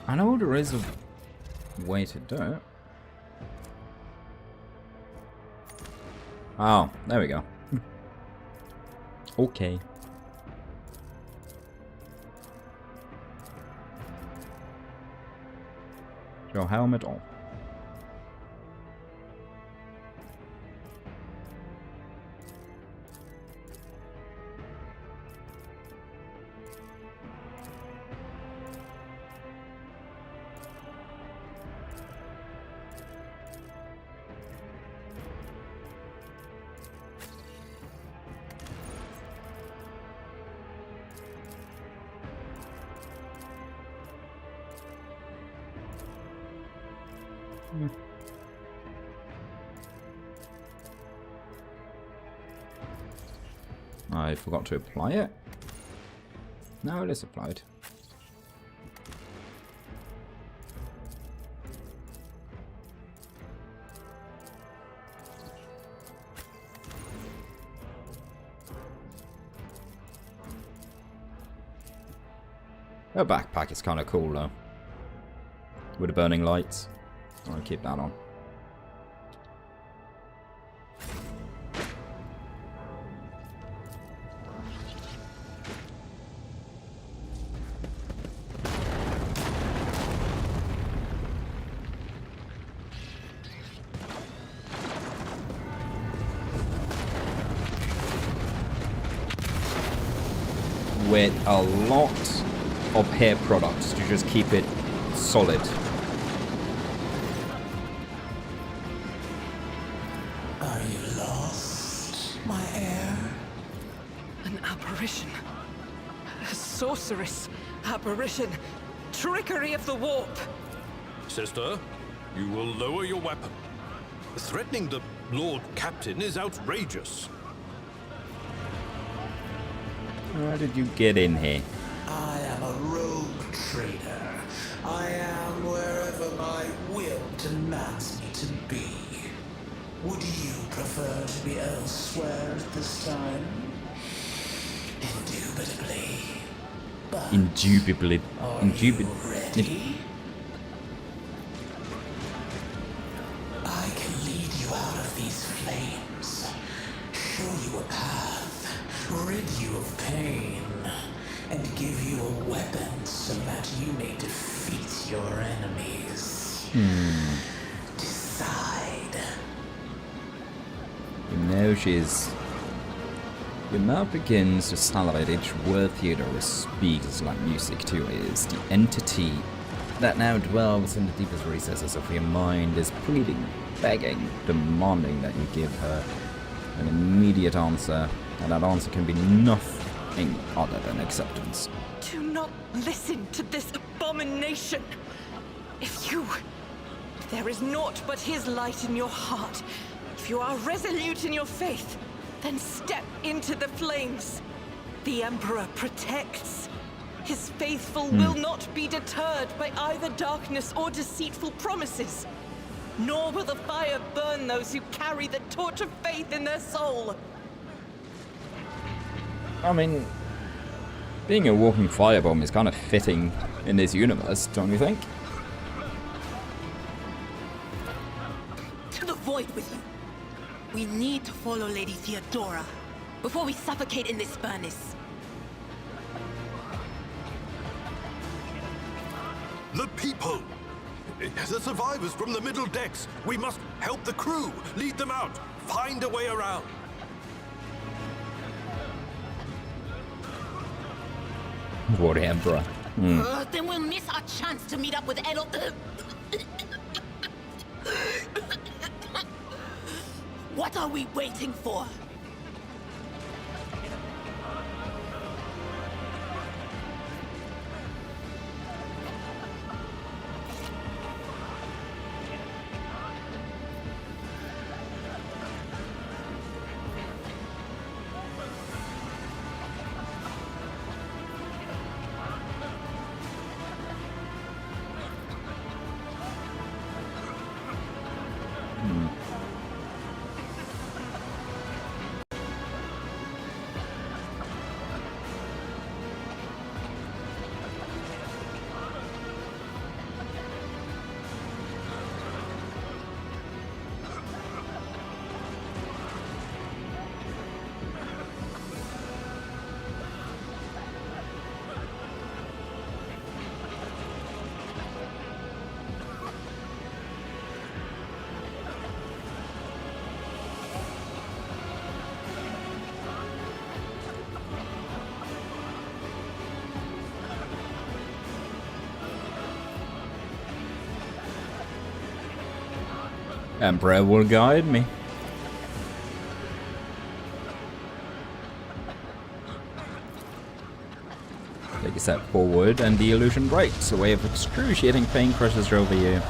I know there is a way to do it. Oh, there we go. Okay. Your helmet off. I forgot to apply it. No, it is applied. Her backpack is kind of cool though. With the burning lights. I want to keep that on. With a lot of hair products to just keep it solid. Are you lost, my heir? An apparition. A sorceress. Apparition. Trickery of the warp. Sister, you will lower your weapon. Threatening the Lord Captain is outrageous. How did you get in here? I am a rogue trader. I am wherever my will demands me to be. Would you prefer to be elsewhere at this time? Indubitably. But Indubitably. ready? I can lead you out of these flames, show you a path, rid you of pain, and give you a weapon so that you may defeat your enemies. Decide. You know your mouth begins to salivate each word Theodora speaks like music to your ears. The entity that now dwells in the deepest recesses of your mind is pleading, begging, demanding that you give her an immediate answer, and that answer can be nothing other than acceptance. Do not listen to this abomination. If there is naught but his light in your heart, if you are resolute in your faith, then step into the flames. The Emperor protects. His faithful will not be deterred by either darkness or deceitful promises. Nor will the fire burn those who carry the torch of faith in their soul. I mean, being a walking firebomb is kind of fitting in this universe, don't you think? To the void with you. We need to follow Lady Theodora before we suffocate in this furnace. The people! The survivors from the middle decks! We must help the crew! Lead them out! Find a way around! Warhammer. Then we'll miss our chance to meet up with Edel. What are we waiting for? Emperor will guide me. Take a step forward and the illusion breaks. A wave of excruciating pain crushes over you.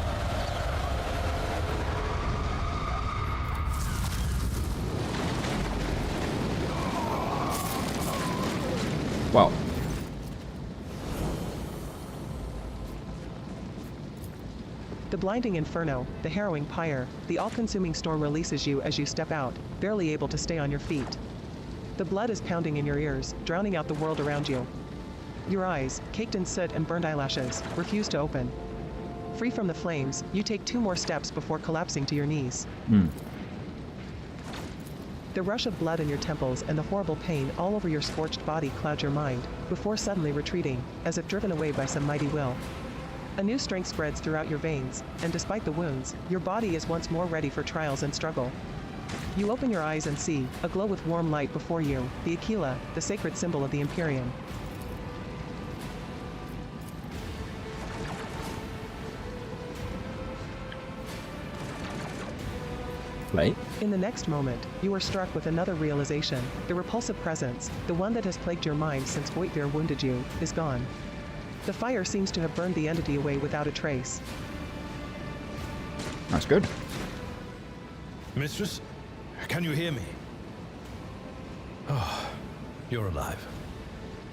Well. The blinding inferno, the harrowing pyre, the all-consuming storm releases you as you step out, barely able to stay on your feet. The blood is pounding in your ears, drowning out the world around you. Your eyes, caked in soot and burned eyelashes, refuse to open. Free from the flames, you take 2 more steps before collapsing to your knees. The rush of blood in your temples and the horrible pain all over your scorched body cloud your mind, before suddenly retreating, as if driven away by some mighty will. A new strength spreads throughout your veins, and despite the wounds, your body is once more ready for trials and struggle. You open your eyes and see, aglow with warm light before you, the Aquila, the sacred symbol of the Imperium. Right. In the next moment, you are struck with another realization. The repulsive presence, the one that has plagued your mind since Voitvir wounded you, is gone. The fire seems to have burned the entity away without a trace. That's good. Mistress, can you hear me? Oh, you're alive.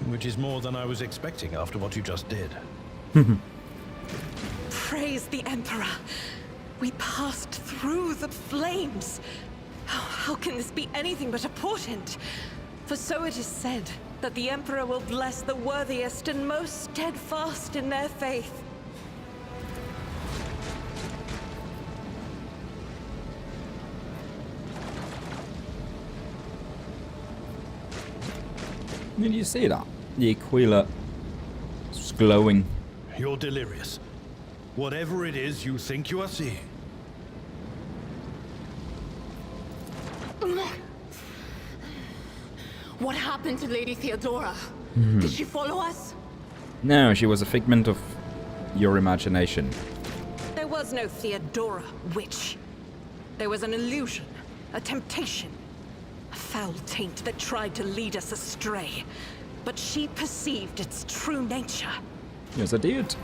Which is more than I was expecting after what you just did. Praise the Emperor. We passed through the flames. How can this be anything but a portent? For so it is said, that the Emperor will bless the worthiest and most steadfast in their faith. Did you see that? The Aquila is glowing. You're delirious. Whatever it is you think you are seeing. What happened to Lady Theodora? Did she follow us? No, she was a figment of your imagination. There was no Theodora, witch. There was an illusion, a temptation, a foul taint that tried to lead us astray. But she perceived its true nature. Yes, I did.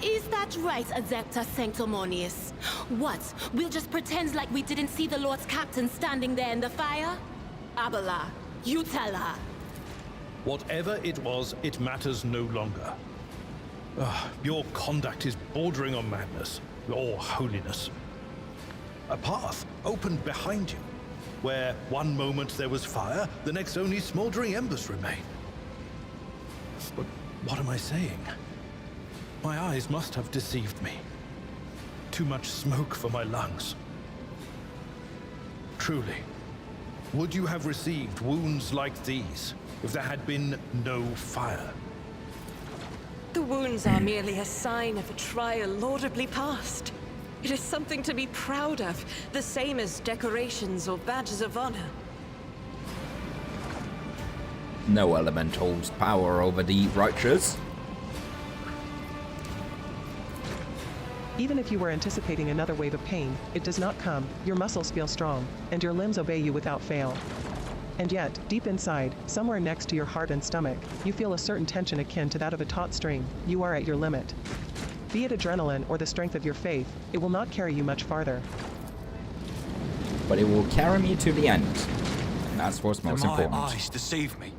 Is that right, Adepta Sanctimonious? What? We'll just pretend like we didn't see the Lord's Captain standing there in the fire? Abala, you tell her. Whatever it was, it matters no longer. Your conduct is bordering on madness, or holiness. A path opened behind you, where one moment there was fire, the next only smoldering embers remain. But what am I saying? My eyes must have deceived me. Too much smoke for my lungs. Truly, would you have received wounds like these if there had been no fire? The wounds are merely a sign of a trial laudably passed. It is something to be proud of, the same as decorations or badges of honor. No elemental's power over the righteous. Even if you were anticipating another wave of pain, it does not come. Your muscles feel strong, and your limbs obey you without fail. And yet, deep inside, somewhere next to your heart and stomach, you feel a certain tension akin to that of a taut string. You are at your limit. Be it adrenaline or the strength of your faith, it will not carry you much farther. But it will carry me to the end. And that's what's most important. My eyes deceive me.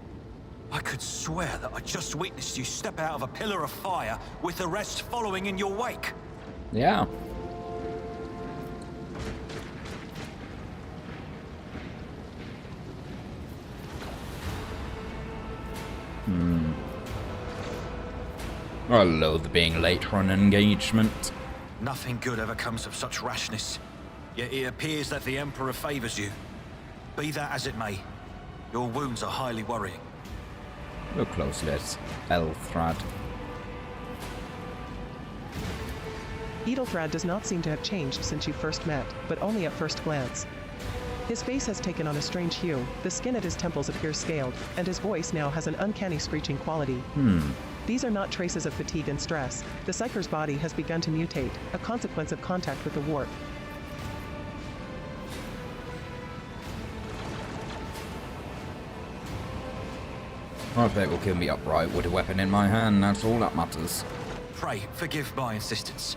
I could swear that I just witnessed you step out of a pillar of fire with the rest following in your wake. Yeah. I loathe being late for an engagement. Nothing good ever comes of such rashness. Yet it appears that the Emperor favors you. Be that as it may, your wounds are highly worrying. Look closely at Elthrad. Edelthrad does not seem to have changed since you first met, but only at first glance. His face has taken on a strange hue, the skin at his temples appears scaled, and his voice now has an uncanny screeching quality. These are not traces of fatigue and stress. The Psyker's body has begun to mutate, a consequence of contact with the warp. I bet will kill me upright with a weapon in my hand, that's all that matters. Pray, forgive my insistence.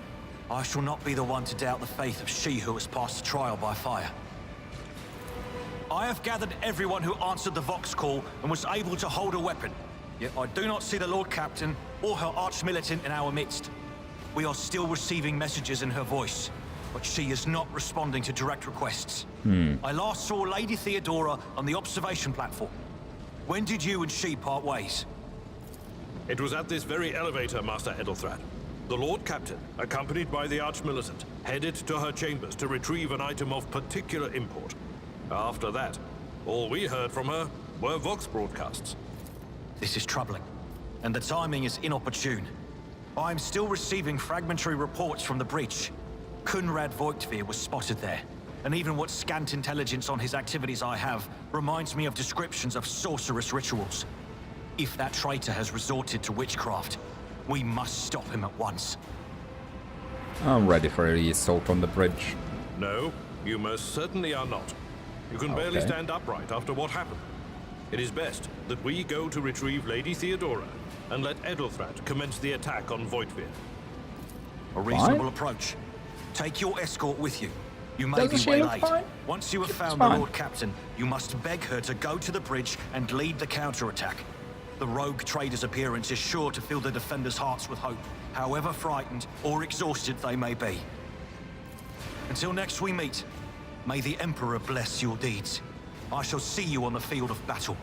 I shall not be the one to doubt the faith of she who has passed the trial by fire. I have gathered everyone who answered the Vox call and was able to hold a weapon. Yet I do not see the Lord Captain or her arch-militant in our midst. We are still receiving messages in her voice, but she is not responding to direct requests. I last saw Lady Theodora on the observation platform. When did you and she part ways? It was at this very elevator, Master Edelthrad. The Lord Captain, accompanied by the Arch-Militant, headed to her chambers to retrieve an item of particular import. After that, all we heard from her were Vox broadcasts. This is troubling, and the timing is inopportune. I am still receiving fragmentary reports from the bridge. Kunrad Voigtveer was spotted there, and even what scant intelligence on his activities I have reminds me of descriptions of sorcerous rituals. If that traitor has resorted to witchcraft, we must stop him at once. I'm ready for the assault on the bridge. No, you most certainly are not. You can barely stand upright after what happened. It is best that we go to retrieve Lady Theodora and let Edelthrad commence the attack on Voigtveer. A reasonable approach. Take your escort with you. You may Doesn't be she look waylaid. fine? Once you have She found looks the fine. Lord Captain, you must beg her to go to the bridge and lead the counterattack. The rogue trader's appearance is sure to fill the defenders' hearts with hope, however frightened or exhausted they may be. Until next we meet, may the Emperor bless your deeds. I shall see you on the field of battle.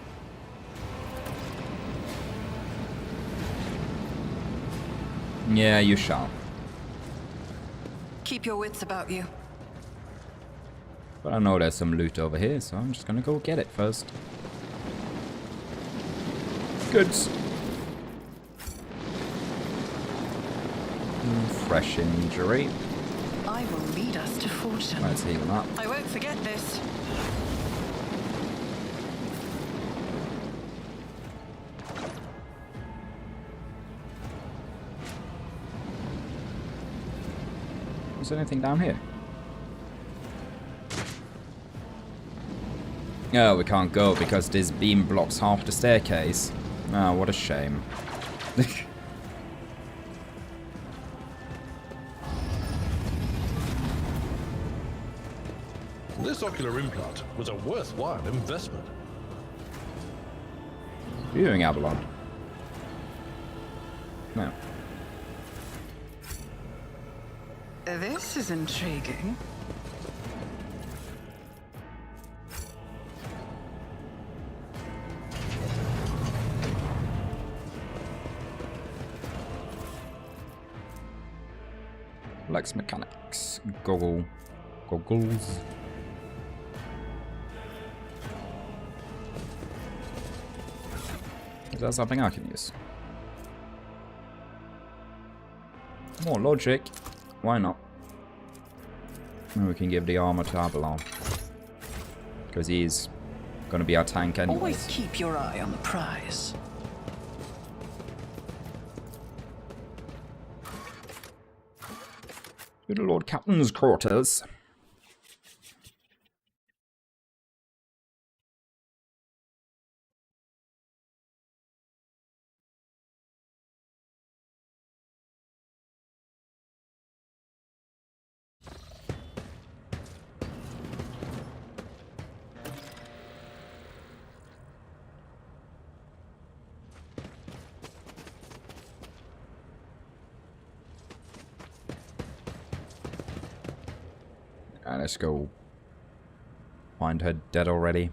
Yeah, you shall. Keep your wits about you. But I know there's some loot over here, so I'm just gonna go get it first. Goods. Fresh injury. I will lead us to fortune. Let's heal that. I won't forget this. Is there anything down here? Oh, we can't go because this beam blocks half the staircase. Oh, what a shame. This ocular implant was a worthwhile investment. Viewing Avalon. No. This is intriguing. Lex mechanics. Goggles. Is that something I can use? More logic. Why not? And we can give the armor to Avalon. Because he's going to be our tank anyways. Always keep your eye on the prize. To the Lord Captain's quarters. Let's go find her dead already.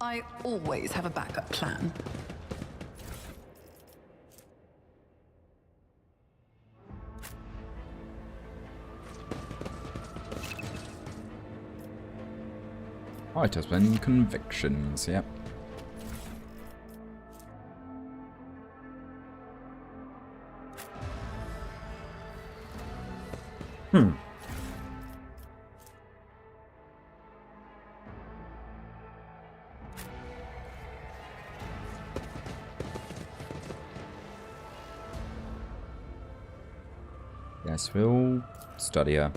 I always have a backup plan. Right, has been convictions, yep. Yes, we'll study her.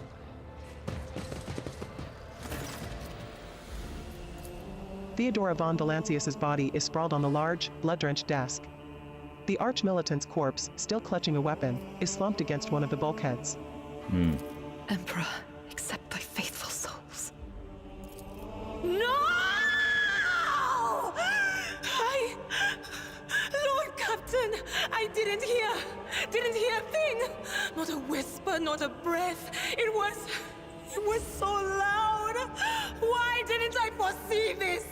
Theodora von Delancius's body is sprawled on the large, blood-drenched desk. The arch-militant's corpse, still clutching a weapon, is slumped against one of the bulkheads. Emperor, accept thy faithful souls. No! Lord Captain, I didn't hear a thing. Not a whisper, not a breath. It was so loud. Why didn't I foresee this?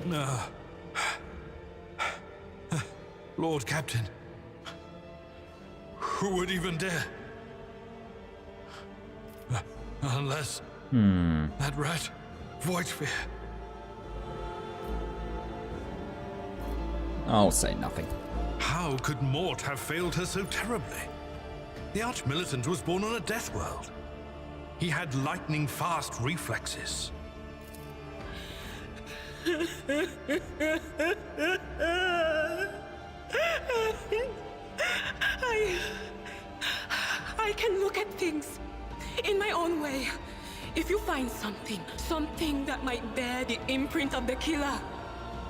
No. Lord Captain. Who would even dare? Unless that rat, Whitefear. I'll say nothing. How could Mort have failed her so terribly? The Arch-Militant was born on a death world. He had lightning-fast reflexes. I can look at things in my own way. If you find something that might bear the imprint of the killer,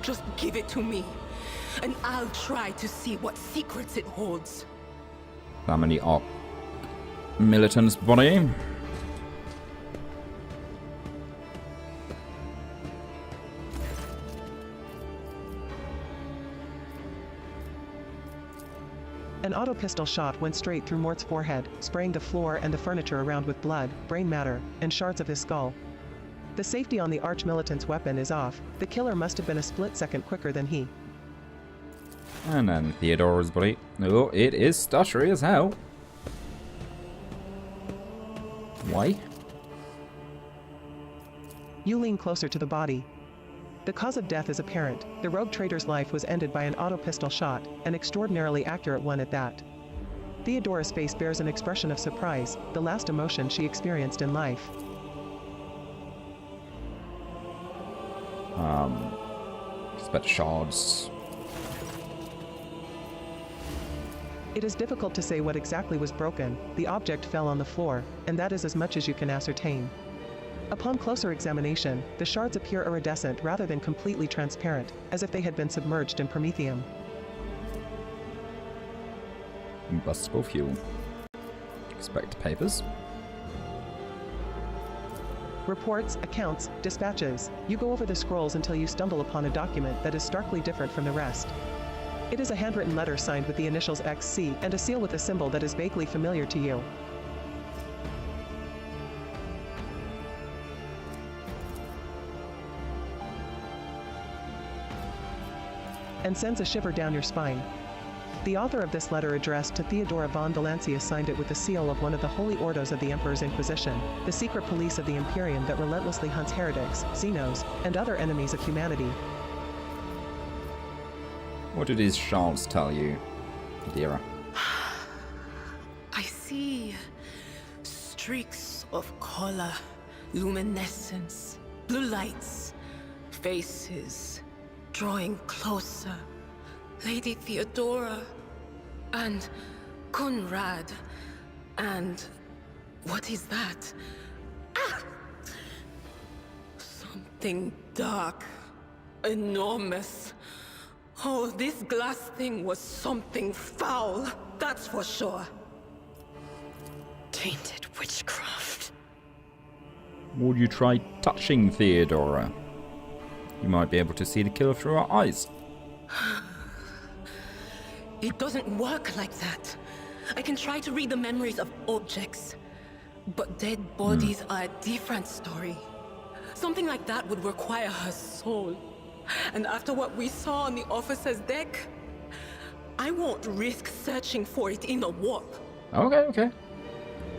just give it to me, and I'll try to see what secrets it holds. How many Arch-Militant's body? An auto pistol shot went straight through Mort's forehead, spraying the floor and the furniture around with blood, brain matter, and shards of his skull. The safety on the Arch-Militant's weapon is off. The killer must have been a split second quicker than he. And then Theodora's body. Oh, it is stuttery as hell. Why? You lean closer to the body. The cause of death is apparent. The rogue trader's life was ended by an auto pistol shot, an extraordinarily accurate one at that. Theodora's face bears an expression of surprise, the last emotion she experienced in life. Expect shards. It is difficult to say what exactly was broken. The object fell on the floor, and that is as much as you can ascertain. Upon closer examination, the shards appear iridescent rather than completely transparent, as if they had been submerged in promethium. Combustible fuel. Expect papers. Reports, accounts, dispatches. You go over the scrolls until you stumble upon a document that is starkly different from the rest. It is a handwritten letter signed with the initials XC and a seal with a symbol that is vaguely familiar to you. And sends a shiver down your spine. The author of this letter addressed to Theodora von Delancius signed it with the seal of one of the holy ordos of the Emperor's Inquisition, the secret police of the Imperium that relentlessly hunts heretics, xenos, and other enemies of humanity. What do these shards tell you, Theodora? I see streaks of color, luminescence, blue lights, faces, drawing closer. Lady Theodora, and Conrad, and what is that? Ah! Something dark, enormous. Oh, this glass thing was something foul, that's for sure. Tainted witchcraft. Would you try touching Theodora? You might be able to see the killer through her eyes. It doesn't work like that. I can try to read the memories of objects, but dead bodies are a different story. Something like that would require her soul. And after what we saw on the officer's deck, I won't risk searching for it in the warp. Okay.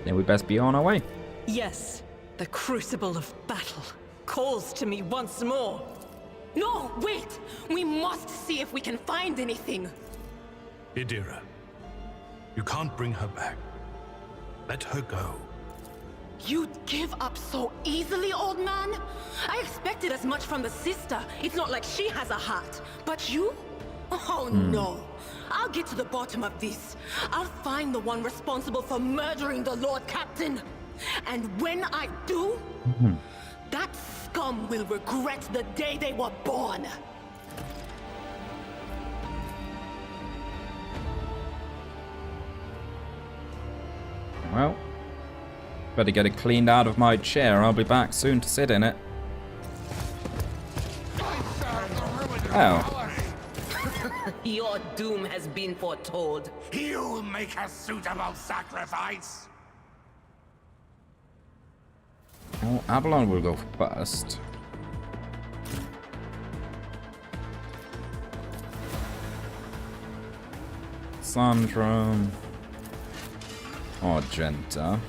Then we best be on our way. Yes, the crucible of battle calls to me once more. No, wait! We must see if we can find anything. Idira, you can't bring her back. Let her go. You'd give up so easily, old man? I expected as much from the sister. It's not like she has a heart. But you? Oh no. I'll get to the bottom of this. I'll find the one responsible for murdering the Lord Captain. And when I do, That scum will regret the day they were born. Well, better get it cleaned out of my chair. I'll be back soon to sit in it. Oh. Your doom has been foretold. You'll make a suitable sacrifice. Well, Avalon will go first. Sandra. Argenta.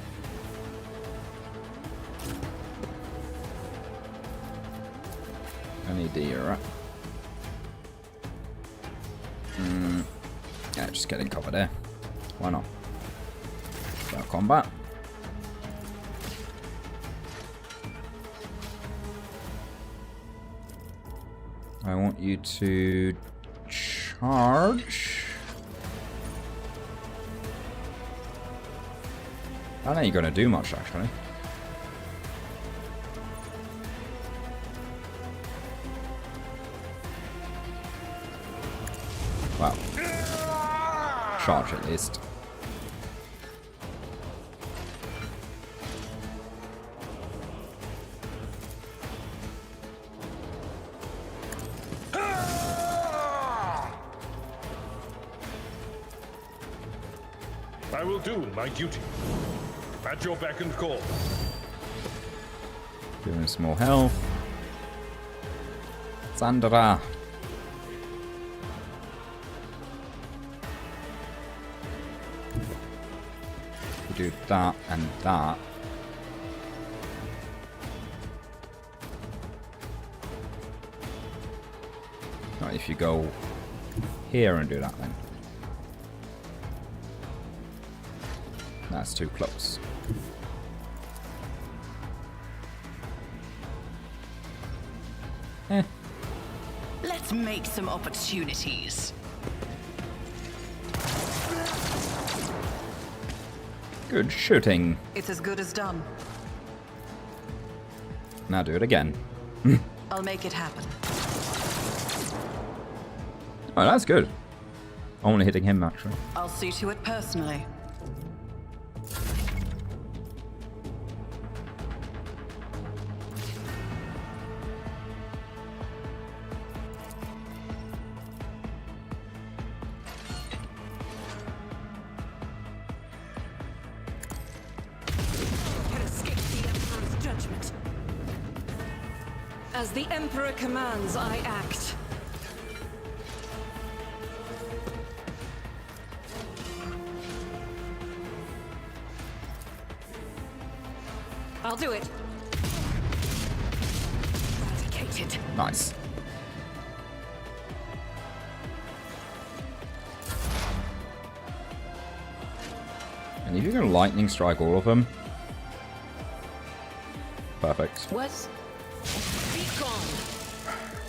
Anidira. Yeah, just getting covered there. Why not? Start combat. I want you to charge. I don't think you're going to do much, actually. Well, charge at least. I will do my duty. At your beck and call. Giving us more health. Sandra. We do that and that. Right, if you go here and do that then. That's too close. Let's make some opportunities. Good shooting. It's as good as done. Now do it again. I'll make it happen. Oh, that's good. Only hitting him, actually. I'll see to it personally. As the Emperor commands, I act. I'll do it. Eradicated. Nice. And if you can lightning strike all of them. Perfect. What? Be gone.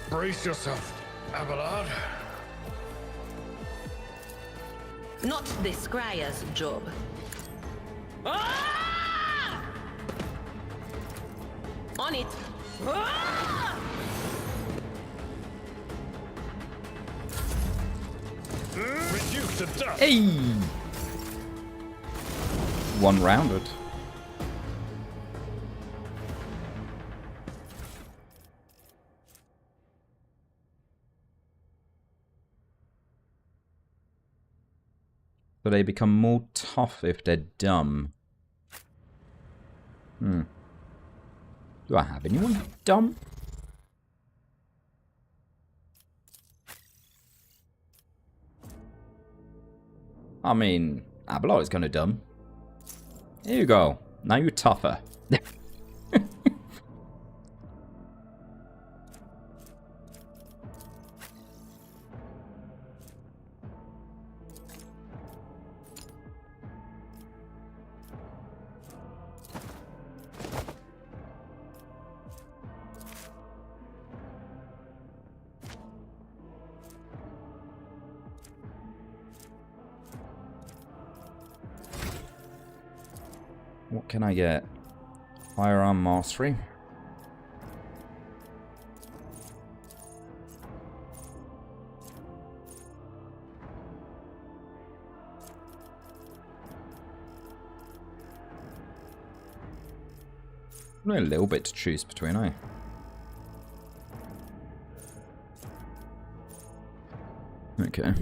Brace yourself, Abelard. Not the Scryer's job. Ah! On it. Ah! Reduced to dust. Hey! One rounded. So they become more tough if they're dumb. Do I have anyone dumb? I mean, Abelard is kind of dumb. Here you go. Now you're tougher. What can I get? Firearm mastery. Only a little bit to choose between, eh? Okay.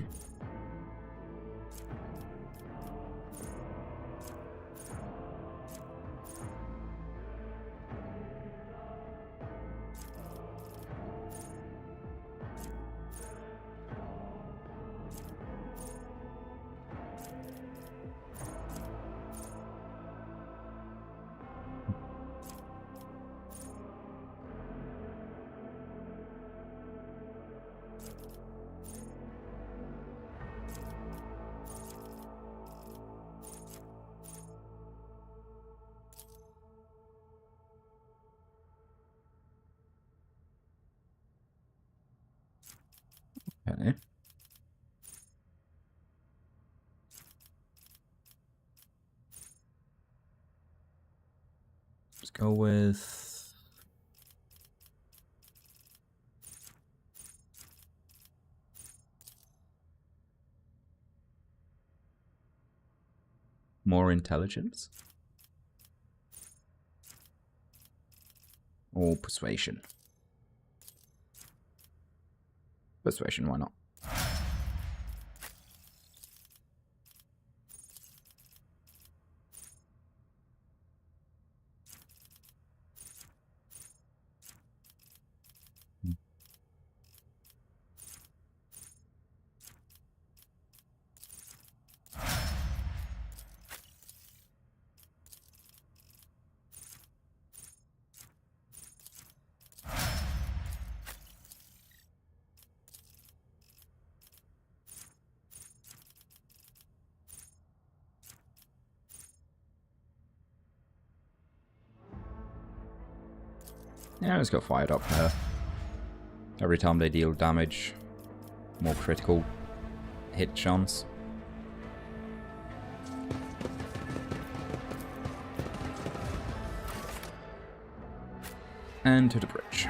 Okay. Let's go with more intelligence or persuasion. Persuasion, why not? Yeah, let's go fired up there. Every time they deal damage, more critical hit chance. And to the bridge.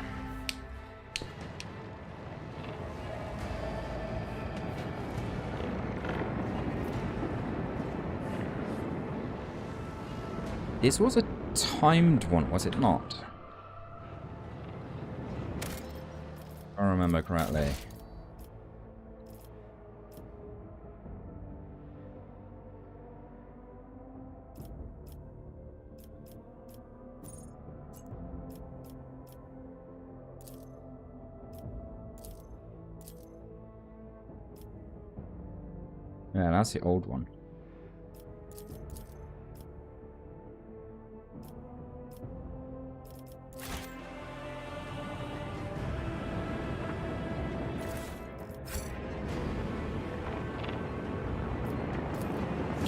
This was a timed one, was it not? If I remember correctly. Yeah, that's the old one.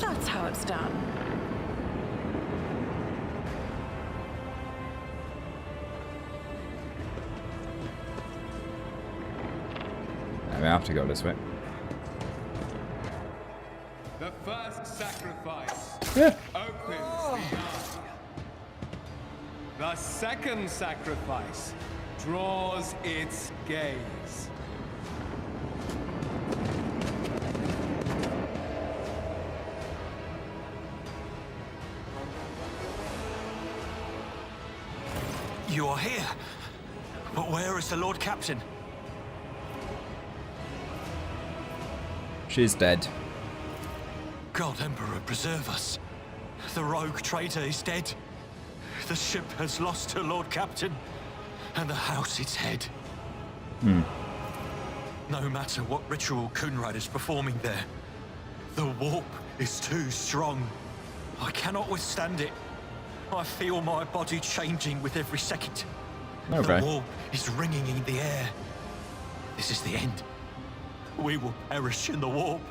That's how it's done. We have to go this way. The first sacrifice Yeah. opens the eye. The second sacrifice draws its gaze. You are here. But where is the Lord Captain? She's dead. God Emperor, preserve us. The rogue traitor is dead. The ship has lost her Lord Captain, and the house its head. No matter what ritual Kunrad is performing there, the warp is too strong. I cannot withstand it. I feel my body changing with every second. Okay. The warp is ringing in the air. This is the end. We will perish in the warp,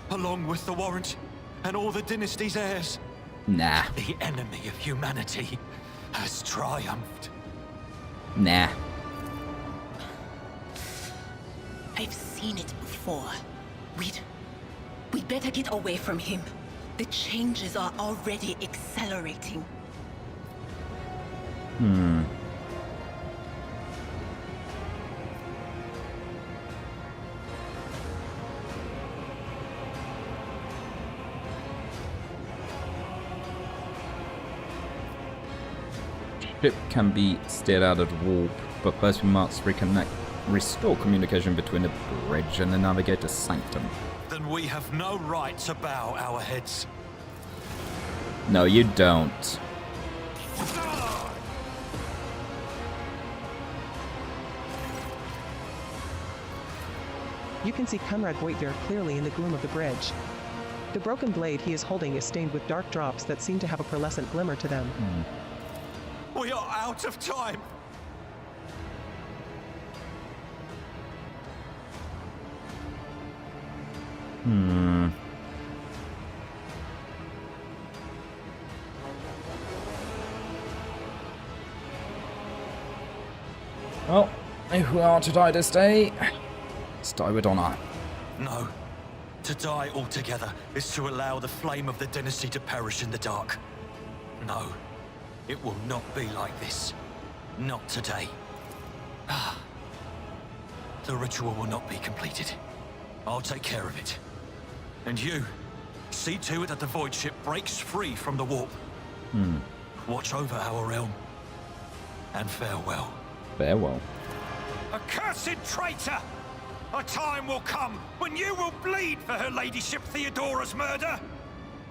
along with the warrant and all the dynasty's heirs. Nah. The enemy of humanity has triumphed. Nah. I've seen it before. We'd better get away from him. The changes are already accelerating. Ship can be steered out of the warp, but first we must restore communication between the bridge and the navigator's sanctum. Then we have no right to bow our heads. No, you don't. You can see Conrad Voigtveer clearly in the gloom of the bridge. The broken blade he is holding is stained with dark drops that seem to have a pearlescent glimmer to them. We are out of time. Well, if we are to die this day, let's die with honor. No. To die altogether is to allow the flame of the dynasty to perish in the dark. No. It will not be like this. Not today. The ritual will not be completed. I'll take care of it. And you, see to it that the void ship breaks free from the warp. Watch over our realm. And farewell. Farewell. Accursed traitor! A time will come when you will bleed for her ladyship Theodora's murder.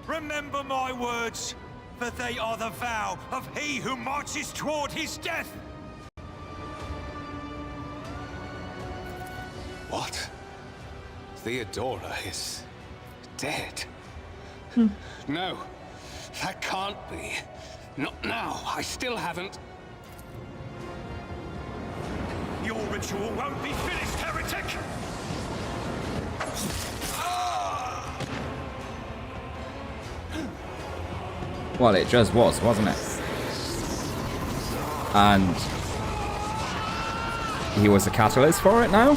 Remember my words, for they are the vow of he who marches toward his death. What? Theodora is dead? No, that can't be. Not now. I still haven't. Your ritual won't be finished, heretic! Well, it just was, wasn't it? And he was a catalyst for it now?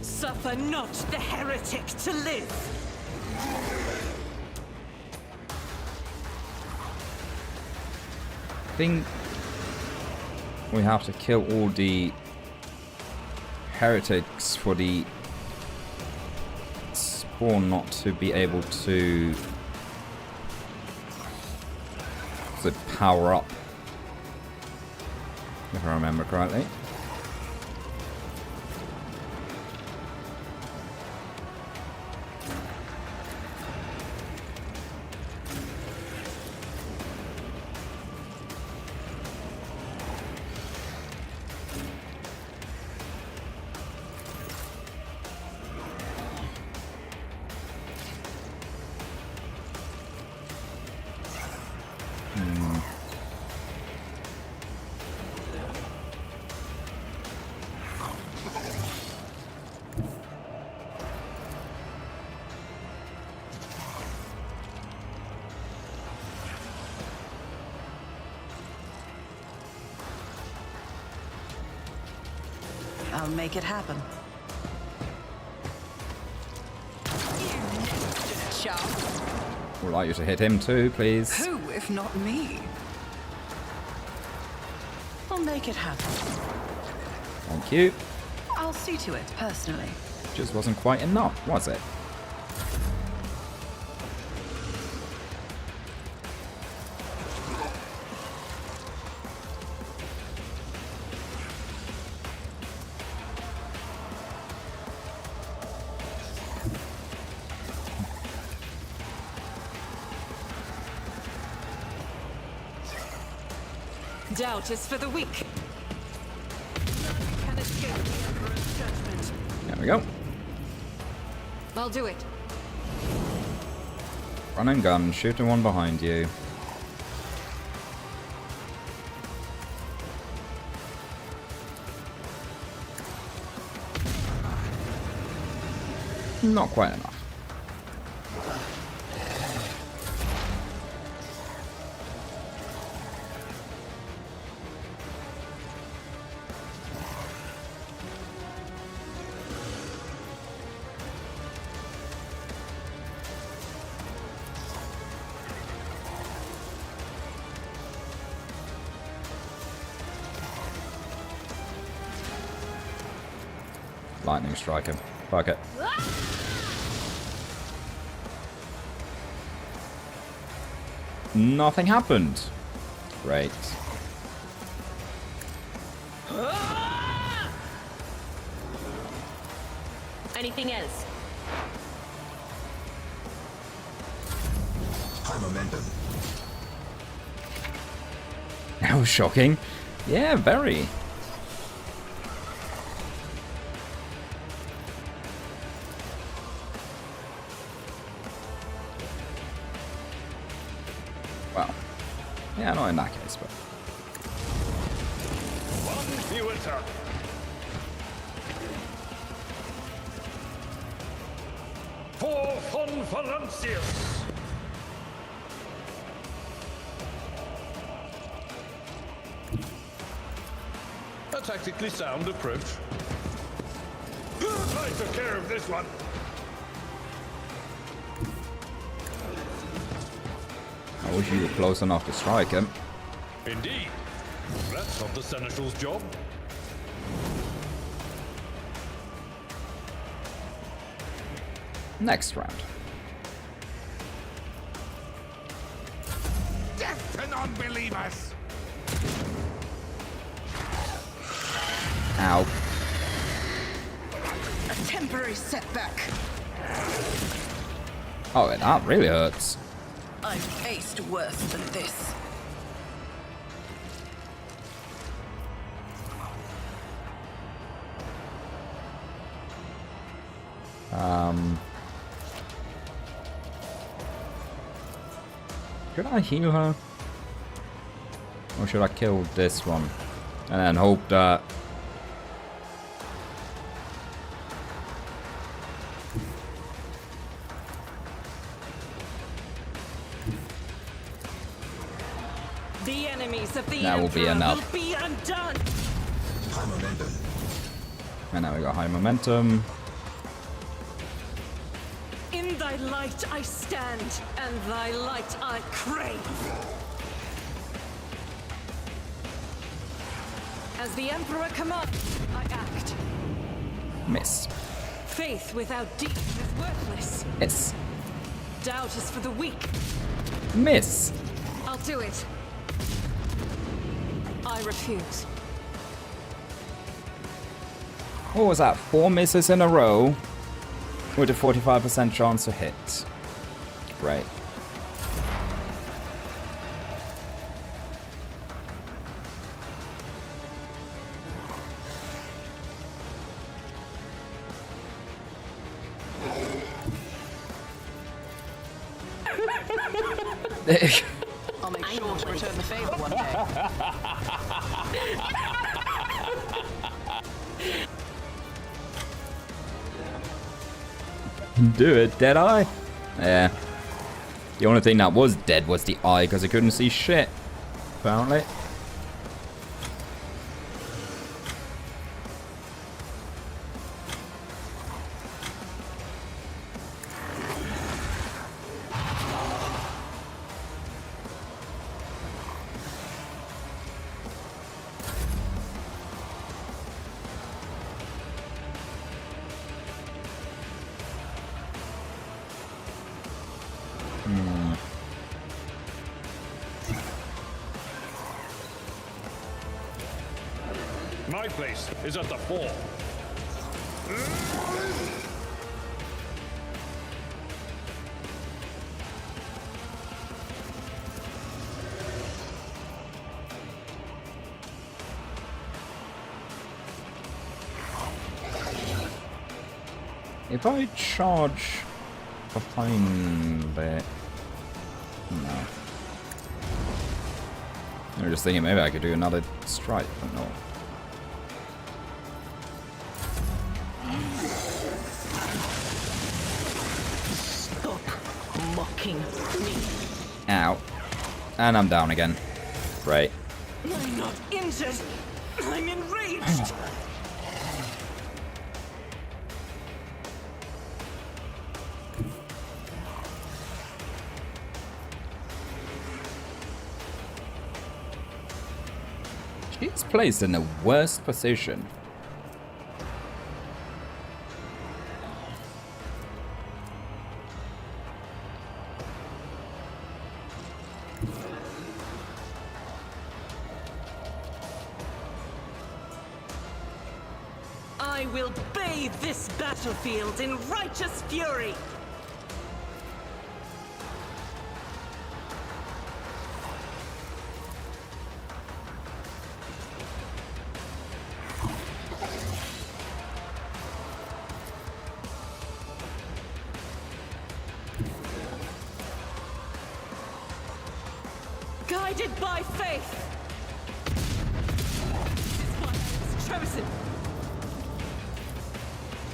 Suffer not the heretic to live. I think we have to kill all the heretics for the spawn not to be able to power up, if I remember correctly. I'll make it happen. Would like you to hit him too, please. Who, if not me? I'll make it happen. Thank you. I'll see to it, personally. Just wasn't quite enough, was it? Doubt is for the weak. None can escape the Emperor's judgment. There we go. I'll do it. Run and gun, shoot the one behind you. Not quite enough. Lightning strike him. Fuck it. Nothing happened. Great. Anything else? High momentum. That was shocking. Yeah, very. Well, yeah, not in that case, but. One fewer turn. For von Valancius. A tactically sound approach. I took care of this one. I wish you were close enough to strike him. Indeed. That's not the Seneschal's job. Next round. Death to non-believers! Ow. A temporary setback. Oh, that really hurts. I've faced worse than this. Should I heal her? Or should I kill this one? And then hope that... The enemies of the That will be Emperor enough. will be undone. High momentum. And now we got high momentum. In thy light I stand, and thy light I crave. As the Emperor commands, I act. Miss. Faith without deeds is worthless. Miss. Doubt is for the weak. Miss. I'll do it. I refuse. What was that? 4 misses in a row with a 45% chance to hit. Right. I'll make sure to return the favor one day. Do it, dead eye. Yeah. The only thing that was dead was the eye because I couldn't see shit. Apparently. My place is at the fore. If I charge behind it... No. I'm just thinking maybe I could do another strike, but no. Stop mocking me. Ow. And I'm down again. Right. I'm not injured. I'm enraged. She's placed in the worst position. I will bathe this battlefield in righteous fury! Guided by faith! This is why I was chosen!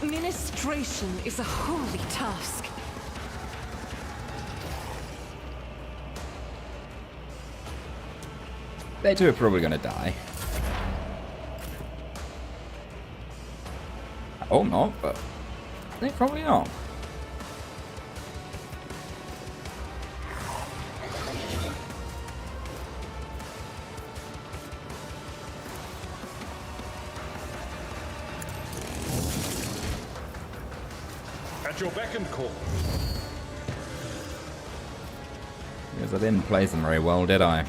Ministration is a holy task. They two are probably gonna die. Oh, no, but they probably are. At your beck and call. Because I didn't play them very well, did I?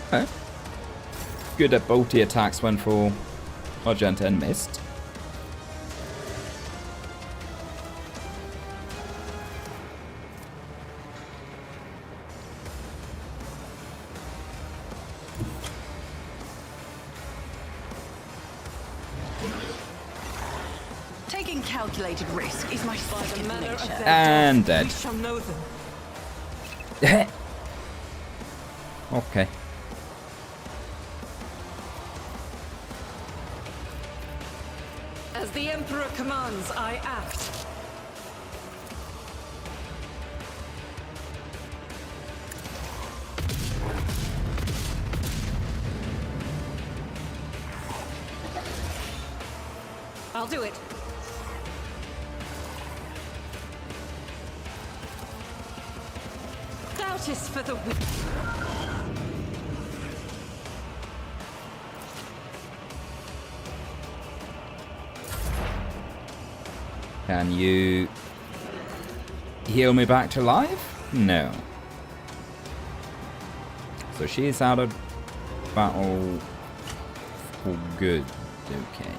Okay. Good that both the attacks went for Argenta and missed. Taking calculated risk is my second nature. And dead. We shall know them. Okay. As the Emperor commands, I act. I'll do it. Doubt is for the weak. Can you heal me back to life? No. So she's out of battle for good. Okay.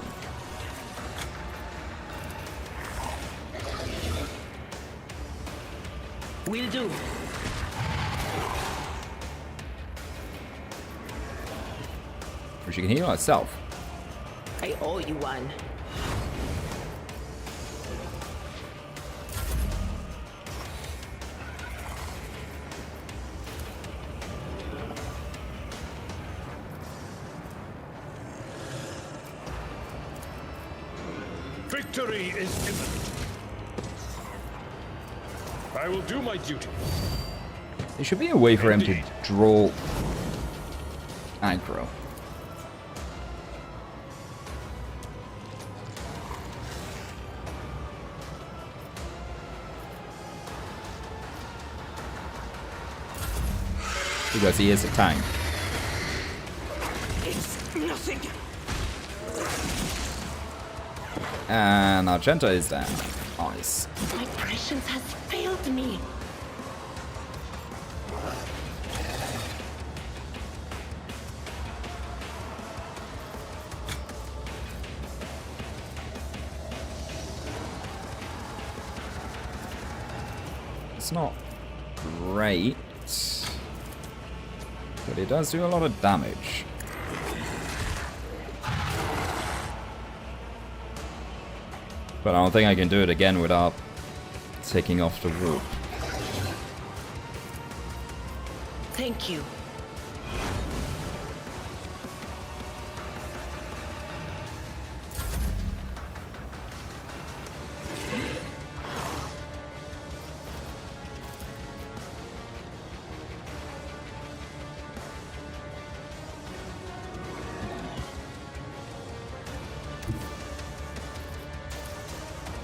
Will do. Or she can heal herself. I owe you one. Victory is imminent. I will do my duty. There should be a way for him to draw aggro. Because he is a tank. It's nothing. And Argenta is down. Nice. My prescience has failed me. It's not great, but it does do a lot of damage. But I don't think I can do it again without taking off the wall. Thank you.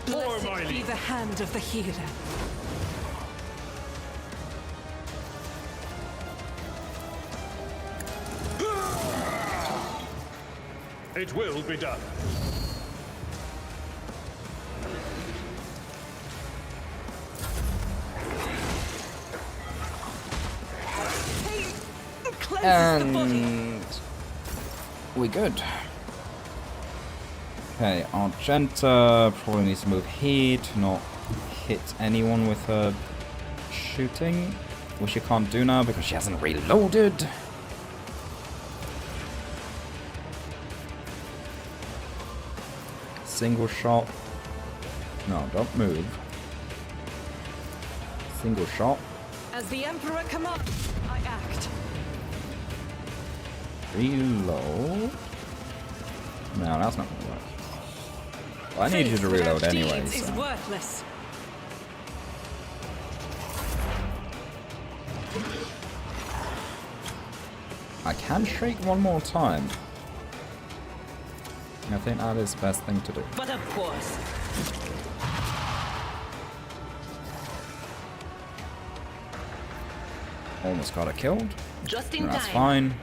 Blessed be the hand of the healer. It will be done. And we good. Okay, Argenta probably needs to move here to not hit anyone with her shooting, which she can't do now because she hasn't reloaded. Single shot. No, don't move. Single shot. As the Emperor commands, I act. Reload. No, that's not gonna work. Well, I need you to reload anyway. Is So. worthless. I can shriek one more time. I think that is the best thing to do. But of course. Almost got her killed. Just in That's time. fine.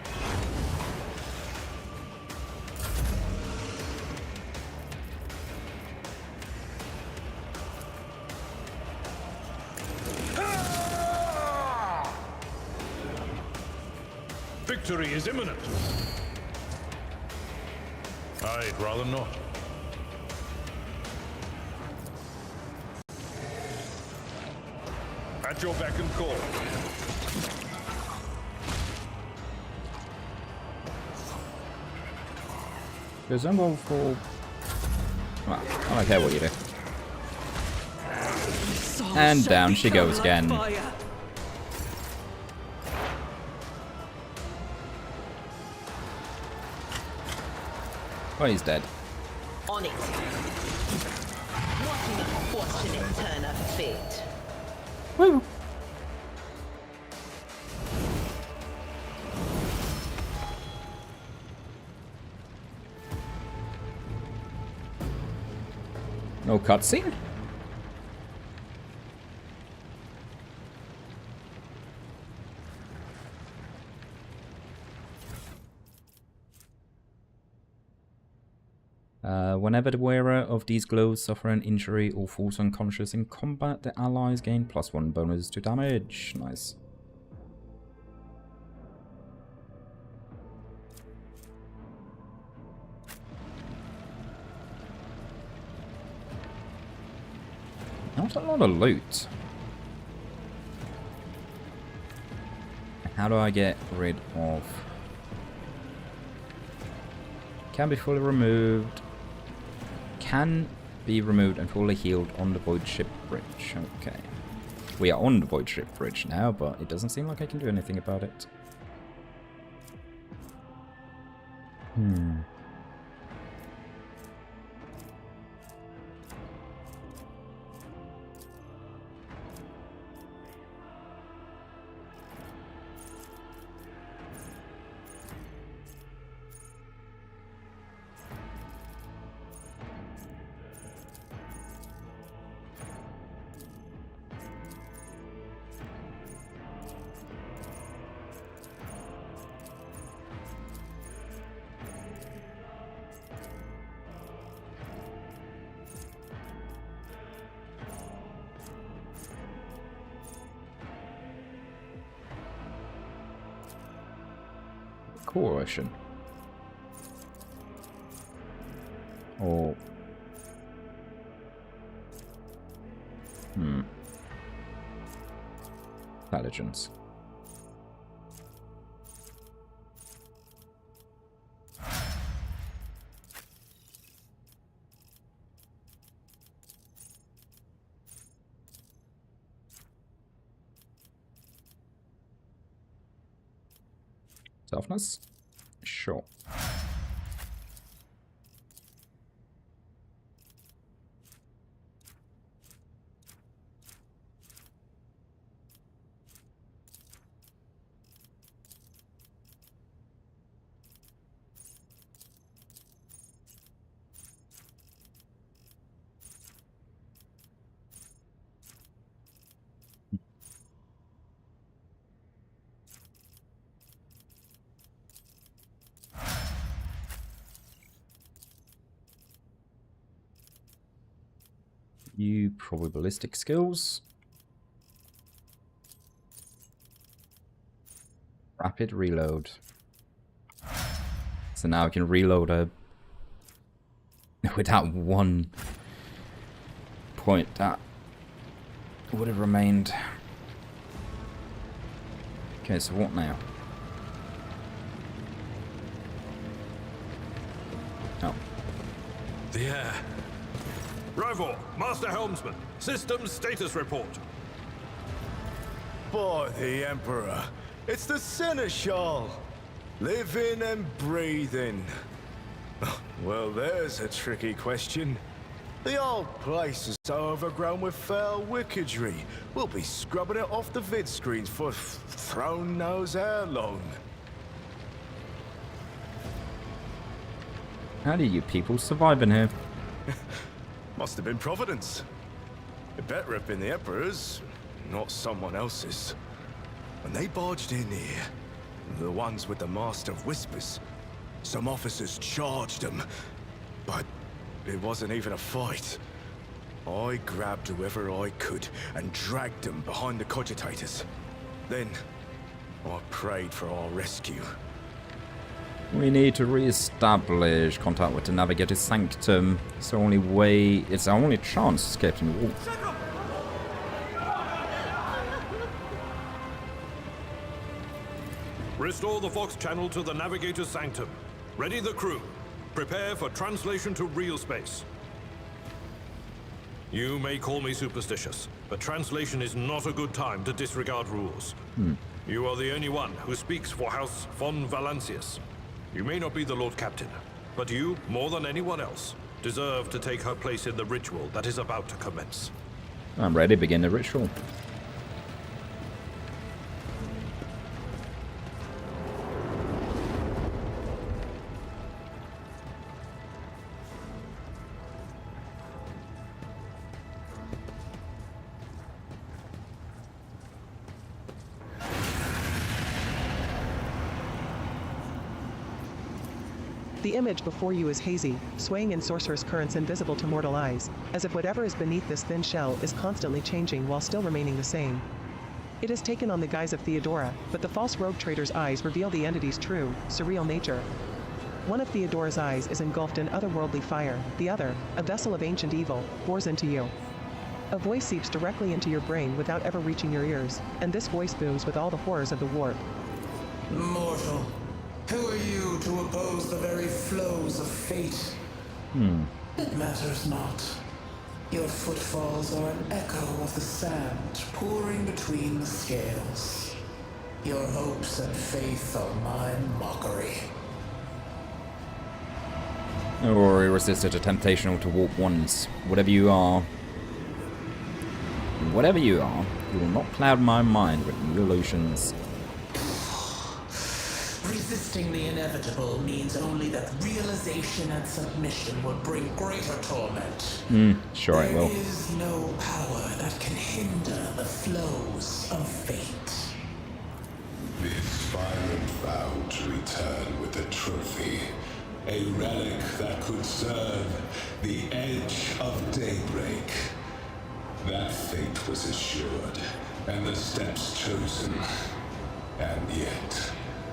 Victory is imminent. I'd rather not. At your beck and call. Because I'm going for... Well, I don't care what you do. And down she goes again. Oh, he's dead. On it. What an unfortunate turn of fate. Woo! No cutscene? Whenever the wearer of these gloves suffer an injury or falls unconscious in combat, the allies gain +1 bonus to damage. Nice. Not a lot of loot. How do I get rid of... Can be fully removed. Can be removed and fully healed on the Void Ship Bridge. Okay. We are on the Void Ship Bridge now, but it doesn't seem like I can do anything about it. Coalition. Or... Intelligence. Toughness? Sure. You probabilistic skills. Rapid reload. So now I can reload her with that 1 point that would have remained. Okay, so what now? Oh. The air. Rivor, Master Helmsman, systems status report. By the Emperor, it's the Seneschal. Living and breathing. Well, there's a tricky question. The old place is so overgrown with foul wickedry. We'll be scrubbing it off the vid screens for throne knows how long. How do you people survive in here? Must have been Providence. It better have been the Emperor's, not someone else's. When they barged in here, the ones with the Master of Whispers, some officers charged them, but it wasn't even a fight. I grabbed whoever I could and dragged them behind the cogitators. Then, I prayed for our rescue. We need to re-establish contact with the Navigator's Sanctum. It's the only way, it's our only chance to escape from the war. Restore the Fox channel to the Navigator's Sanctum. Ready the crew. Prepare for translation to real space. You may call me superstitious, but translation is not a good time to disregard rules. You are the only one who speaks for House von Valancius. You may not be the Lord Captain, but you, more than anyone else, deserve to take her place in the ritual that is about to commence. I'm ready to begin the ritual. The image before you is hazy, swaying in sorcerous currents invisible to mortal eyes, as if whatever is beneath this thin shell is constantly changing while still remaining the same. It has taken on the guise of Theodora, but the false rogue trader's eyes reveal the entity's true, surreal nature. One of Theodora's eyes is engulfed in otherworldly fire, the other, a vessel of ancient evil, bores into you. A voice seeps directly into your brain without ever reaching your ears, and this voice booms with all the horrors of the warp. Mortal. Who are you to oppose the very flows of fate? It matters not. Your footfalls are an echo of the sand pouring between the scales. Your hopes and faith are my mockery. Or resisted a temptation to warp once. Whatever you are, you will not cloud my mind with new illusions. Resisting the inevitable means only that realization and submission will bring greater torment. Sure it will. There is no power that can hinder the flows of fate. The Inspirant vowed to return with the trophy, a relic that could serve the edge of daybreak. That fate was assured, and the steps chosen. And yet,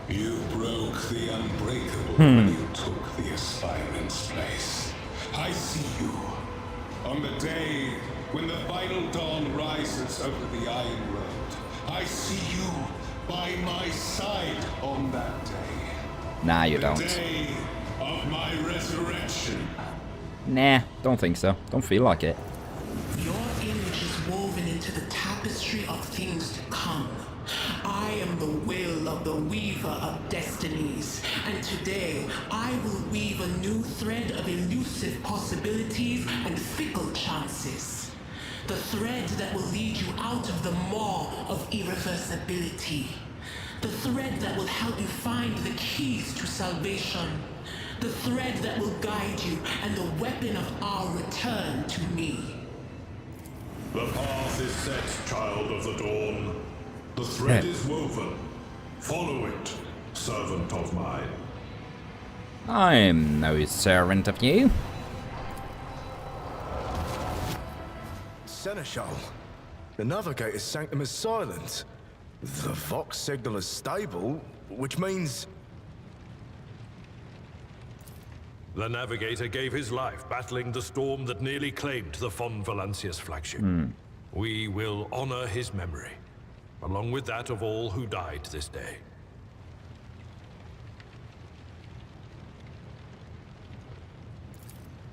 you broke the unbreakable when you took the Aspirant's place. I see you. On the day when the final dawn rises over the Iron Road, I see you by my side on that day. Nah, you don't. The day of my resurrection. Nah, don't think so. Don't feel like it. Your image is woven into the tapestry of things to come. I am the will of the weaver of destinies, and today I will weave a new thread of elusive possibilities and fickle chances. The thread that will lead you out of the maw of irreversibility. The thread that will help you find the keys to salvation. The thread that will guide you and the weapon of our return to me. The path is set, child of the dawn. The thread is woven. Follow it, servant of mine. I am no servant of you. Seneschal, the Navigator's Sanctum is silent. The Vox signal is stable, which means... The Navigator gave his life battling the storm that nearly claimed the Von Valancius flagship. We will honor his memory, along with that of all who died this day.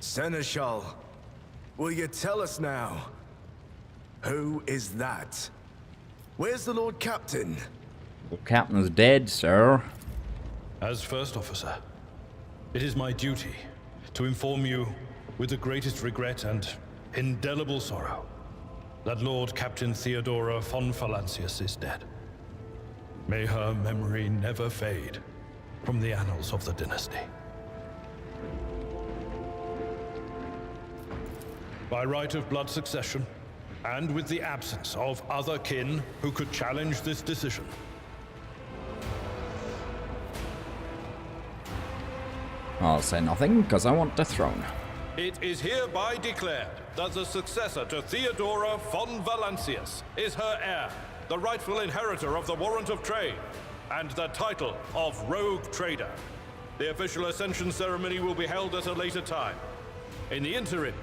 Seneschal, will you tell us now? Who is that? Where's the Lord Captain? The Captain's dead, sir. As First Officer, it is my duty to inform you, with the greatest regret and indelible sorrow, that Lord Captain Theodora von Valancius is dead. May her memory never fade from the annals of the dynasty. By right of blood succession, and with the absence of other kin who could challenge this decision, I'll say nothing, because I want the throne. it is hereby declared that the successor to Theodora von Valancius is her heir, the rightful inheritor of the Warrant of Trade, and the title of Rogue Trader. The official ascension ceremony will be held at a later time. In the interim,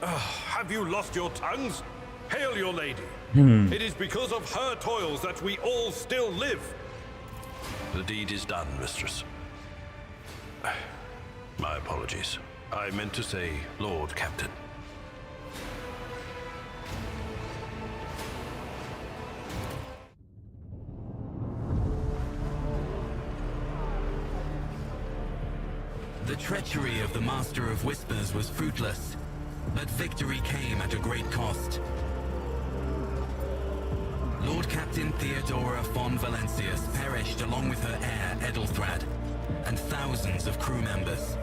have you lost your tongues? Hail your lady. It is because of her toils that we all still live. The deed is done, mistress. My apologies. I meant to say Lord Captain. The treachery of the Master of Whispers was fruitless, but victory came at a great cost. Lord Captain Theodora von Valancius perished along with her heir, Edelthrad, and thousands of crew members.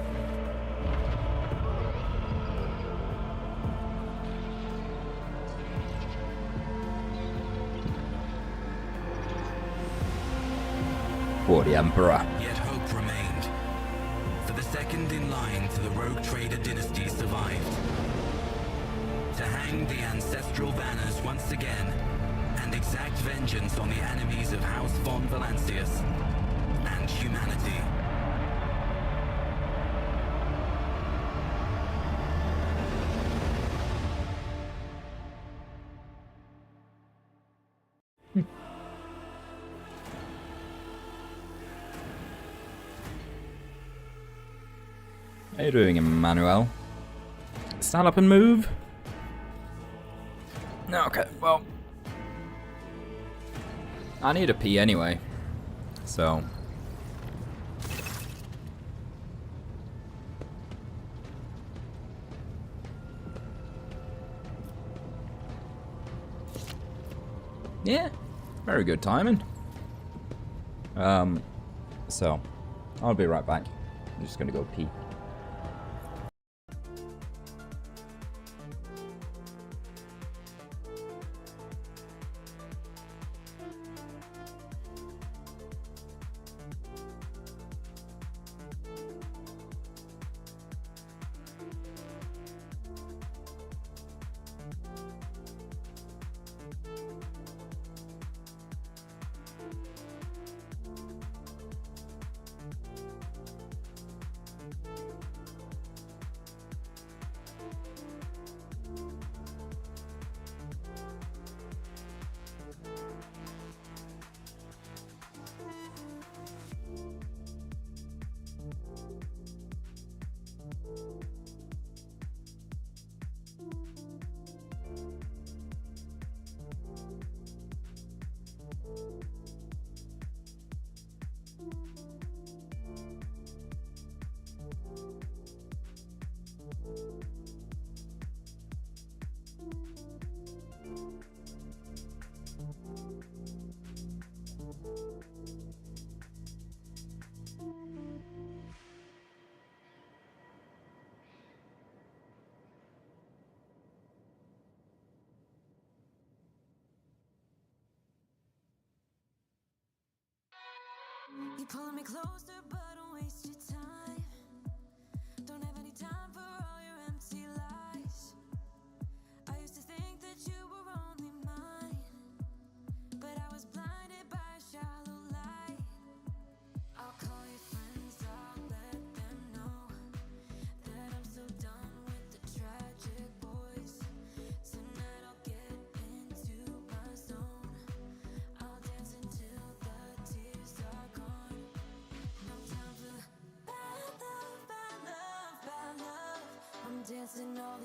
For the Emperor. Yet hope remained. For the second in line to the Rogue Trader dynasty survived. To hang the ancestral banners once again, and exact vengeance on the enemies of House von Valancius and humanity. How you doing, Emmanuel? Stand up and move? Okay, well, I need a pee anyway, so. Yeah, very good timing. So, I'll be right back. I'm just gonna go pee. You pulling me closer, but don't waste your time. Don't have any time for all your empty lies. I used to think that you were only mine, but I was blinded by a shallow light.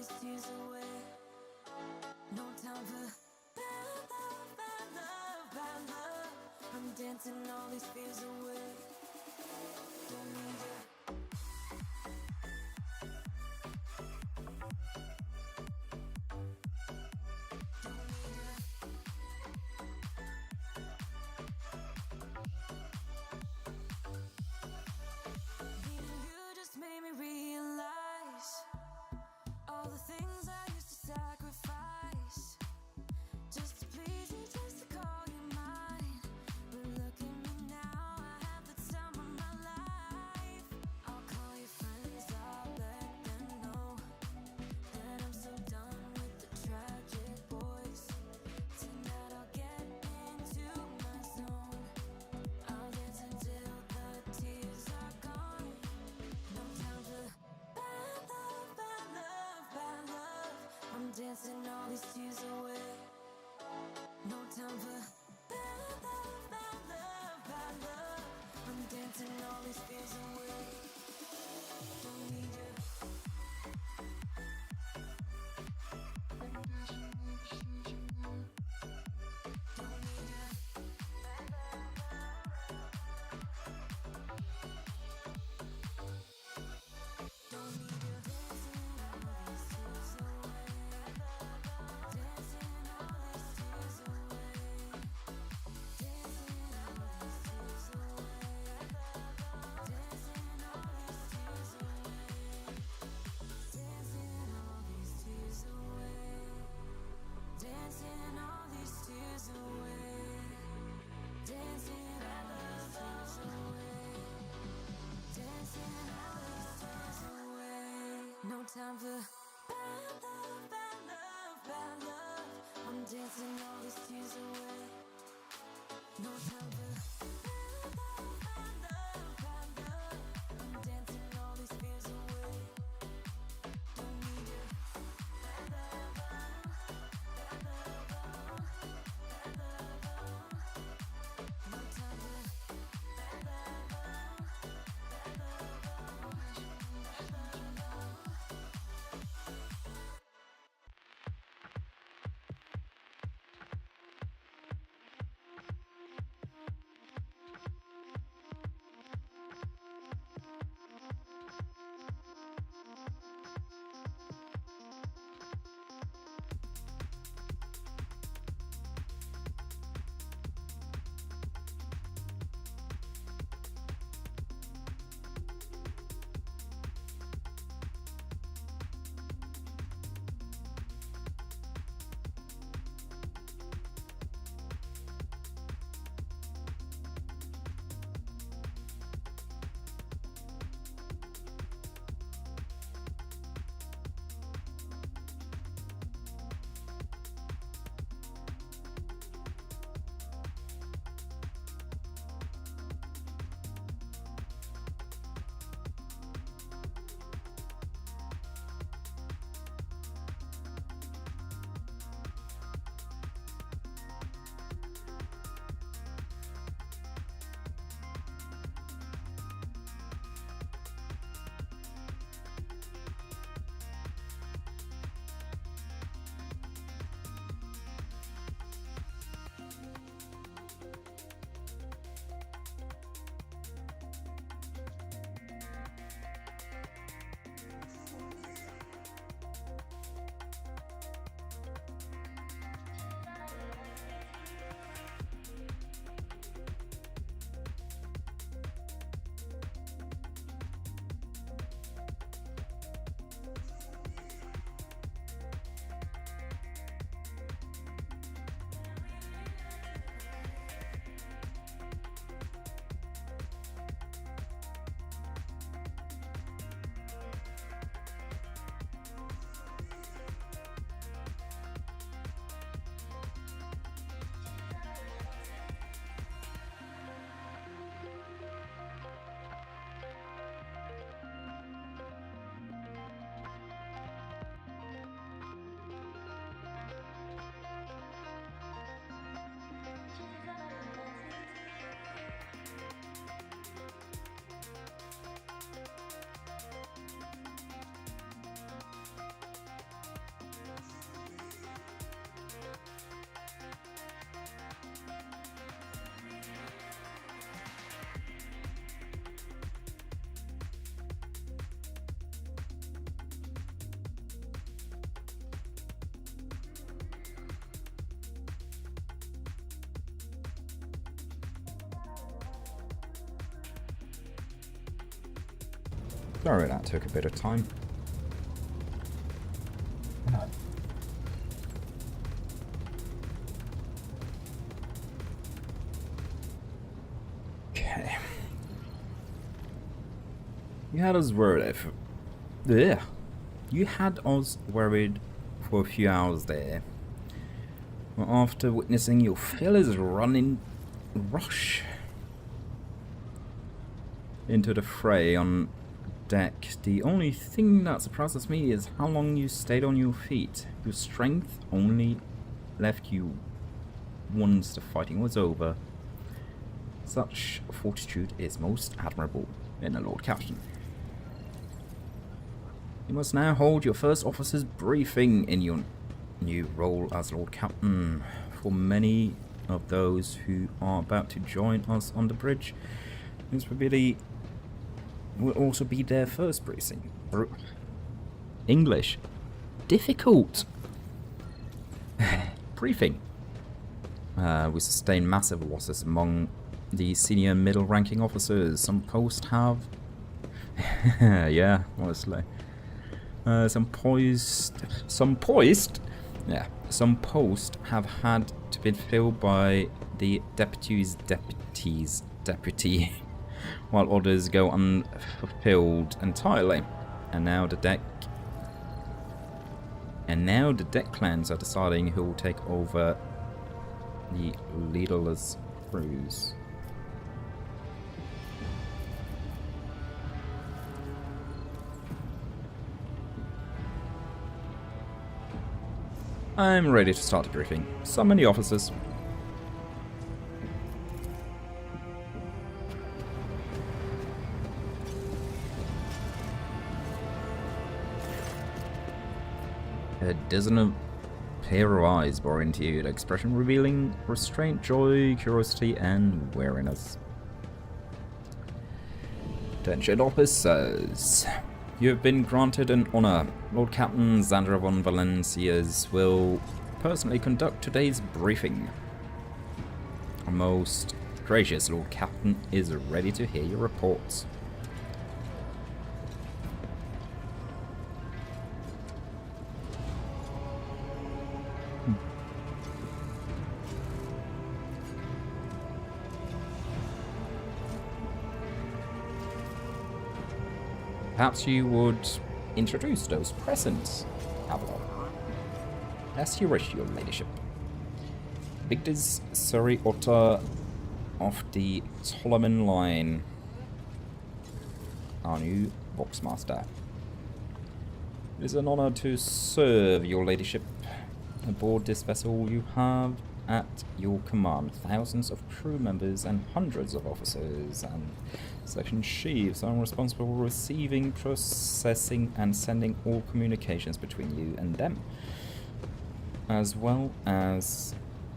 these tears away. No time for bad love, bad love, bad love. I'm dancing all these fears away. Don't need you. Dancing all these tears away. No time for bad love, bad love, bad love. I'm dancing all these fears away. Don't need you. No time for bad love, bad love, bad love. I'm dancing all these tears away. No time for bad love, bad love, bad love. I'm dancing all these fears away. Don't need you. Bad love, bad love, bad love. No time for bad love, bad love, bad love. Sorry, that took a bit of time. Okay. You had us worried. Yeah. You had us worried for a few hours there. Well, after witnessing your fellas rush into the fray on deck, the only thing that surprises me is how long you stayed on your feet. Your strength only left you once the fighting was over. Such fortitude is most admirable in a Lord Captain. You must now hold your first officer's briefing in your new role as Lord Captain. For many of those who are about to join us on the bridge, this will also be their first briefing. English. Difficult. Briefing. We sustained massive losses among the senior middle ranking officers. Some posts have... yeah, honestly. Some posts have had to be filled by the deputy, while others go unfulfilled entirely. And now the deck clans are deciding who will take over the leaderless crews. I'm ready to start the briefing. Summon the officers. A dozen of pair of eyes bore into you, the expression revealing restraint, joy, curiosity, and wariness. Attention officers. You have been granted an honor. Lord Captain Xandra von Valencias will personally conduct today's briefing. Our most gracious Lord Captain is ready to hear your reports. Perhaps you would introduce those present, Avalon. As you wish, your ladyship. Victor's Surrey Otter of the Toloman line. Our new Voxmaster. It is an honor to serve your ladyship. Aboard this vessel you have at your command thousands of crew members and hundreds of officers and section chiefs are responsible for receiving, processing and sending all communications between you and them, as well as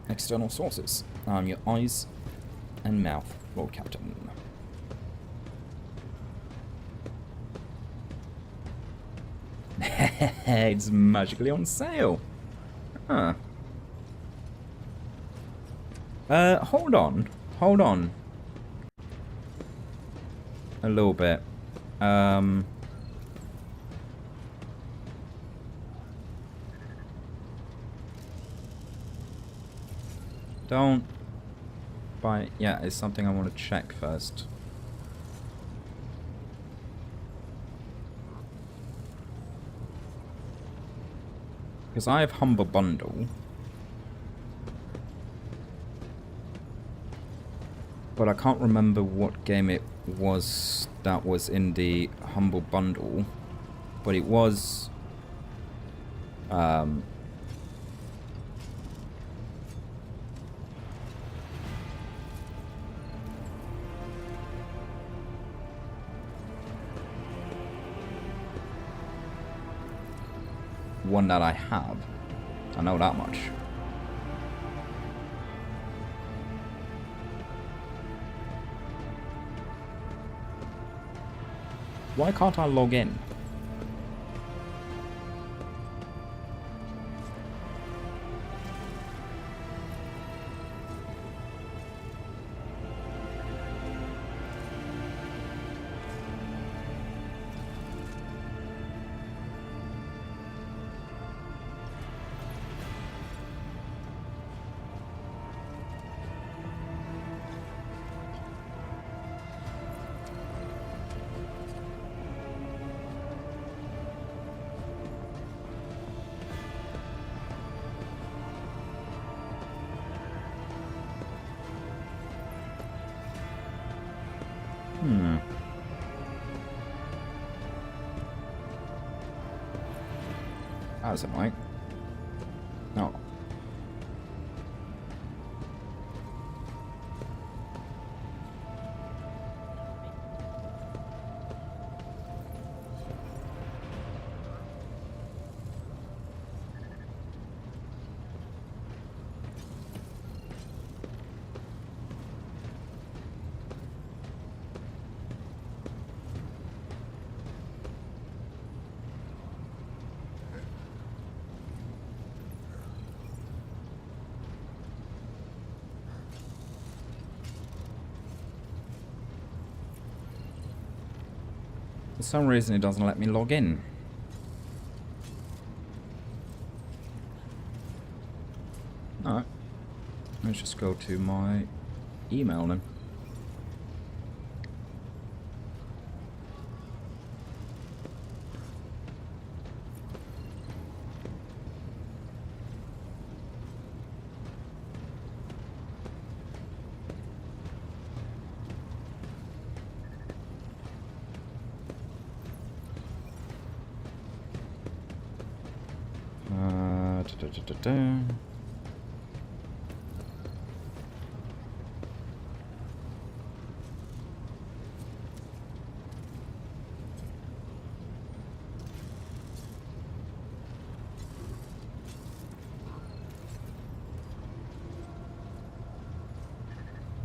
external sources. I'm your eyes and mouth, Lord Captain. It's magically on sale. Huh. Hold on. A little bit. Don't buy. Yeah, it's something I want to check first. Because I have Humble Bundle. But I can't remember what game it was that was in the Humble Bundle. But it was... one that I have. I know that much. Why can't I log in? That was annoying. No. For some reason it doesn't let me log in. Alright. Let's just go to my email then.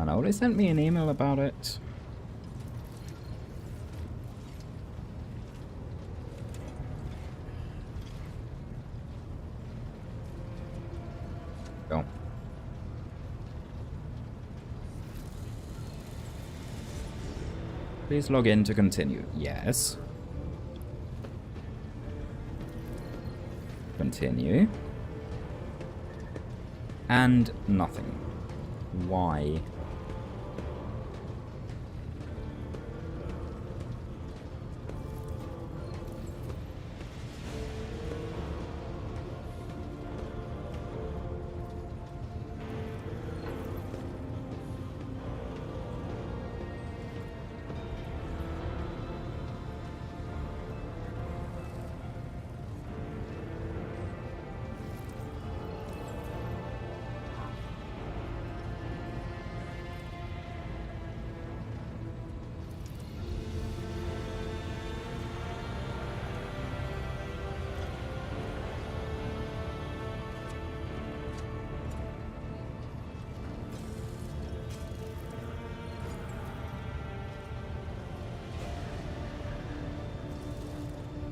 I know they sent me an email about it. Go. Please log in to continue. Yes. Continue. And nothing. Why?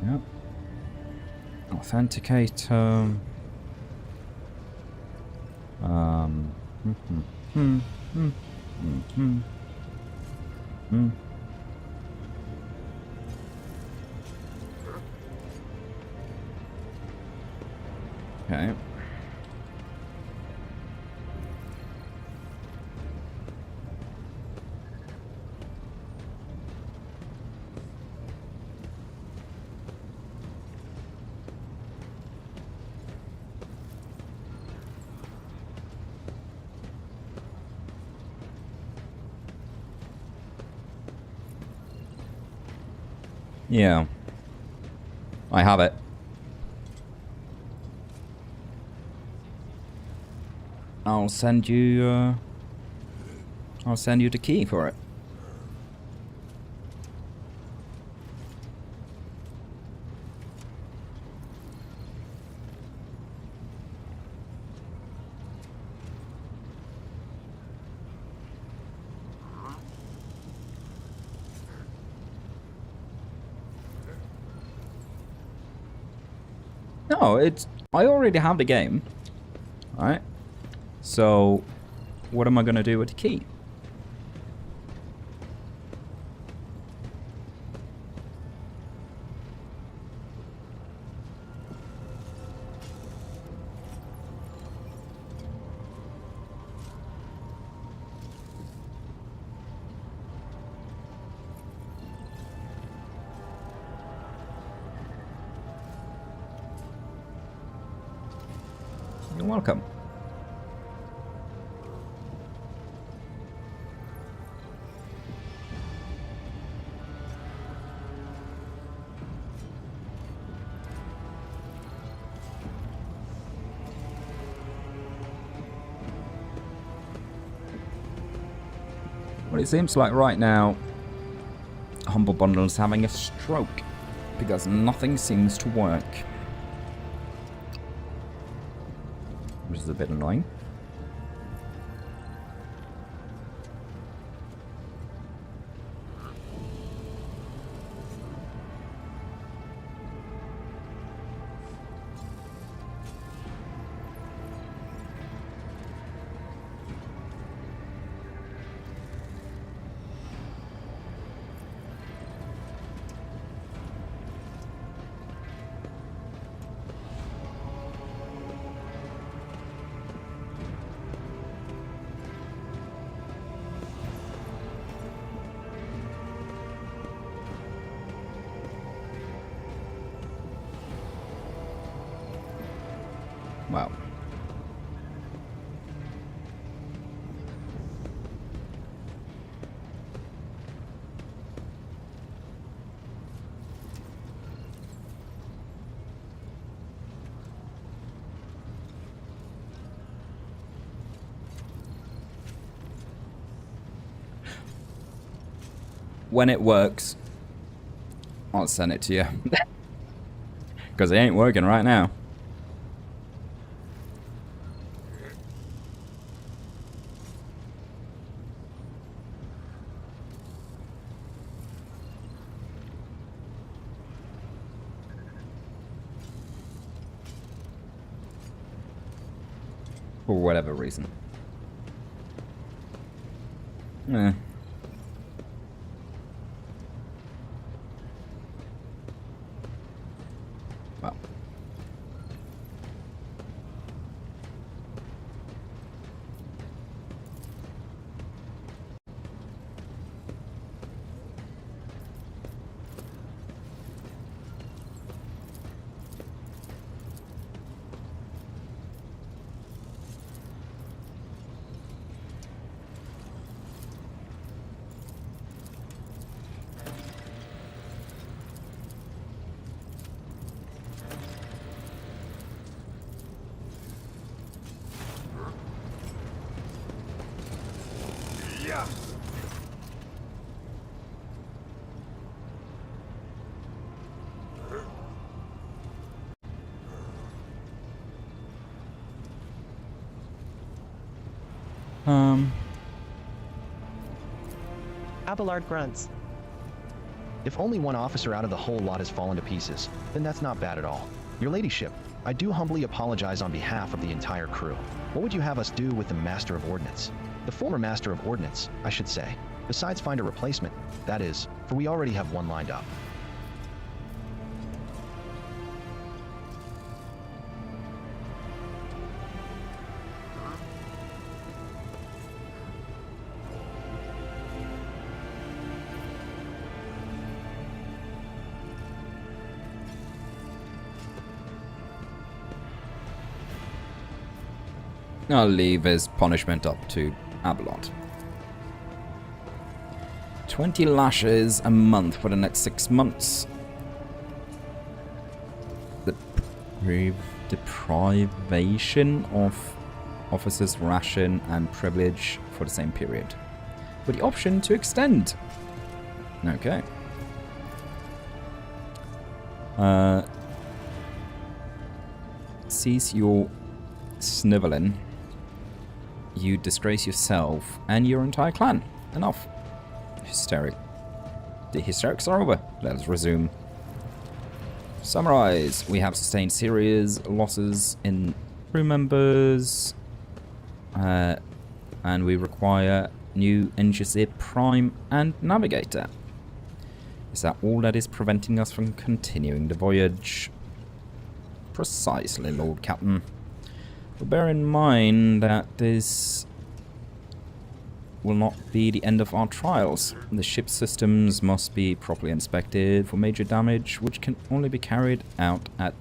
Yep. Authenticate. Okay. Yeah. I have it. I'll send you the key for it. No, I already have the game. Alright. So, what am I gonna do with the key? You're welcome. But it seems like right now, Humble Bundle's having a stroke because nothing seems to work. Which is a bit annoying. Wow. When it works, I'll send it to you. Because it ain't working right now. For whatever reason. Eh. Well. Abelard grunts. If only one officer out of the whole lot has fallen to pieces, then that's not bad at all. Your ladyship, I do humbly apologize on behalf of the entire crew. What would you have us do with the Master of Ordnance? The former Master of Ordnance, I should say. Besides find a replacement, that is, for we already have one lined up. I'll leave his punishment up to Abelard. 20 lashes a month for the next 6 months. The deprivation of officers' ration and privilege for the same period. With the option to extend. Okay. Cease your sniveling. You disgrace yourself and your entire clan. Enough. Hysteric. The hysterics are over. Let us resume. Summarize. We have sustained serious losses in crew members. And we require new NGC Prime and Navigator. Is that all that is preventing us from continuing the voyage? Precisely, Lord Captain. But bear in mind that this will not be the end of our trials. The ship's systems must be properly inspected for major damage, which can only be carried out at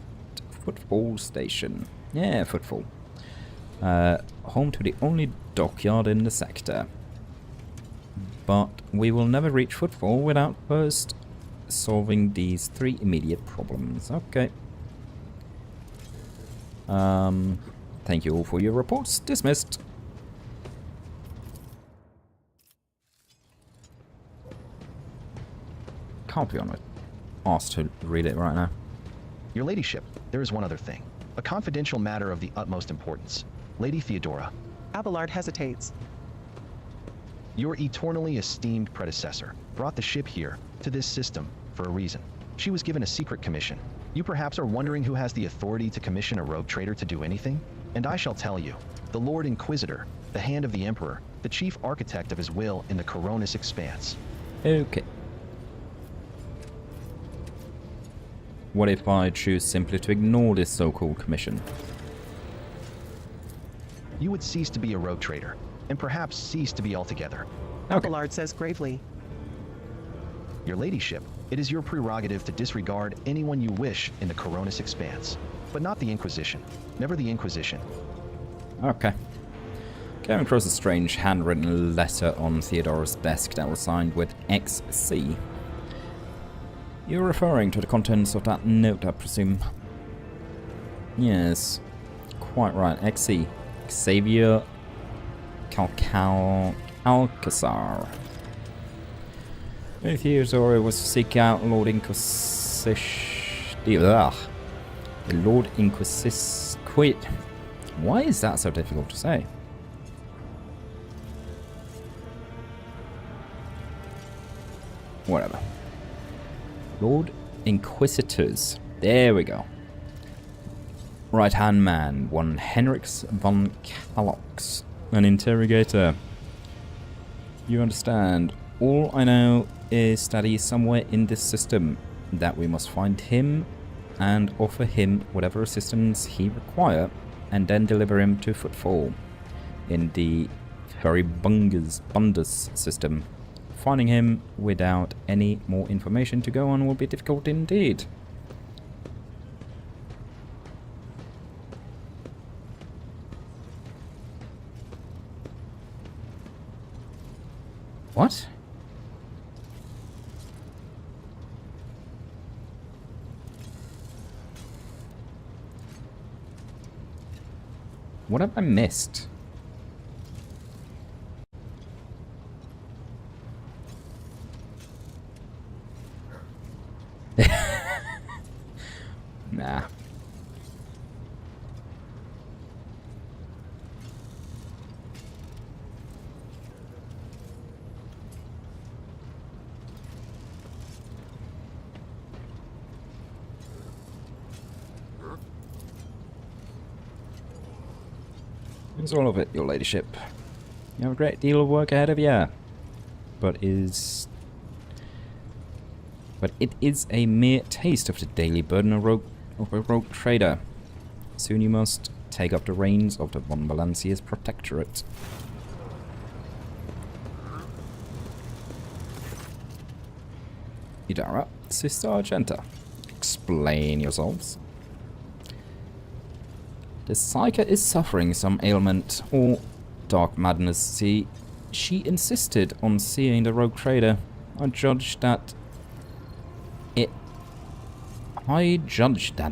Footfall Station. Yeah, Footfall. Home to the only dockyard in the sector. But we will never reach Footfall without first solving these 3 immediate problems. Okay. Thank you all for your reports. Dismissed. can't be asked to read it right now. Your ladyship, there is one other thing. A confidential matter of the utmost importance. Lady Theodora. Abelard hesitates. Your eternally esteemed predecessor brought the ship here, to this system, for a reason. She was given a secret commission. You perhaps are wondering who has the authority to commission a rogue trader to do anything? And I shall tell you. The Lord Inquisitor, the hand of the Emperor, the chief architect of his will in the Coronis Expanse. Okay. What if I choose simply to ignore this so-called commission? You would cease to be a rogue trader, and perhaps cease to be altogether. Abelard says gravely. Your ladyship, it is your prerogative to disregard anyone you wish in the Coronis Expanse, but not the Inquisition. Never the Inquisition. Okay. Came across a strange handwritten letter on Theodora's desk that was signed with XC. You're referring to the contents of that note, I presume? Yes, quite right. XC. Xavier Alcazar. Theodora was to seek out Lord Inquisition. The Lord Inquisition. Quit. Why is that so difficult to say? Whatever. Lord Inquisitors. There we go. Right-hand man, one Henriks von Kalox, an interrogator. You understand. All I know is that he is somewhere in this system, that we must find him and offer him whatever assistance he requires, and then deliver him to Footfall in the Bundus system. Finding him without any more information to go on will be difficult indeed. What? What have I missed? Nah. It's all of it, your ladyship. You have a great deal of work ahead of you. But it is a mere taste of the daily burden of a rogue trader. Soon you must take up the reins of the Von Valencia's protectorate. Idara, Sister Argenta, explain yourselves. The Psyker is suffering some ailment or dark madness. See, she insisted on seeing the rogue trader. I judged that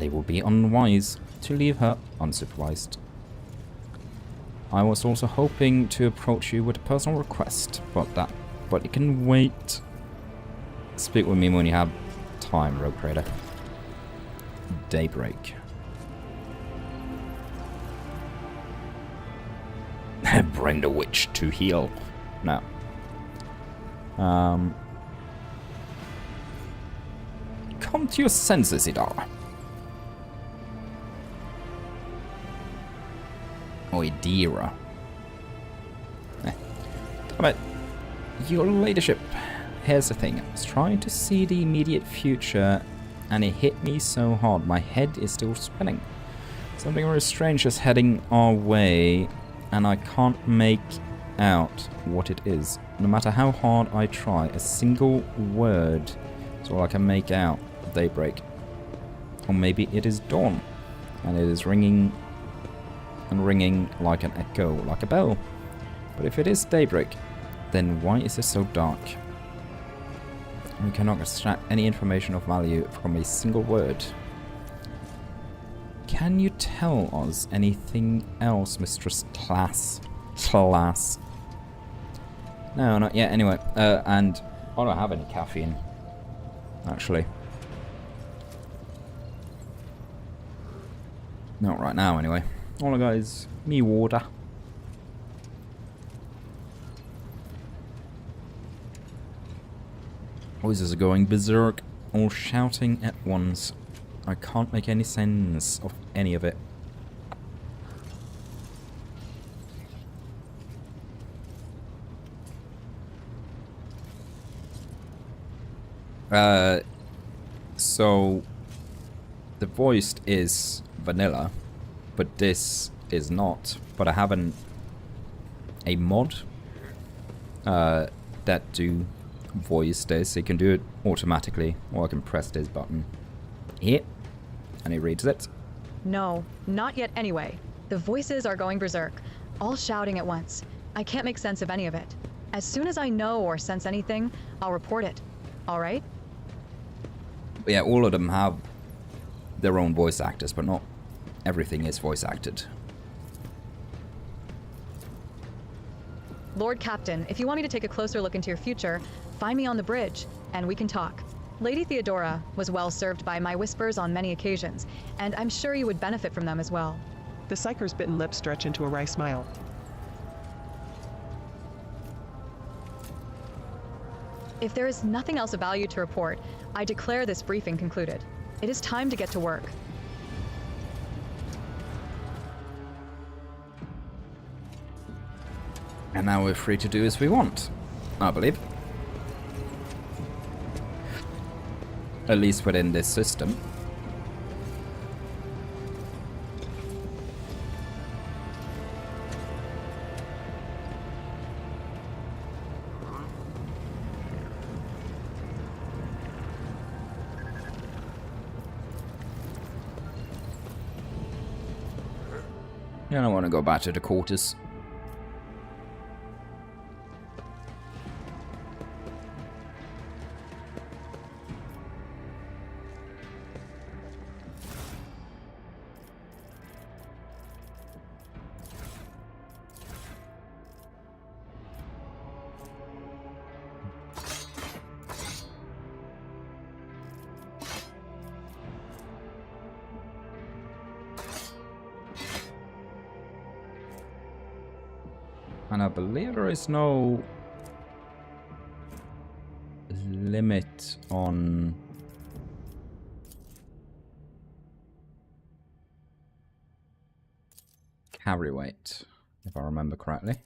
it would be unwise to leave her unsupervised. I was also hoping to approach you with a personal request, but it can wait. Speak with me when you have time, rogue trader. Daybreak. Bring the witch to heal. No. Come to your senses, Idara. Or Idira. Damn it. Your ladyship. Here's the thing. I was trying to see the immediate future, and it hit me so hard. My head is still spinning. Something very strange is heading our way, and I can't make out what it is. No matter how hard I try, a single word is all I can make out. Daybreak. Or maybe it is dawn, and it is ringing and ringing like an echo, like a bell. But if it is daybreak, then why is it so dark? We cannot extract any information of value from a single word. Can you tell us anything else, Mistress Class? No, not yet. Anyway, and I don't have any caffeine. actually. Not right now, anyway. All I got is me water. Voices are going berserk, all shouting at once. I can't make any sense of any of it. So the voiced is vanilla, but this is not. But I have a mod that do voice this. So you can do it automatically, or I can press this button here, and it reads it. No, not yet anyway. The voices are going berserk, all shouting at once. I can't make sense of any of it. As soon as I know or sense anything, I'll report it. All right? But yeah, all of them have their own voice actors, but not everything is voice acted. Lord Captain, if you want me to take a closer look into your future, find me on the bridge, and we can talk. Lady Theodora was well served by my whispers on many occasions, and I'm sure you would benefit from them as well. The Psyker's bitten lips stretch into a wry smile. If there is nothing else of value to report, I declare this briefing concluded. It is time to get to work. And now we're free to do as we want, I believe. At least within this system. I don't want to go back to the quarters. And I believe there is no limit on carry weight, if I remember correctly.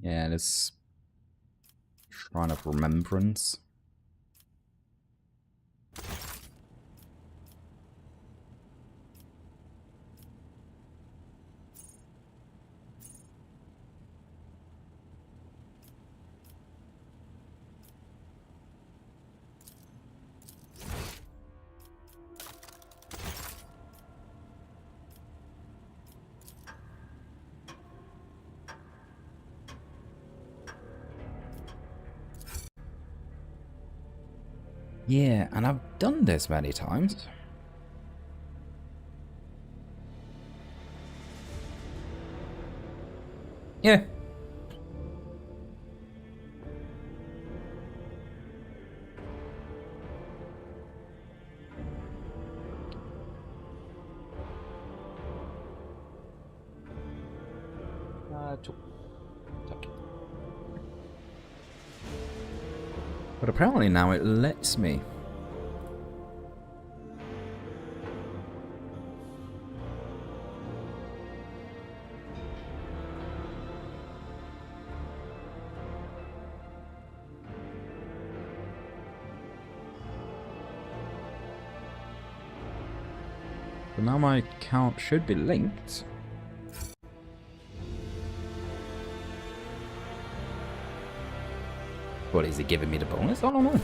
Yeah, this Shrine of Remembrance. Yeah, and I've done this many times. Yeah. But apparently now it lets me. So now my account should be linked. What, is he giving me the bonus? I don't know.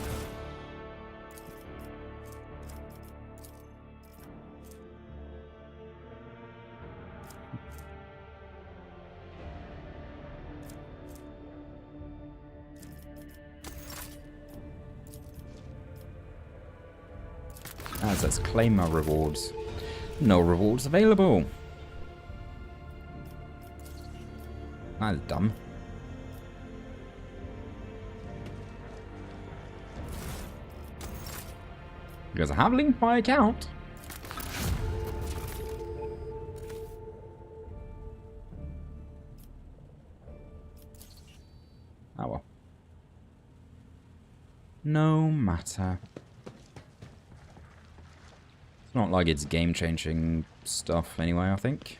As says, claim my rewards. No rewards available. That's dumb. Because I have linked my account. Oh well. No matter. It's not like it's game-changing stuff anyway, I think.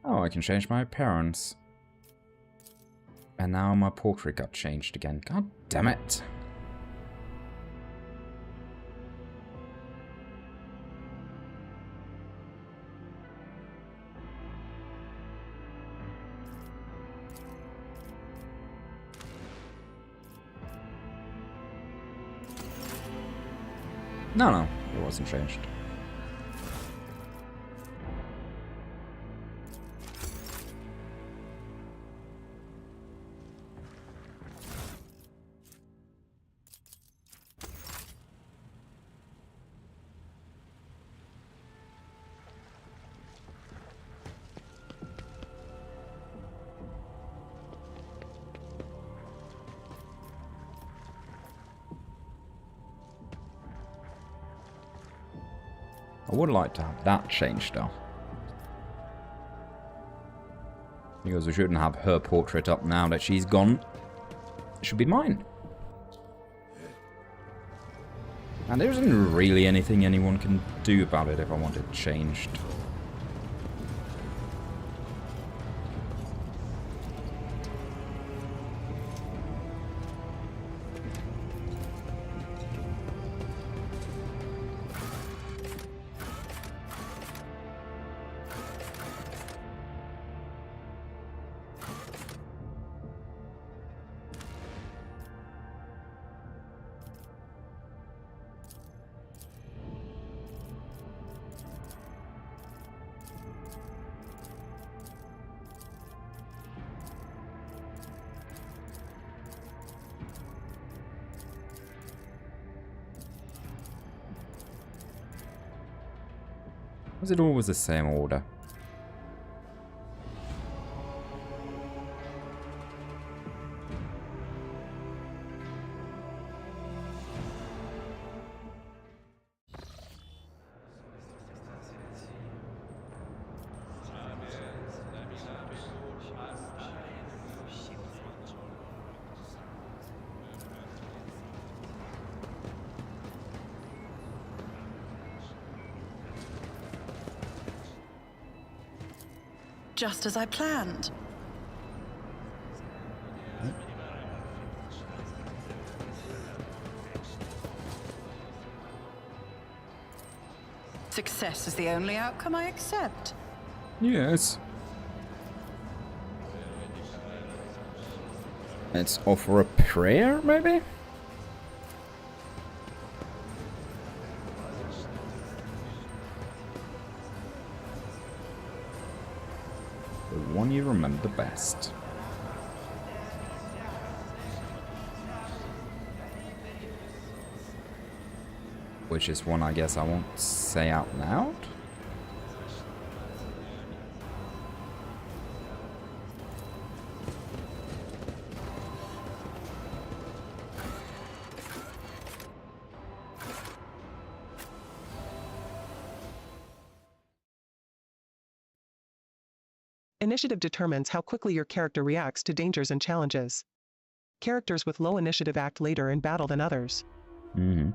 Oh, I can change my appearance. And now my portrait got changed again. God damn it. No, it wasn't changed. I would like to have that changed though. Because we shouldn't have her portrait up now that she's gone. It should be mine. And there isn't really anything anyone can do about it if I want it changed. Was it always the same order? Just as I planned. Success is the only outcome I accept. Yes. Let's offer a prayer, maybe? The one you remember best. Which is one I guess I won't say out loud. Initiative determines how quickly your character reacts to dangers and challenges. Characters with low initiative act later in battle than others. Mm-hmm.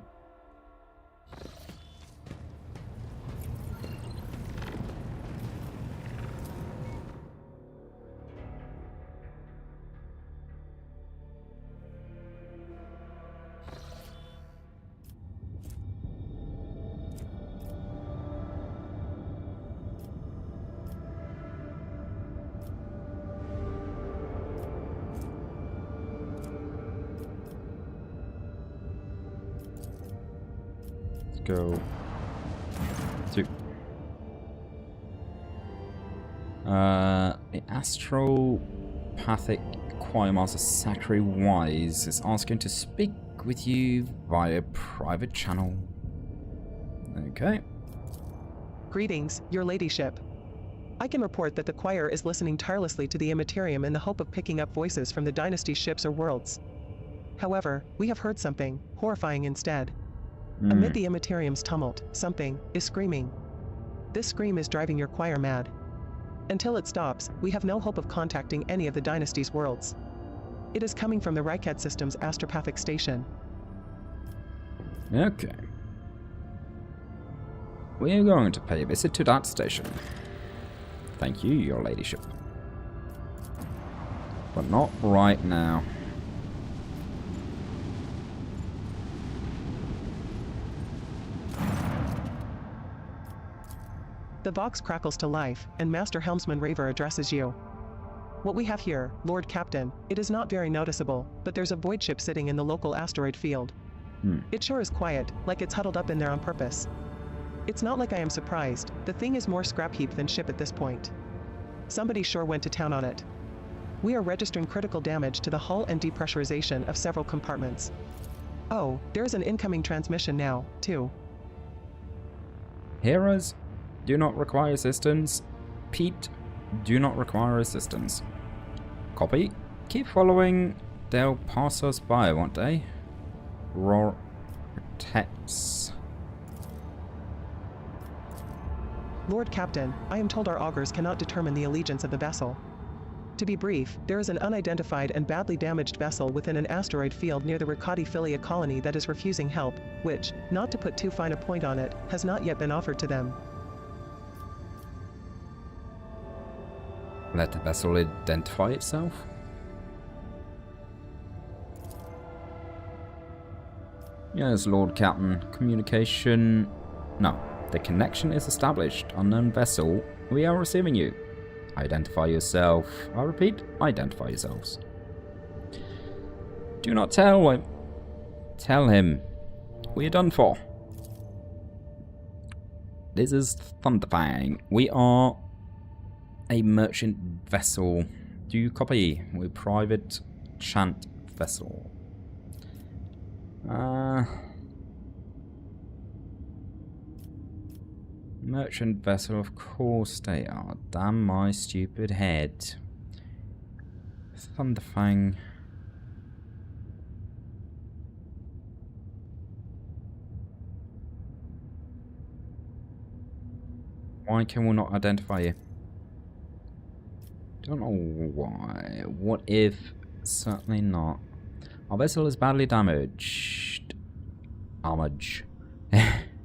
go to the astropathic choir master Zachary Wise is asking to speak with you via private channel. Okay. Greetings, your ladyship. I can report that the choir is listening tirelessly to the Immaterium in the hope of picking up voices from the Dynasty's ships or worlds. However, we have heard something horrifying instead. Amid the Immaterium's tumult, something is screaming. This scream is driving your choir mad. Until it stops, we have no hope of contacting any of the Dynasty's worlds. It is coming from the Rykad System's astropathic station. Okay. We are going to pay a visit to that station. Thank you, your ladyship. But not right now. The Vox crackles to life, and Master Helmsman Raver addresses you. What we have here, Lord Captain, it is not very noticeable, but there's a void ship sitting in the local asteroid field. It sure is quiet, like it's huddled up in there on purpose. It's not like I am surprised, the thing is more scrap heap than ship at this point. Somebody sure went to town on it. We are registering critical damage to the hull and depressurization of several compartments. Oh, there's an incoming transmission now, too. Heroes do not require assistance. Pete, do not require assistance. Copy. Keep following. They'll pass us by, won't they? Roar protects. Lord Captain, I am told our augurs cannot determine the allegiance of the vessel. To be brief, there is an unidentified and badly damaged vessel within an asteroid field near the Ricati Filia colony that is refusing help, which, not to put too fine a point on it, has not yet been offered to them. Let the vessel identify itself. Yes, Lord Captain. Communication... No. The connection is established. Unknown vessel. We are receiving you. Identify yourself. I repeat, identify yourselves. Do not tell him. Tell him. We are done for. This is Thunderfang. We are a merchant vessel. Do you copy? We're private chant vessel. Merchant vessel, of course they are. Damn my stupid head. Thunderfang. Why can we not identify you? Don't know why. What if? Certainly not. Our vessel is badly damaged. Damage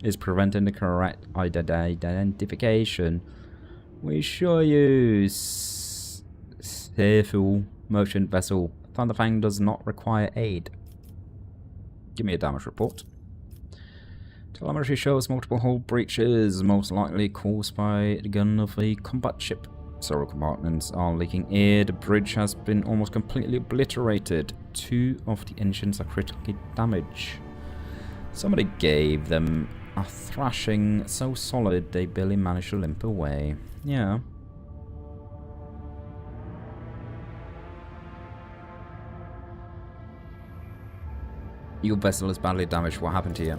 is preventing the correct identification. We sure use careful motion vessel. Thunderfang does not require aid. Give me a damage report. Telemetry shows multiple hull breaches, most likely caused by the gun of a combat ship. Several compartments are leaking air. The bridge has been almost completely obliterated. 2 of the engines are critically damaged. Somebody gave them a thrashing so solid they barely managed to limp away. Yeah. Your vessel is badly damaged. What happened to you?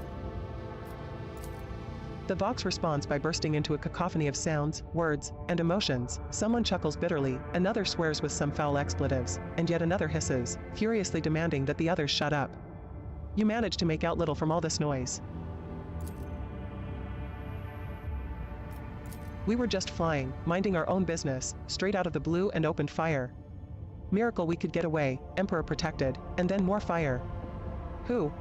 The Vox responds by bursting into a cacophony of sounds, words, and emotions. Someone chuckles bitterly, another swears with some foul expletives, and yet another hisses, furiously demanding that the others shut up. You manage to make out little from all this noise. We were just flying, minding our own business, straight out of the blue and opened fire. Miracle we could get away, Emperor protected, and then more fire. Who?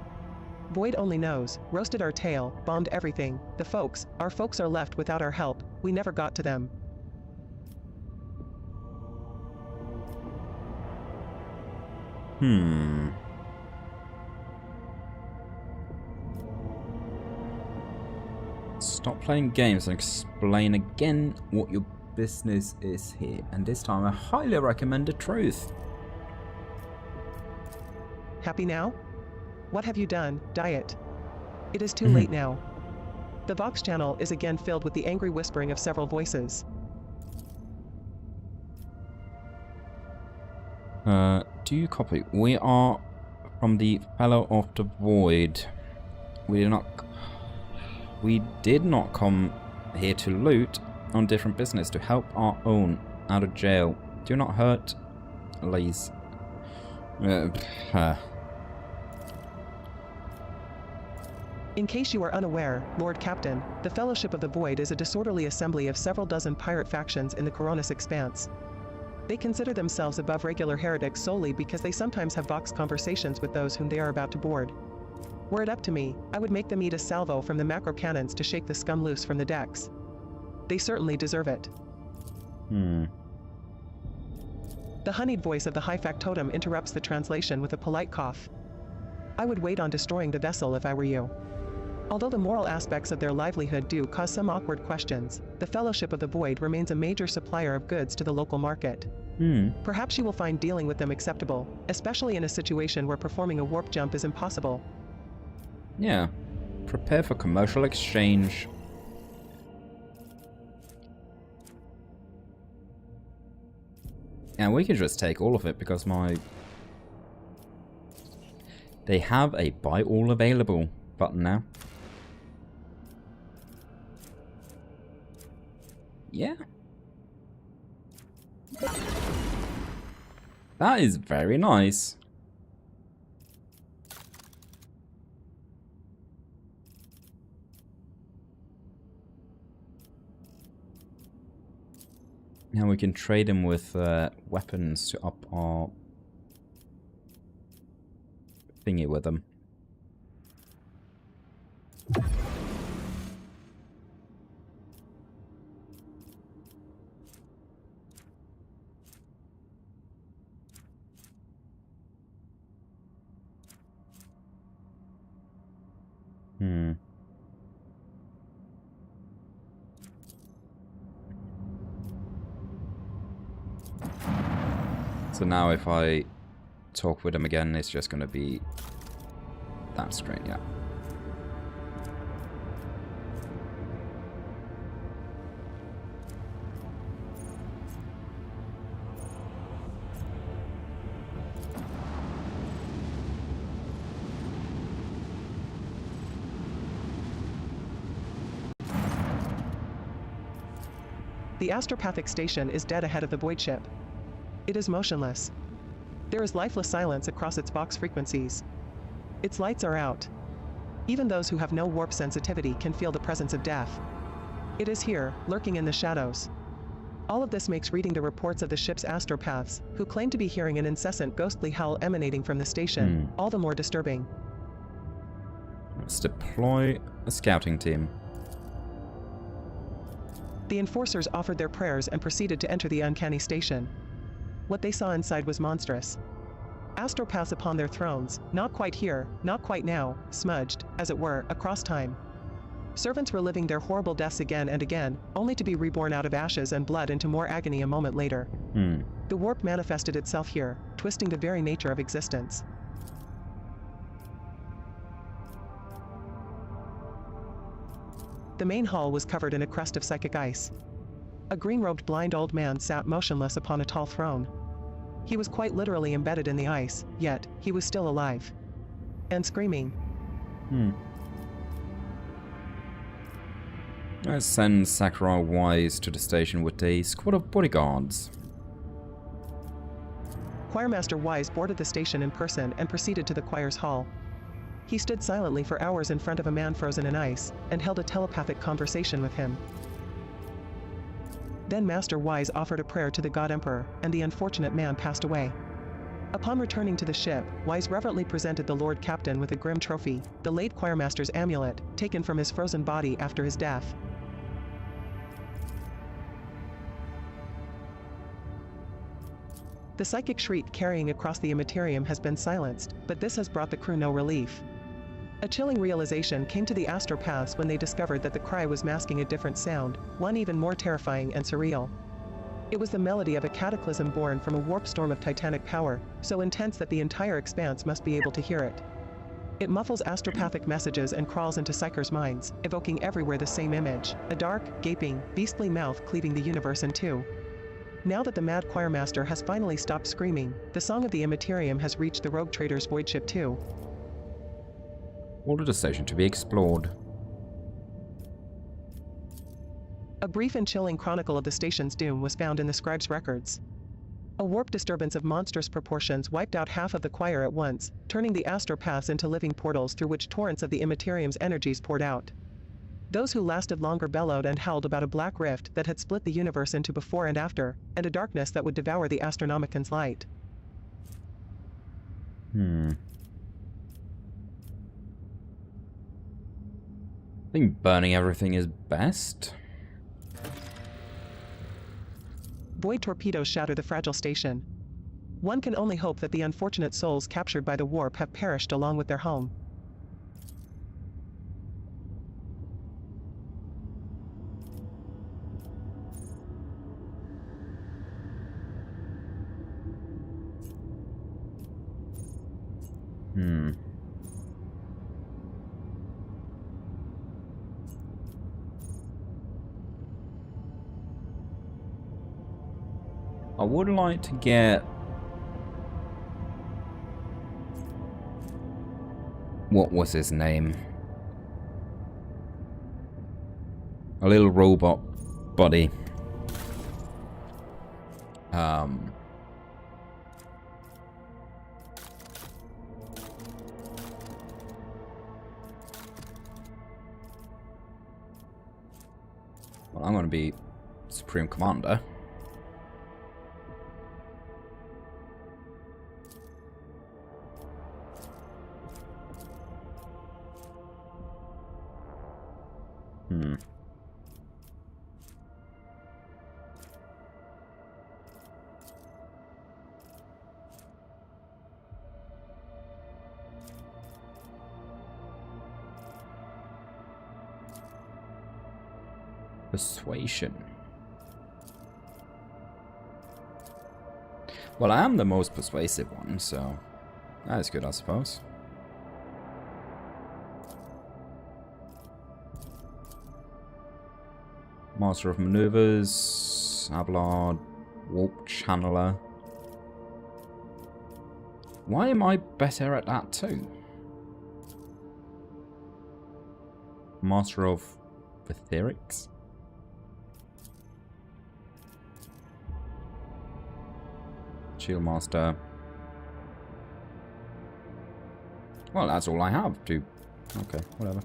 Void only knows. Roasted our tail, bombed everything. Our folks are left without our help. We never got to them. Stop playing games and explain again what your business is here. And this time I highly recommend the truth. Happy now? What have you done, Diet? It is too late now. The Vox channel is again filled with the angry whispering of several voices. Do you copy? We are from the Fellow of the Void. We did not come here to loot, on different business, to help our own out of jail. Do not hurt, Liz. In case you are unaware, Lord Captain, the Fellowship of the Void is a disorderly assembly of several dozen pirate factions in the Coronis Expanse. They consider themselves above regular heretics solely because they sometimes have Vox conversations with those whom they are about to board. Were it up to me, I would make them eat a salvo from the macro cannons to shake the scum loose from the decks. They certainly deserve it. The honeyed voice of the high factotum interrupts the translation with a polite cough. I would wait on destroying the vessel if I were you. Although the moral aspects of their livelihood do cause some awkward questions, the Fellowship of the Void remains a major supplier of goods to the local market. Perhaps you will find dealing with them acceptable, especially in a situation where performing a warp jump is impossible. Yeah. Prepare for commercial exchange. And we could just take all of it because they have a buy all available button now. Yeah. That is very nice. Now we can trade him with weapons to up our thingy with them. So now if I talk with him again, it's just going to be that straight, yeah. The astropathic station is dead ahead of the void ship. It is motionless. There is lifeless silence across its Vox frequencies. Its lights are out. Even those who have no warp sensitivity can feel the presence of death. It is here, lurking in the shadows. All of this makes reading the reports of the ship's astropaths, who claim to be hearing an incessant ghostly howl emanating from the station, all the more disturbing. Let's deploy a scouting team. The enforcers offered their prayers and proceeded to enter the uncanny station. What they saw inside was monstrous. Astropaths upon their thrones, not quite here, not quite now, smudged, as it were, across time. Servants were living their horrible deaths again and again, only to be reborn out of ashes and blood into more agony a moment later. The warp manifested itself here, twisting the very nature of existence. The main hall was covered in a crust of psychic ice. A green-robed blind old man sat motionless upon a tall throne. He was quite literally embedded in the ice, yet he was still alive. And screaming. Let's send Sakurai Wise to the station with a squad of bodyguards. Choirmaster Wise boarded the station in person and proceeded to the choir's hall. He stood silently for hours in front of a man frozen in ice, and held a telepathic conversation with him. Then Master Wise offered a prayer to the God Emperor, and the unfortunate man passed away. Upon returning to the ship, Wise reverently presented the Lord Captain with a grim trophy, the late choirmaster's amulet, taken from his frozen body after his death. The psychic shriek carrying across the immaterium has been silenced, but this has brought the crew no relief. A chilling realization came to the astropaths when they discovered that the cry was masking a different sound, one even more terrifying and surreal. It was the melody of a cataclysm born from a warp storm of titanic power, so intense that the entire expanse must be able to hear it. It muffles astropathic messages and crawls into psychers' minds, evoking everywhere the same image, a dark, gaping, beastly mouth cleaving the universe in two. Now that the mad choirmaster has finally stopped screaming, the song of the Immaterium has reached the rogue trader's void ship too. Order the station to be explored. A brief and chilling chronicle of the station's doom was found in the scribe's records. A warp disturbance of monstrous proportions wiped out half of the choir at once, turning the astropaths into living portals through which torrents of the Immaterium's energies poured out. Those who lasted longer bellowed and howled about a black rift that had split the universe into before and after, and a darkness that would devour the Astronomican's light. I think burning everything is best. Void torpedoes shatter the fragile station. One can only hope that the unfortunate souls captured by the warp have perished along with their home. I would like to get... What was his name? A little robot buddy. Well, I'm going to be Supreme Commander. Persuasion. Well, I am the most persuasive one, so that is good, I suppose. Master of Maneuvers, Abelard, Warp Channeler. Why am I better at that too? Master of Etherics? Shield Master. Well, that's all I have to... Okay, whatever.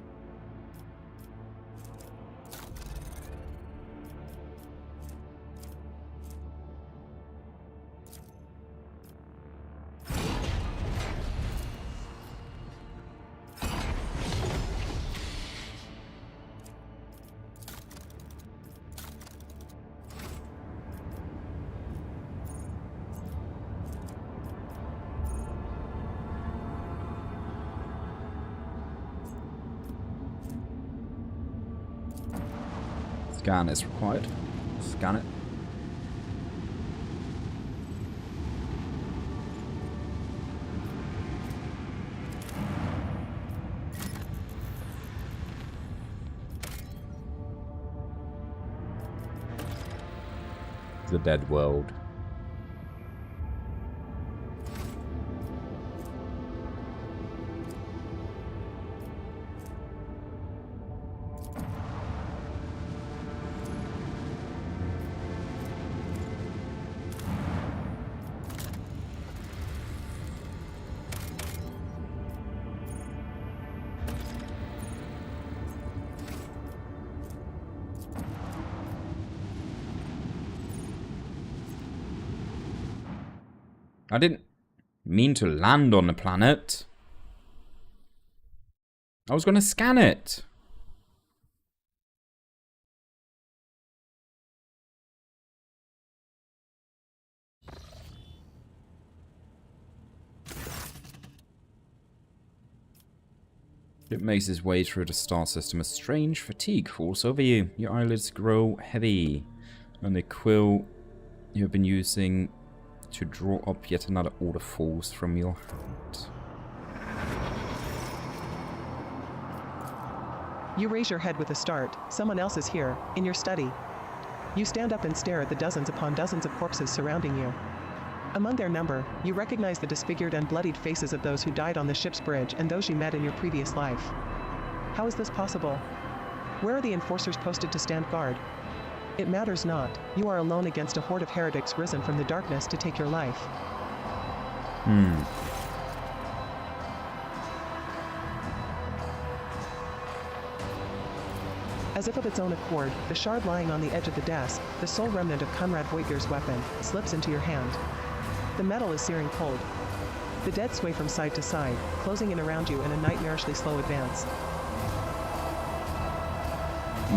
Scan is required. Scan it. The dead world. I didn't mean to land on the planet. I was going to scan it. It makes its way through the star system. A strange fatigue falls over you. Your eyelids grow heavy, and the quill you have been using to draw up yet another order falls from your hand. You raise your head with a start. Someone else is here, in your study. You stand up and stare at the dozens upon dozens of corpses surrounding you. Among their number, you recognize the disfigured and bloodied faces of those who died on the ship's bridge and those you met in your previous life. How is this possible? Where are the enforcers posted to stand guard? It matters not. You are alone against a horde of heretics risen from the darkness to take your life. As if of its own accord, the shard lying on the edge of the desk, the sole remnant of Conrad Voigtger's weapon, slips into your hand. The metal is searing cold. The dead sway from side to side, closing in around you in a nightmarishly slow advance.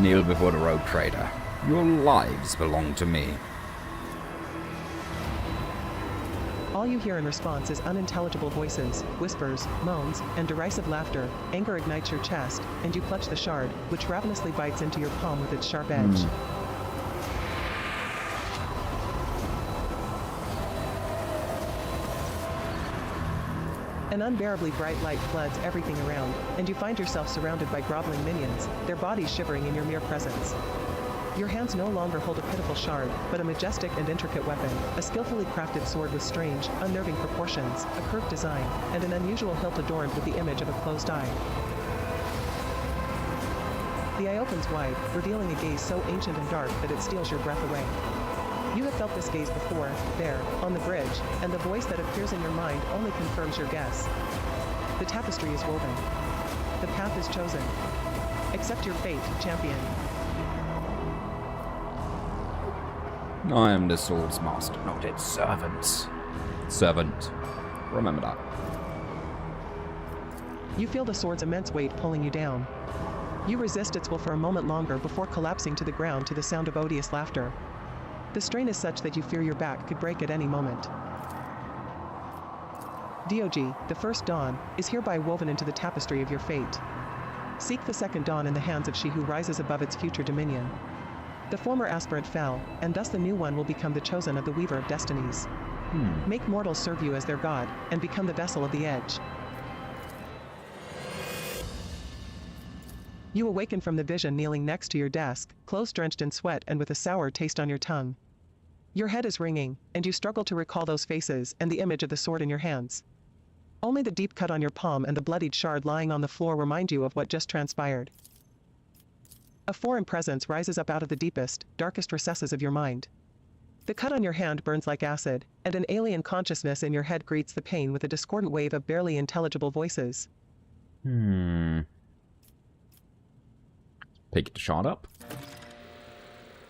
Kneel before the rogue trader. Your lives belong to me. All you hear in response is unintelligible voices, whispers, moans, and derisive laughter. Anger ignites your chest, and you clutch the shard, which ravenously bites into your palm with its sharp edge. An unbearably bright light floods everything around, and you find yourself surrounded by groveling minions, their bodies shivering in your mere presence. Your hands no longer hold a pitiful shard, but a majestic and intricate weapon, a skillfully crafted sword with strange, unnerving proportions, a curved design, and an unusual hilt adorned with the image of a closed eye. The eye opens wide, revealing a gaze so ancient and dark that it steals your breath away. You have felt this gaze before, there, on the bridge, and the voice that appears in your mind only confirms your guess. The tapestry is woven. The path is chosen. Accept your fate, champion. I am the sword's master, not its servant. Servant. Remember that. You feel the sword's immense weight pulling you down. You resist its will for a moment longer before collapsing to the ground to the sound of odious laughter. The strain is such that you fear your back could break at any moment. DOG, the first dawn, is hereby woven into the tapestry of your fate. Seek the second dawn in the hands of she who rises above its future dominion. The former aspirant fell, and thus the new one will become the chosen of the Weaver of Destinies. Make mortals serve you as their god, and become the vessel of the Edge. You awaken from the vision kneeling next to your desk, clothes drenched in sweat and with a sour taste on your tongue. Your head is ringing, and you struggle to recall those faces and the image of the sword in your hands. Only the deep cut on your palm and the bloodied shard lying on the floor remind you of what just transpired. A foreign presence rises up out of the deepest, darkest recesses of your mind. The cut on your hand burns like acid, and an alien consciousness in your head greets the pain with a discordant wave of barely intelligible voices. Pick the shard up.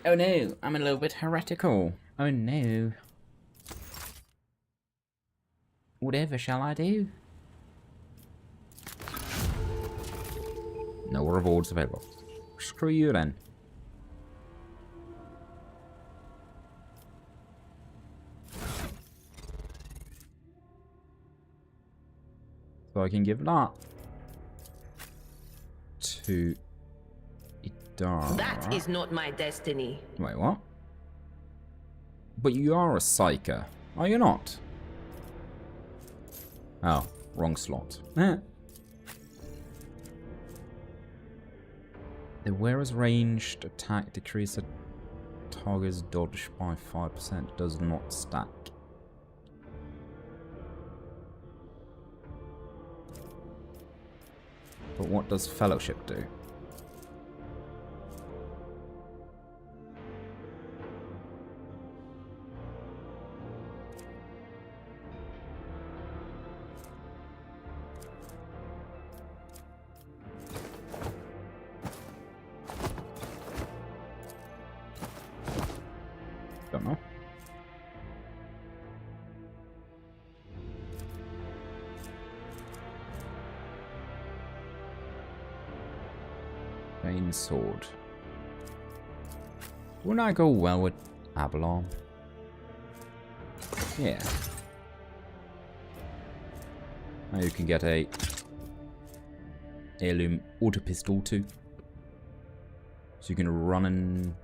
Oh no, I'm a little bit heretical. Oh no. Whatever shall I do? No rewards available. Screw you then. So I can give that to Idara. That is not my destiny. Wait, what? But you are a psyker, are you not? Oh, wrong slot. The wearer's ranged attack decrease a target's dodge by 5%. Does not stack. But what does Fellowship do? Don't know. Bane sword. Wouldn't I go well with Abalon? Yeah. Now you can get a heirloom auto pistol too. So you can run and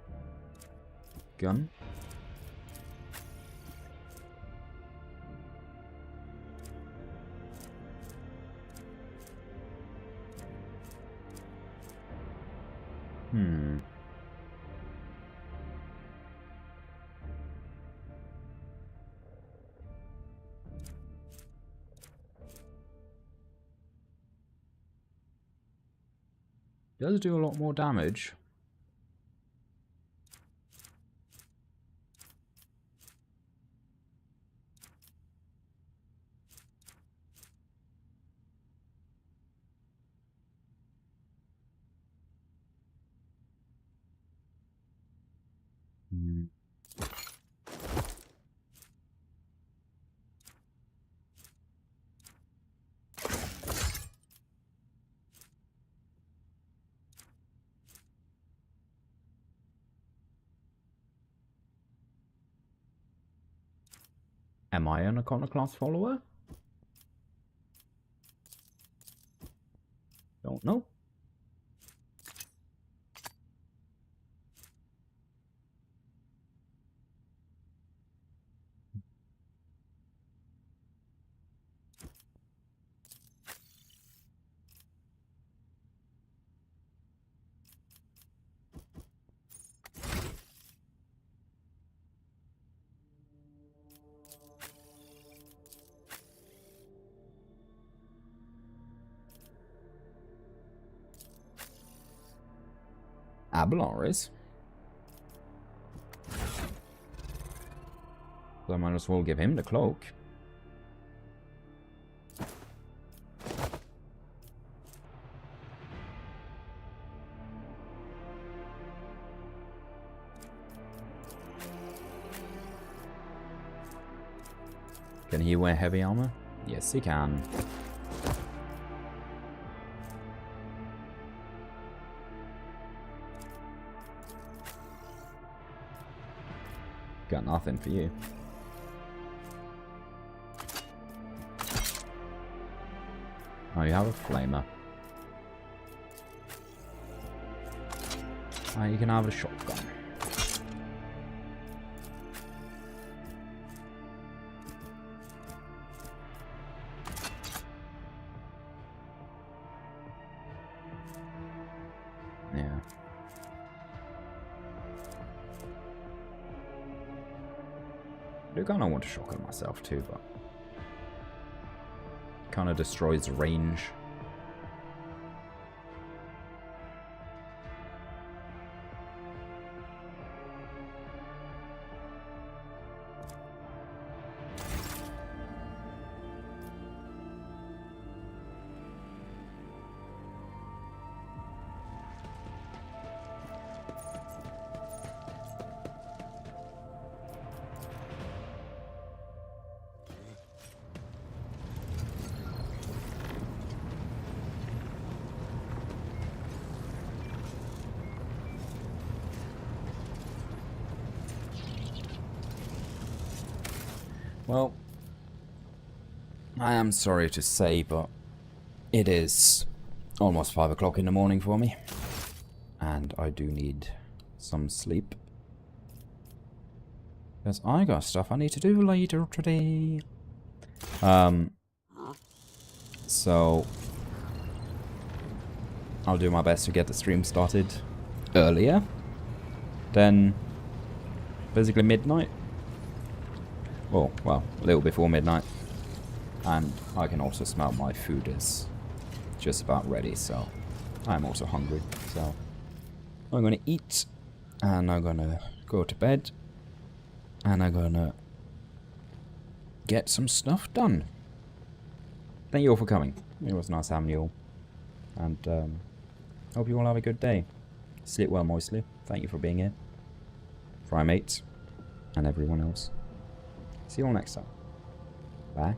gun. Does do a lot more damage. Am I an Iconoclast follower? Don't know. Abelaris. So I might as well give him the cloak. Can he wear heavy armor? Yes, he can. Got nothing for you. Oh, you have a flamer. You can have a shotgun. Yeah. I do kind of want to shotgun myself too, but kind of destroys range. Well, I am sorry to say, but it is almost 5 o'clock in the morning for me. And I do need some sleep. Because I got stuff I need to do later today. So I'll do my best to get the stream started earlier than basically midnight. Oh, well, a little before midnight. And I can also smell my food is just about ready, so I'm also hungry. So I'm gonna eat, and I'm gonna go to bed, and I'm gonna get some stuff done. Thank you all for coming. It was nice having you all. And hope you all have a good day. Sleep well, mostly. Thank you for being here. Primates, and everyone else. See you all next time. Bye.